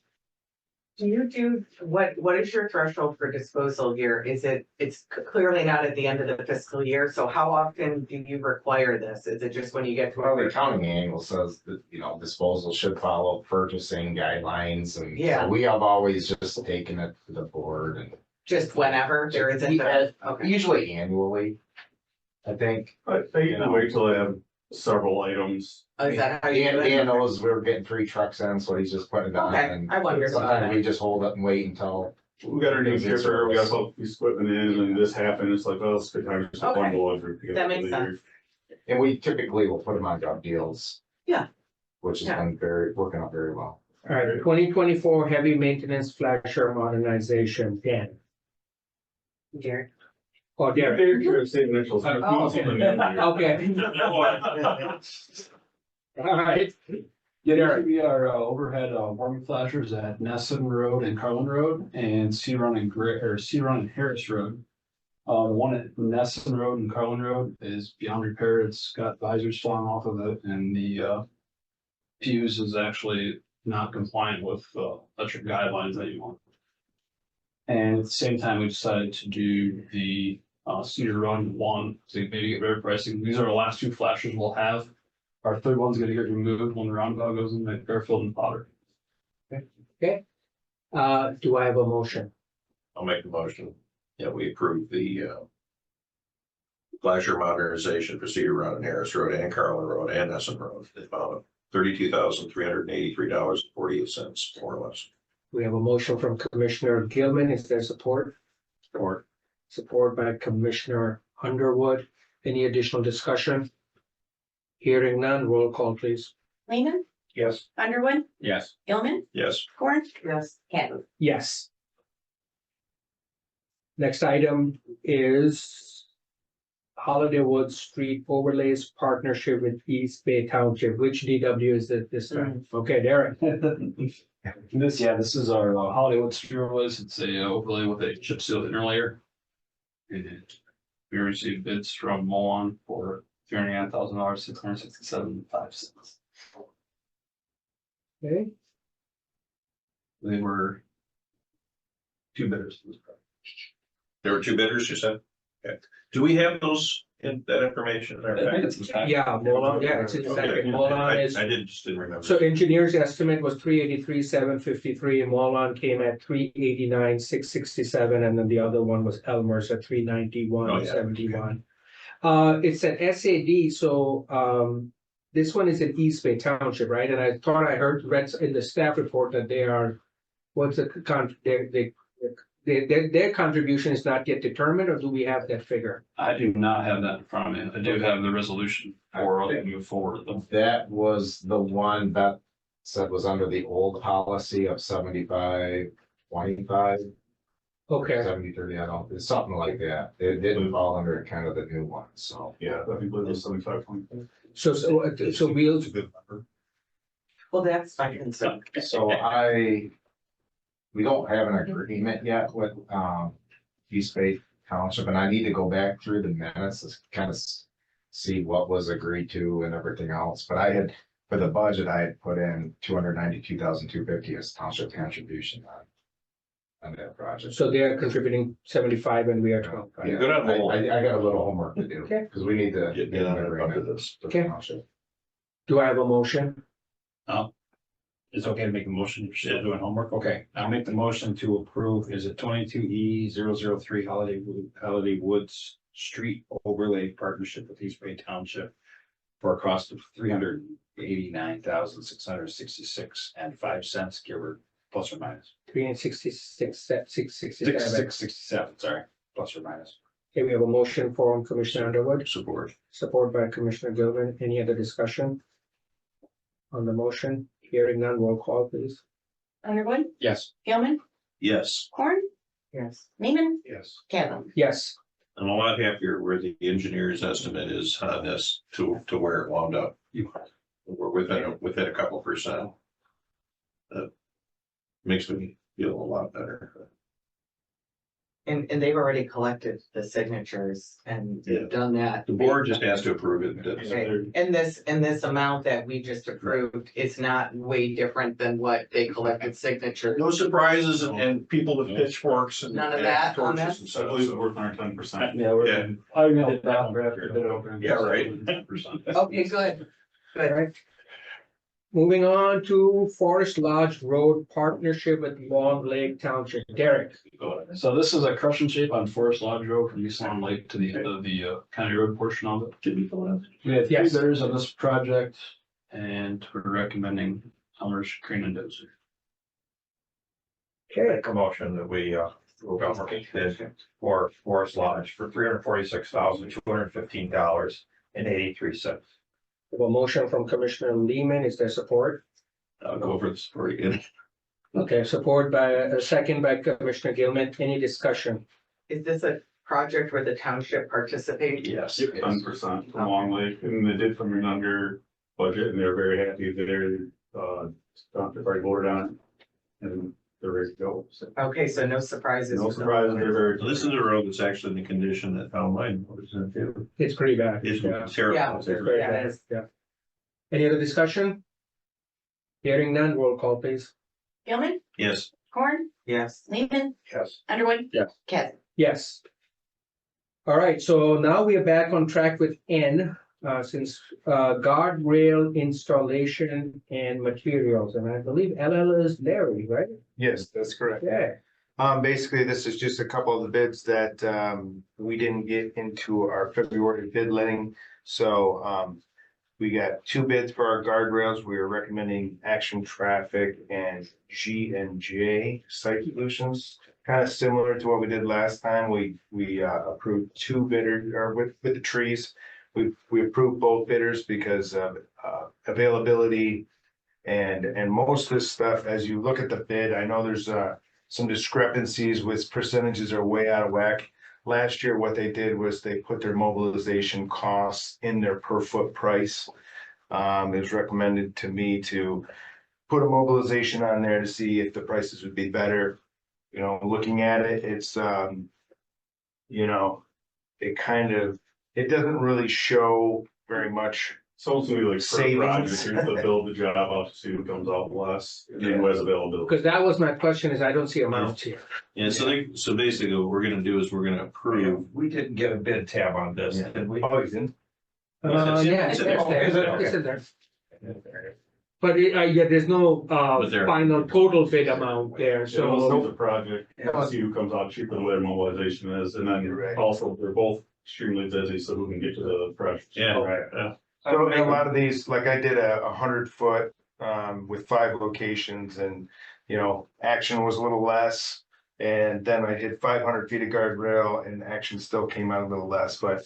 Do you do, what is your threshold for disposal here? It's clearly not at the end of the fiscal year, so how often do you require this? Is it just when you get to? Well, the accounting manual says that, disposal should follow purchasing guidelines and. so Yeah. We have always just taken it to the board and. Just whenever there isn't, okay. Usually annually. I think. I usually wait till I have several items. Oh, is that how you do Dan it? knows we were getting 3 trucks in, so he's just putting it on Okay, and. I wondered about Sometimes that. we just hold it and wait until. We got our new shipper, we got a couple piece of equipment in and this happened, it's like, well, it's good time just to Okay. bundle everything. That makes sense. And we typically will put them on gov deals. Yeah. Which has Yeah. been working out very well. All right, 2024 heavy maintenance flasher modernization, Dan. Derek. Oh, Derek. Derek, your same initials. Oh, okay. Okay. All right. Yeah, there should be our overhead warming flashers at Nesson Road and Carlin Road and Cedar Run and Harris Road. The one at Nesson Road and Carlin Road is beyond repair. It's got visors falling off of it and the fuse is actually not compliant with electric guidelines anymore. And at the same time, we decided to do the Cedar Run one to maybe get better pricing. These are the last 2 flashers we'll have. Our third one's gonna get removed when the roundabout goes in the airfield and Potter. Do I have a motion? I'll make the motion. Yeah, we approve the flasher modernization for Cedar Run and Harris Road and Carlin Road and Essen Road. The amount of $32,383.48, more or less. We have a motion from Commissioner Gilman. Is there support? Support. Support by Commissioner Underwood. Any additional discussion? Hearing none, roll call, please. Lehman, Yes. Underwood, Yes. Gilman, Yes. Corn, Yes. Catlin. Yes. Next item is Holidaywood Street Overlays Partnership with East Bay Township. Which DW is it this time? Okay, Derek. This is our Hollywood Street overlays. It's a overlay with a chip seal inner layer. And we received bids from Molon for $309,000, $667.05. Okay, They were 2 bidders for this project. There were 2 bidders, you said? Okay. Do we have those in that information in our I think packet? it's in the packet. yeah, Molon, yeah, it's in the Okay. second. Molon is, I just didn't remember. so engineer's estimate was 383,753, and Molon came at 389,667, and then the other one was Elmer's at 391,71. It's an SAD, so, this one is in East Bay Township, right? And I thought I read in the staff report that they are, what's the their contribution is not yet determined, or do we have that figure? I do not have that in front of me. I do have the resolution for us to move forward though. That was the one that said was under the old policy of 75-25, Okay, 70-30. I don't, it's something like that. It didn't fall under kind of the new one, so. Yeah, I think it was 75. so we'll, It's a good number. Well, that's my concern. So we don't have an agreement yet with, East Bay Township, and I need to go back through the minutes to kind of see what was agreed to and everything else, but I had, for the budget, I had put in 292,250 as township contribution on that project. so they're contributing 75 and we are 12. Yeah, Good on hold. I got a little homework to do, Okay. because we need to Get get on an it agreement under with this. the Okay. township. Do I have a motion? It's okay to make a motion, you're still doing homework, okay, I'll make the motion to approve, is it 22E003 Holiday Woods Street Overlay Partnership with East Bay Township for a cost of $389,666.05, give or plus or minus. 366, 667. 667, sorry, plus or minus. Okay, we have a motion from Commissioner Underwood, Support. support by Commissioner Gilman. Any other discussion on the motion? Hearing none, roll call, please. Underwood, Yes. Gilman, Yes, Horn, Yes. Neiman, Yes. Kevin. Yes, I'm a lot happier where the engineer's estimate is on this to where it wound up. We're within a couple percent. That makes me feel a lot better. And they've already collected the signatures and Yeah. done that. The board just has to approve it. Okay, and this amount that we just approved is not way different than what they collected signatures. No surprises and people with pitchforks and. None of that on torches that? and I stuff, believe so- we're worth 10%. Yeah, we're. Yeah. I know that. Yeah, right. Okay, good. all right. Moving on to Forest Lodge Road Partnership with Long Lake Township. Derek. So this is a crush and shape on Forest Lodge Road from East Long Lake to the end of the county road portion of it. We had three Yes. bidders on this project and we're recommending Elmer's Crane and Dozer. Okay, Make a motion that we, government bid for Forest Lodge for $346,215.83. we have a motion from Commissioner Lehman. Is there support? I'll go for the story again. Okay, support by a second by Commissioner Gilman. Any discussion? Is this a project where the township participates? Yes. 10% from Long Lake, and they did come in under budget, and they're very happy that they're, already voted on. And they're ready to go. So, Okay, so no surprises. no surprises, they're very. So this is a road that's actually in the condition that town line was in too. It's pretty bad. It's Yeah. terrible. Yeah. It's very Yeah, it bad. is. Yeah. Any other discussion? Hearing none, roll call, please. Gilman, Yes, Horn, Yes. Neiman, Yes. Underwood. Yes. Kevin. Yes. All right, so now we are back on track with N, since guardrail installation and materials, and I believe LL is Larry, right? Yes, that's correct. Yeah. Basically, this is just a couple of the bids that, we didn't get into our February bid letting. So, we got two bids for our guardrails. We are recommending Action Traffic and G&J Site Solutions. Kind of similar to what we did last time. We approved two bidders, or with the trees. We approved both bidders because of, availability. And most of this stuff, as you look at the bid, I know there's, some discrepancies with percentages are way out of whack. Last year, what they did was they put their mobilization costs in their per foot price. It was recommended to me to put a mobilization on there to see if the prices would be better. You know, looking at it, it's, you know, it doesn't really show very much. So it's gonna be like per Savings. project, here's the build the job up to see who comes out less, and who has availability. Because that was my question, is I don't see amounts here. yeah, so basically what we're gonna do is we're gonna approve. We didn't get a bid tab on this, did we? Oh, you didn't? Yeah, It's it's in there. there, Is it? it's in there. But yeah, there's no But there- final total bid amount there, So we'll so. see the project, see who comes out cheaper than their mobilization is, and then also, they're both extremely busy, so who can get to the project. Yeah. Right. Yeah. So a lot of these, like I did a 100 foot, with 5 locations and, you know, Action was a little less. And then I hit 500 feet of guardrail and action still came out a little less, but.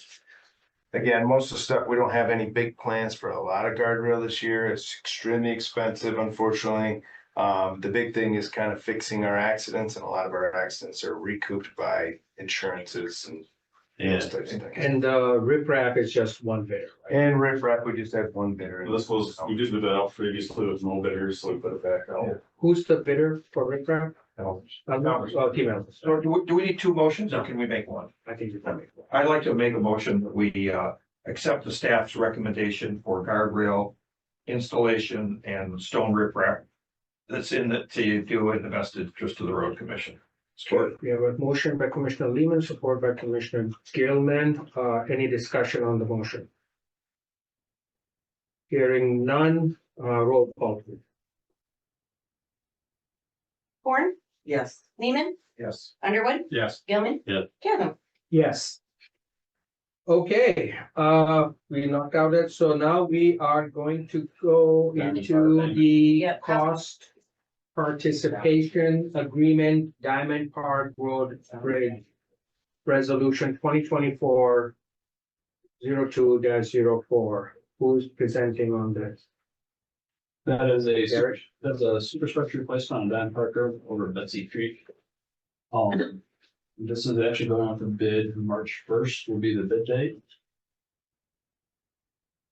Again, most of the stuff, we don't have any big plans for a lot of guardrail this year. It's extremely expensive, unfortunately. The big thing is kind of fixing our accidents, and a lot of our accidents are recouped by insurances and those types of things. And the riprap is just one bidder, right? And riprap, we just had one bidder. This was, we did it out previously with no bidders, so we put it back out. Who's the bidder for riprap? Elvis. Oh, Team Elvis. So do we need two motions or can we make one? I think you can make one. I'd like to make a motion that we accept the staff's recommendation for guardrail installation and stone riprap that's in the, to do in the best interest of the road commission. Okay, we have a motion by Commissioner Lehman, support by Commissioner Gilman. Any discussion on the motion? Hearing none, roll call please. Horn, Yes. Lehman, Yes. Underwood, Yes. Gilman. Yeah. Chasm. Yes. Okay, we knocked out it, so now we are going to go into the Yep. cost participation agreement, Diamond Park Road Bridge. Resolution 2024-02-04. Who's presenting on this? That is Derek? that's a superstructure replacement on Van Parker over at Betsy Creek. This is actually going out for bid. March 1st will be the bid date.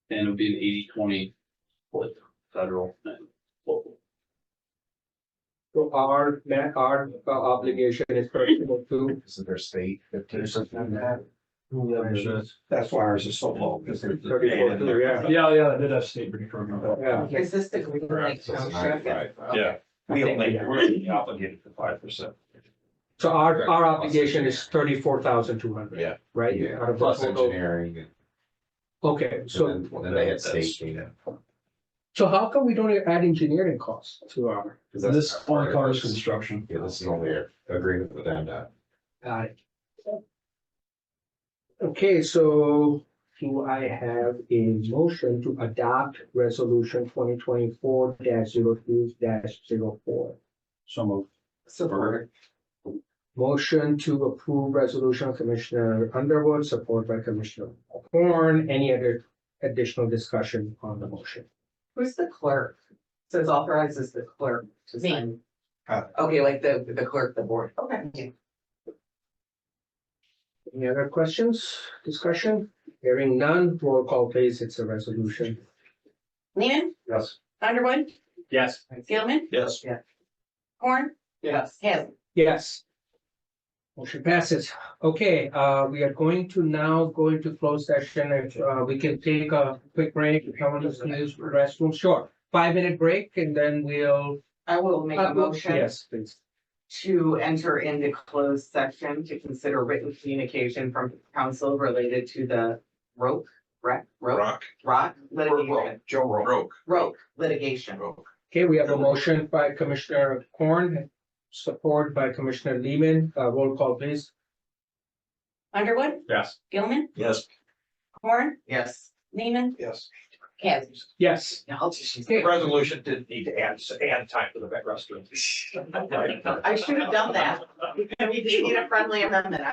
And it'll be an 80-20 split federal and local. So our obligation is personal too. Isn't there state 50% on that? That's why ours is so low, because they're. 34 too, yeah. Yeah, I did have state pretty firm. Yeah. Is this the Green Lake Township? Yeah. We only, we're obligated to 5%. So our obligation is 34,200. Yeah. Right? Yeah, Out of the plus total. engineering. Okay, so, And then they had state data. so how come we don't add engineering costs to our? This only covers construction. Yeah, this is only an agreement with them. Got it. Okay, so do I have a motion to adopt resolution 2024-02-04? So moved. Support. Motion to approve resolution of Commissioner Underwood, support by Commissioner Horn. Any other additional discussion on the motion? Who's the clerk? Says authorizes the clerk to Me. sign. Okay, like the clerk, the board. Okay. Any other questions, discussion? Hearing none, roll call please. It's a resolution. Lehman, Yes. Underwood, Yes. Gilman, Yes. Horn, Yes. Chasm. Yes. Motion passes. Okay, we are going to now go into closed session. If we can take a quick break, if someone needs to use the restroom, sure. 5-minute break and then we'll. I will make a motion Yes, please. to enter into closed session to consider written communication from council related to the rock litigation. Joe Rowe. Roke litigation. Okay, we have a motion by Commissioner Corn, support by Commissioner Lehman. Roll call please. Underwood, Yes. Gilman, Yes. Horn, Yes. Lehman, Yes. Chasm. Yes. I'll just. The resolution didn't need to add time for the restroom. I should have done that. We need a friendly amendment.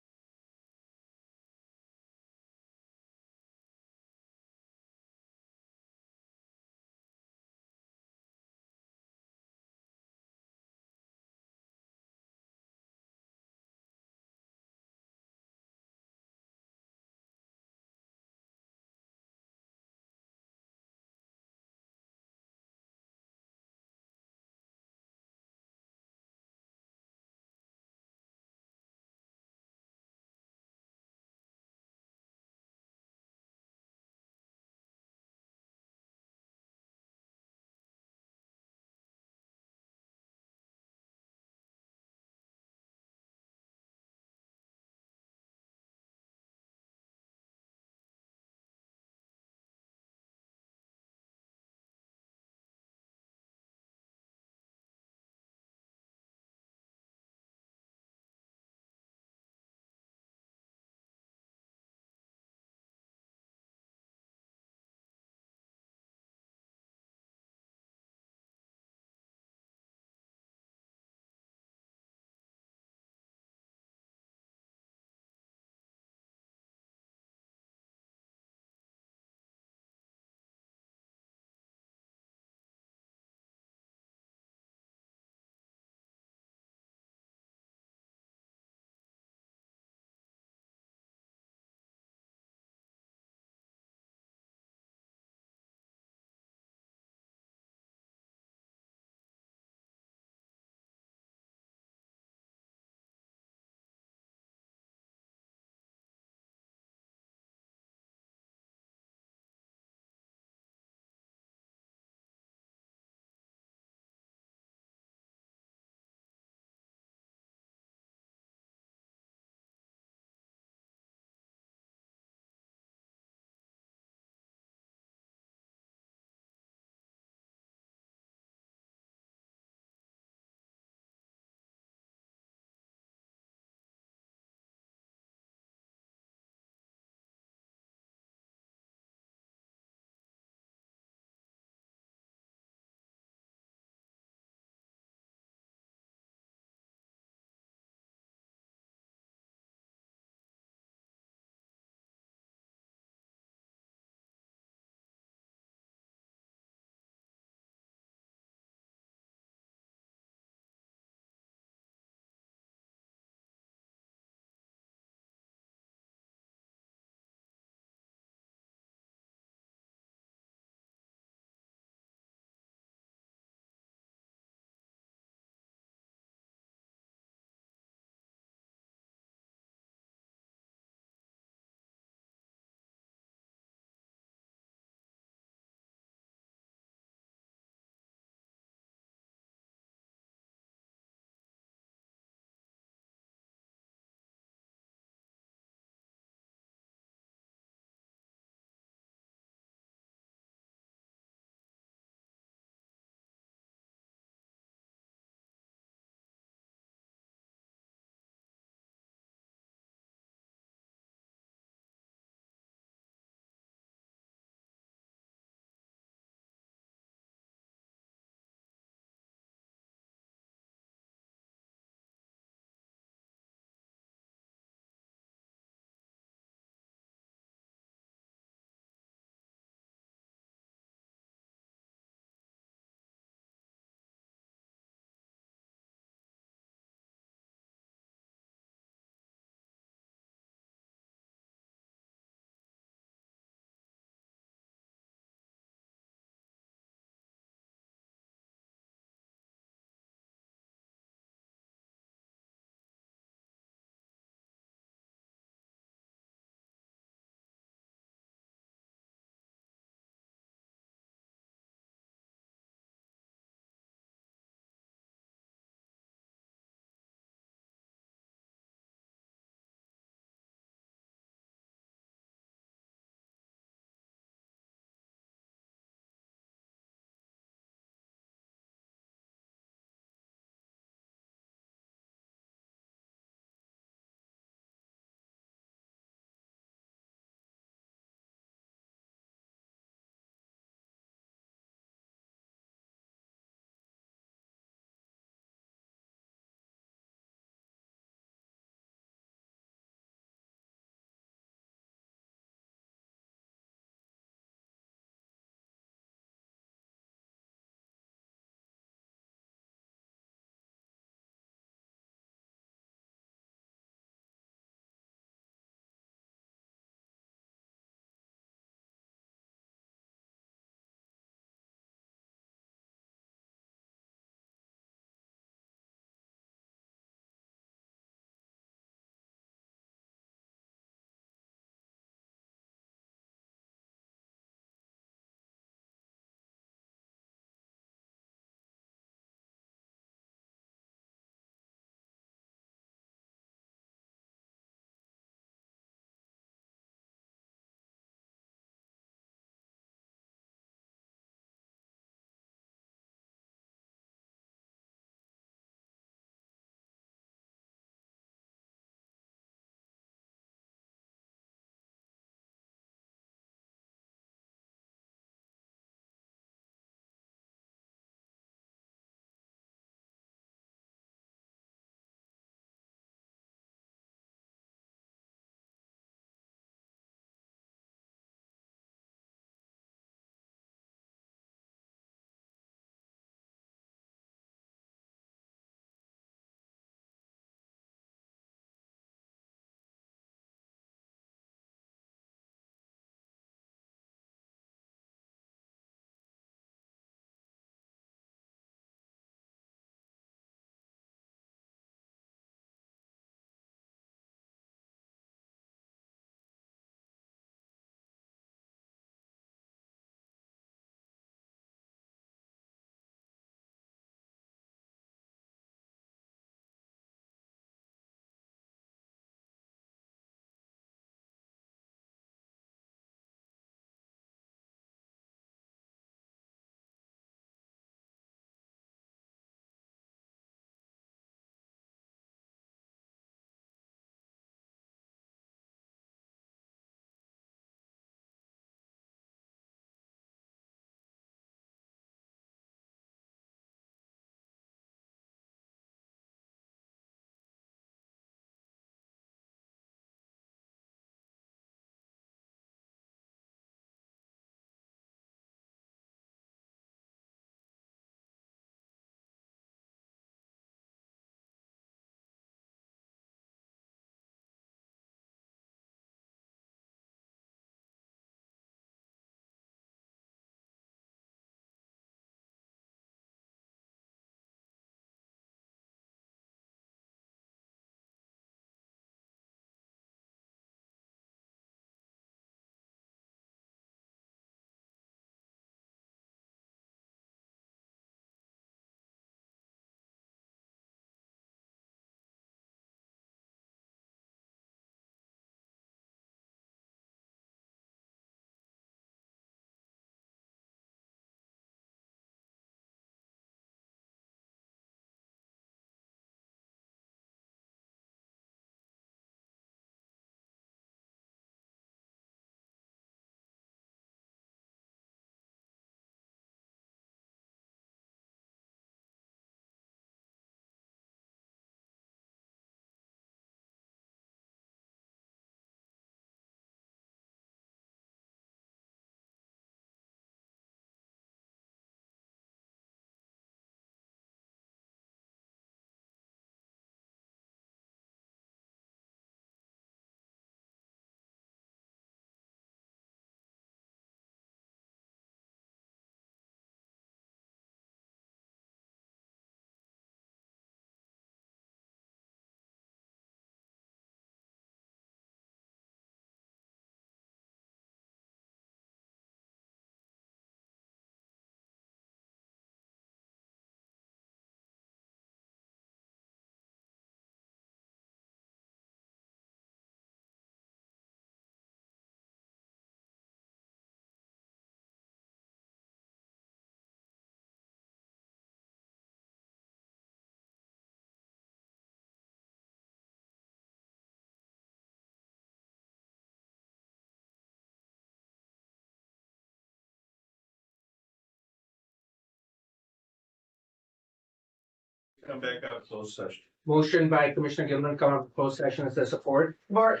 come back out of closed session. Motion by Commissioner Gilman, come out of closed session as a support. Support.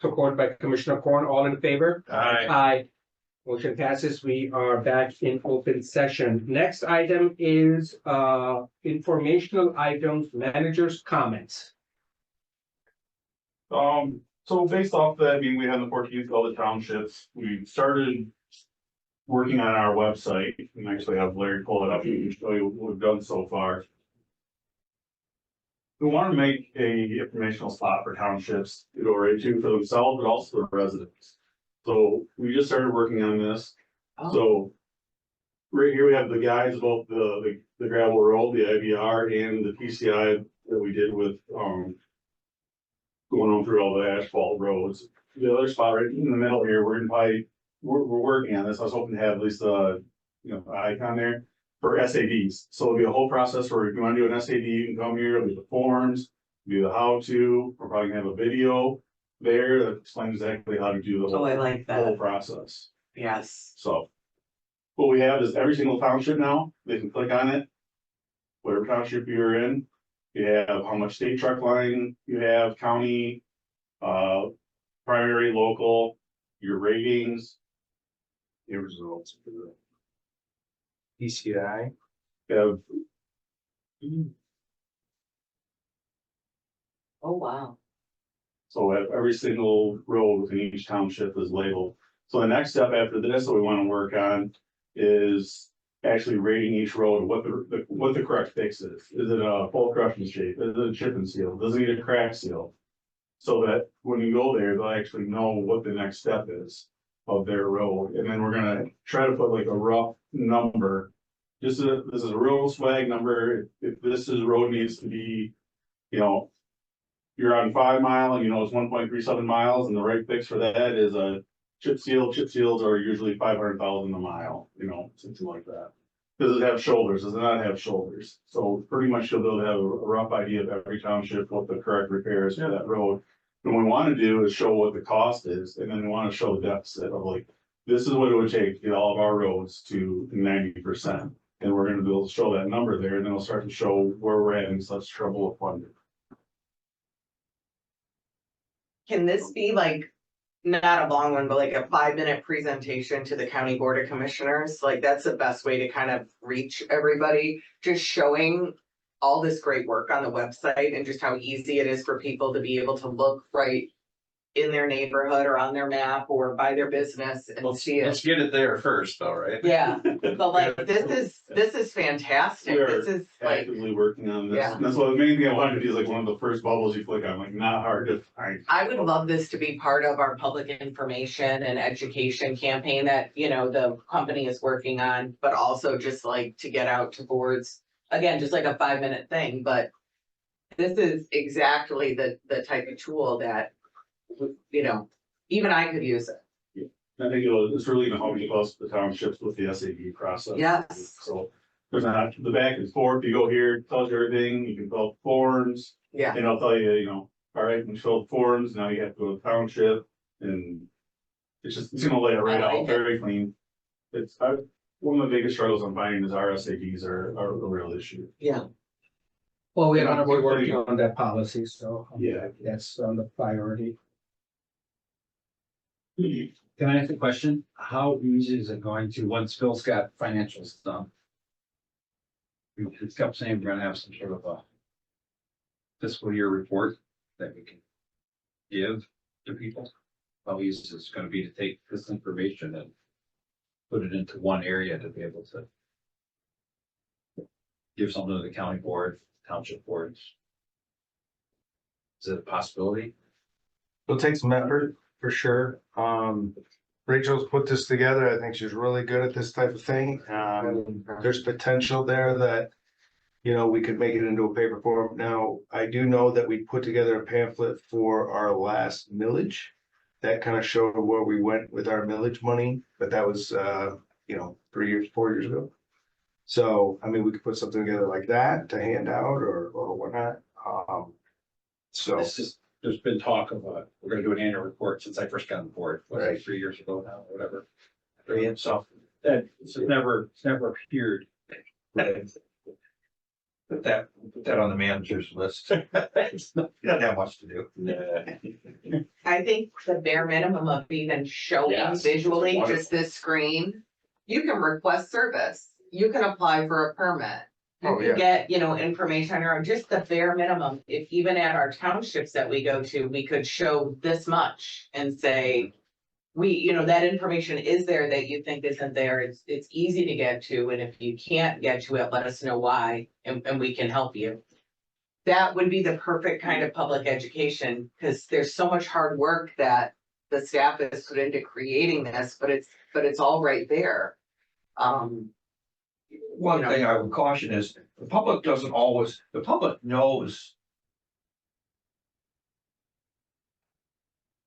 Support by Commissioner Corn, all in favor? Aye. Aye. Motion passes. We are back in open session. Next item is informational items, managers' comments. So based off that, I mean, we have the 14th, all the townships, we started working on our website, and actually have Larry pull it up, and show you what we've done so far. We want to make a informational spot for townships to go right to for themselves, but also the residents. So we just started working on this. So right here, we have the guides about the gravel road, the IVR and the PCI that we did with, going on through all the asphalt roads. The other spot right in the middle here, we're working on this. I was hoping to have at least the, icon there for SADs. So it'll be a whole process where if you want to do an SAD, you can come here, it'll be the forms, do the how to, we're probably gonna have a video there that explains exactly how to do the Oh, I like that. whole process. Yes. So what we have is every single township now, they can click on it. Whatever township you're in, you have how much state truck line you have, county, primary, local, your ratings. Your results. PCI. You have Oh, wow. So every single road within each township is labeled. So the next step after this that we want to work on is actually rating each road, what the correct fix is. Is it a full crushing shape? Is it a chip and seal? Does it need a crack seal? So that when you go there, they'll actually know what the next step is of their road. And then we're gonna try to put like a rough number. This is a real swag number. If this road needs to be, you're on 5 mile and it's 1.37 miles, and the right fix for that is a chip seal. Chip seals are usually 500,000 a mile, something like that. Does it have shoulders? Does it not have shoulders? So pretty much you'll be able to have a rough idea of every township, what the correct repair is for that road. And what we want to do is show what the cost is, and then we want to show the deficit of like, this is what it would take to get all of our roads to 90%. And we're going to be able to show that number there, and then we'll start to show where we're having such trouble with funding. Can this be like, not a long one, but like a 5-minute presentation to the County Board of Commissioners? Like, that's the best way to kind of reach everybody, just showing all this great work on the website and just how easy it is for people to be able to look right in their neighborhood or on their map or by their business and see Let's it. get it there first though, right? Yeah, but like, this is fantastic. We're This is like, actively working on this. Yeah. And that's what the main thing I wanted to do is like one of the first bubbles you click on, like not hard to find. I would love this to be part of our public information and education campaign that, the company is working on, but also just like to get out to boards. Again, just like a 5-minute thing, but this is exactly the type of tool that, even I could use it. I think it's really gonna help you us, the townships with the SAD process. Yes. So there's not, the back and forth, you go here, it tells you everything, you can fill out forms, Yeah, and I'll tell you, all right, when you fill out forms, now you have to go to the township, and it's gonna lay it right I like out, it. very clean. One of the biggest struggles I'm finding is our SADs are a real issue. yeah. Well, we're working on that policy, so. Yeah. That's on the priority. Can I ask a question? How easy is it going to, once Phil's got financials done? He's kept saying we're gonna have some sort of a fiscal year report that we can give to people. How easy it's gonna be to take this information and put it into one area to be able to give something to the county board, township boards. Is it a possibility? It'll take some effort, for sure. Rachel's put this together. I think she's really good at this type of thing. There's potential there that, we could make it into a paper form. Now, I do know that we put together a pamphlet for our last millage. That kind of showed where we went with our millage money, but that was, 4 years ago. So, we could put something together like that to hand out or whatnot. So. It's just, there's been talk of, we're gonna do an annual report since I first got on board, was it 3 years ago now, or whatever. So that, it's never appeared. put that on the manager's list. You don't have much to do. Nah. I think the bare minimum of even showing Yes, visually wonderful. just this screen. You can request service, you can apply for a permit. You Oh, can yeah. get, information on your own, just the bare minimum, if even at our townships that we go to, we could show this much and say. That information is there that you think isn't there, it's easy to get to, and if you can't get to it, let us know why, and we can help you. That would be the perfect kind of public education, because there's so much hard work that the staff has put into creating this, but it's all right there. One thing I would caution is the public doesn't always, the public knows.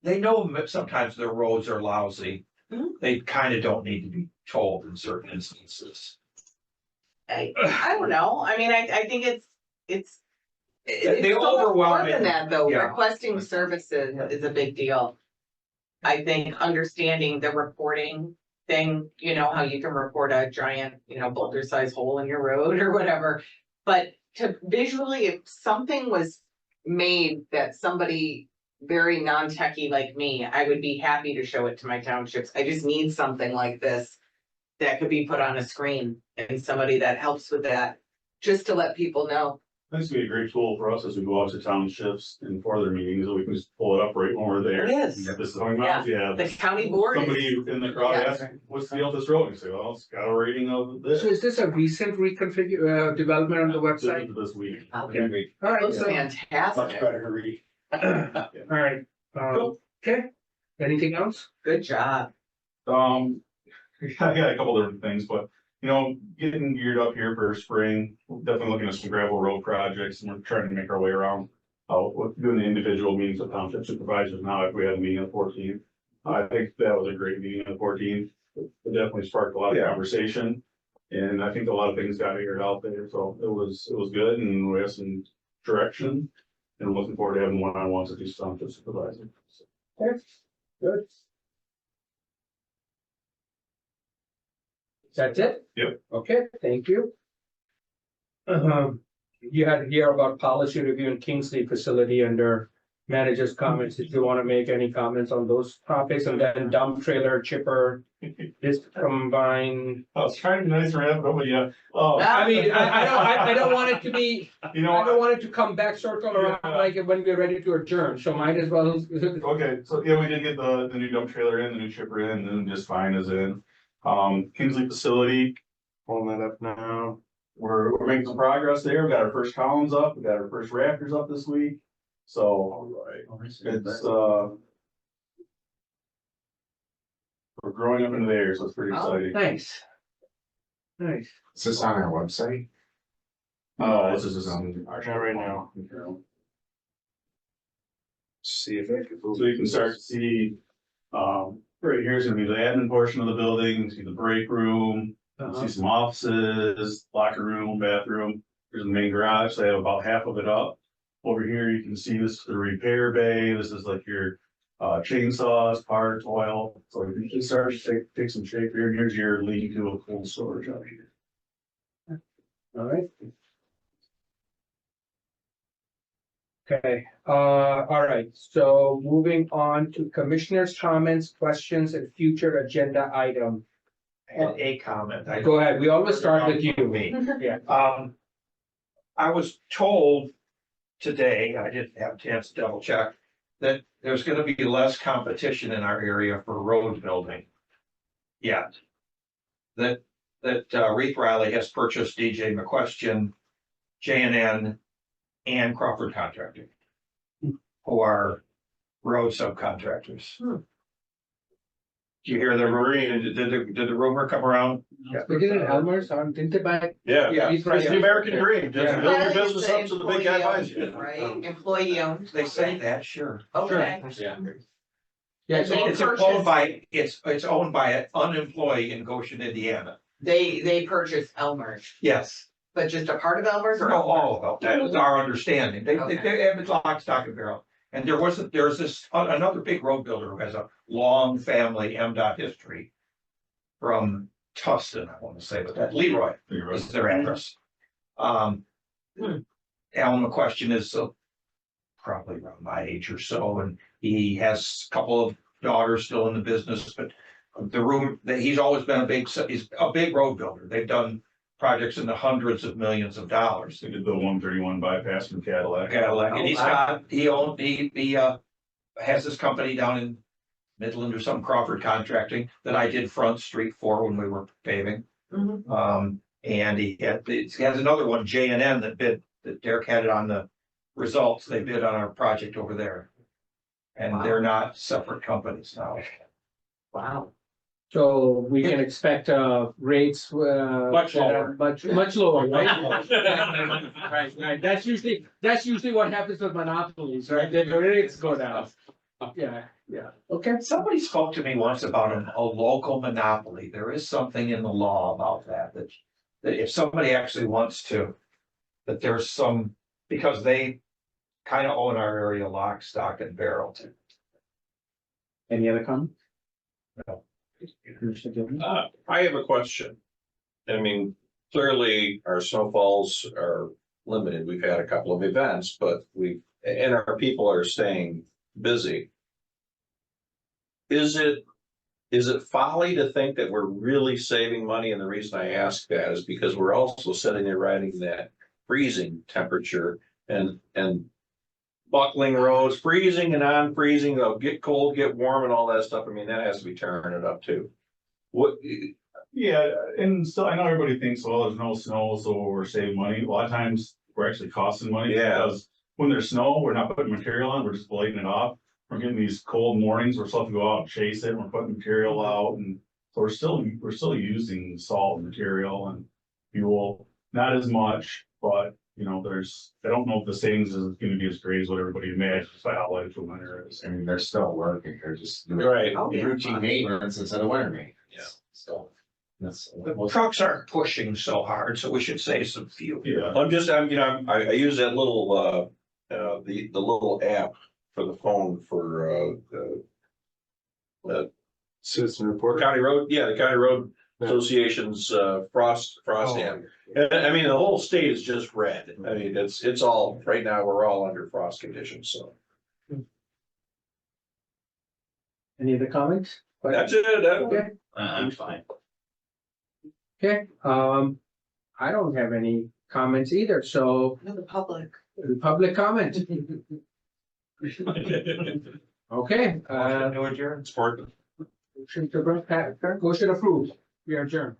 They know that sometimes their roads are lousy. Mhm. They kind of don't need to be told in certain instances. I don't know, I mean, I think it's The so much more overwhelming- than that, though, yeah. requesting services is a big deal. I think understanding the reporting thing, how you can report a giant, boulder sized hole in your road or whatever. But to visually, if something was made that somebody very non-techie like me, I would be happy to show it to my townships. I just need something like this that could be put on a screen and somebody that helps with that, just to let people know. This would be a great tool for us as we go out to townships and for their meetings, so we can just pull it up right when we're there. It is. This is how much, yeah. The county board is. Somebody in the crowd Yeah. asks, what's the deal with this road? And say, well, it's got a rating of this. So is this a recent development on the website? This week. Okay. All right, Looks so, fantastic. better to read. all right, okay, anything else? Good job. I got a couple different things, but, getting geared up here for spring, definitely looking at some gravel road projects, and we're trying to make our way around. Doing the individual meetings with township supervisors now, if we had a meeting on the 14th. I think that was a great meeting on the 14th. It definitely sparked a lot of conversation. And I think a lot of things got aired out there, so it was good, and we have some direction. And I'm looking forward to having one-on-ones with these township supervisors. Good. That's it? Yep. Okay, thank you. You had to hear about policy review in Kingsley facility under manager's comments. Did you want to make any comments on those topics? And then dump trailer chipper, this combined. I was trying to be nice around, but yeah. Oh, I mean, I don't want it to be, you know I what? don't want it to come back, circle around like when we're ready to adjourn, so might as well. Okay, so yeah, we did get the new dump trailer in, the new chipper in, and just fine is in. Kingsley facility, pulling that up now. We're making some progress there. We got our first columns up, we got our first rafters up this week. So it's, we're growing up into there, so it's pretty exciting. Nice. Nice. Is this on our website? This is on our Not right now. See if I can. So you can start to see, right here's gonna be the admin portion of the building, see the break room, see some offices, locker room, bathroom. There's the main garage, so I have about half of it up. Over here, you can see this is the repair bay, this is like your chainsaws, parts, oil. So you can start to take some shape here, and here's your lean to a cold storage out here. All right. Okay, all right, so moving on to commissioners' comments, questions, and future agenda item. I had a comment. Go ahead, we always start with you. Me. Yeah. I was told today, I didn't have a chance to double check, that there's gonna be less competition in our area for road building. Yet. That Reeve Riley has purchased DJ McQuestion, JNN, and Crawford Contracting, who are road subcontractors. Did you hear the rumor? Did the rumor come around? We did it, Elmer's, didn't they buy? Yeah, Yeah. it's the American dream, just Yeah. build your business up so the big guy buys you. Right, employee owned. They say that, sure. Okay. Yeah. Yeah, so It's owned by, it's owned by an unemployed in Goshen, Indiana. They purchased Elmer's, Yes. but just a part of Elmer's or? No, all of them. That was our understanding. They Okay. have it lock, stock and barrel. And there's this, another big road builder who has a long family MDOT history from Tustin, I want to say, but that Leroy is their address. Alan McQuestion is probably around my age or so, and he has a couple of daughters still in the business, but the room that he's always been he's a big road builder. They've done projects in the hundreds of millions of dollars. They did the 131 bypass from Cadillac. Cadillac, and he has this company down in Midland or some Crawford Contracting that I did Front Street for when we were paving. And he has another one, J&N, that Derek had it on the results. They bid on our project over there. And they're not separate companies now. Wow. So we can expect rates Much lower. much lower, right? Right. That's usually what happens with monopolies, right? The rates go down. Yeah. Okay. Somebody spoke to me once about a local monopoly. There is something in the law about that if somebody actually wants to, that there's some, because they kind of own our area lock, stock and barrel. Any other comments? No. I have a question. I mean, clearly our snowfalls are limited. We've had a couple of events, but and our people are staying busy. Is it folly to think that we're really saving money? And the reason I ask that is because we're also sitting there riding that freezing temperature and buckling roads, freezing and on-freezing, they'll get cold, get warm and all that stuff. I mean, that has to be turning it up too. Yeah, and so I know everybody thinks, well, there's no snow, so we're saving money. A lot of times we're actually costing money. Yeah. Because when there's snow, we're not putting material on, we're just blading it off. We're getting these cold mornings, we're still have to go out and chase it, and we're putting material out, and so we're still using salt and material and fuel, not as much, but you know, I don't know if the savings is gonna be as great as what everybody imagines by how light the winter is. I mean, they're still working, they're just doing Right. routine maintenance instead of winter maintenance. Yeah. So. That's. The trucks aren't pushing so hard, so we should save some fuel. Yeah. I use that little, the little app for the phone for, Citizen report. County Road, the County Road Association's, frost dam. And I mean, the whole state is just red. I mean, it's all, right now, we're all under frost conditions, so. Any other comments? That's it. Okay. I'm fine. Okay, I don't have any comments either, so The public. public comment. Okay, New adjourned. Sport. motion to approve, we are adjourned.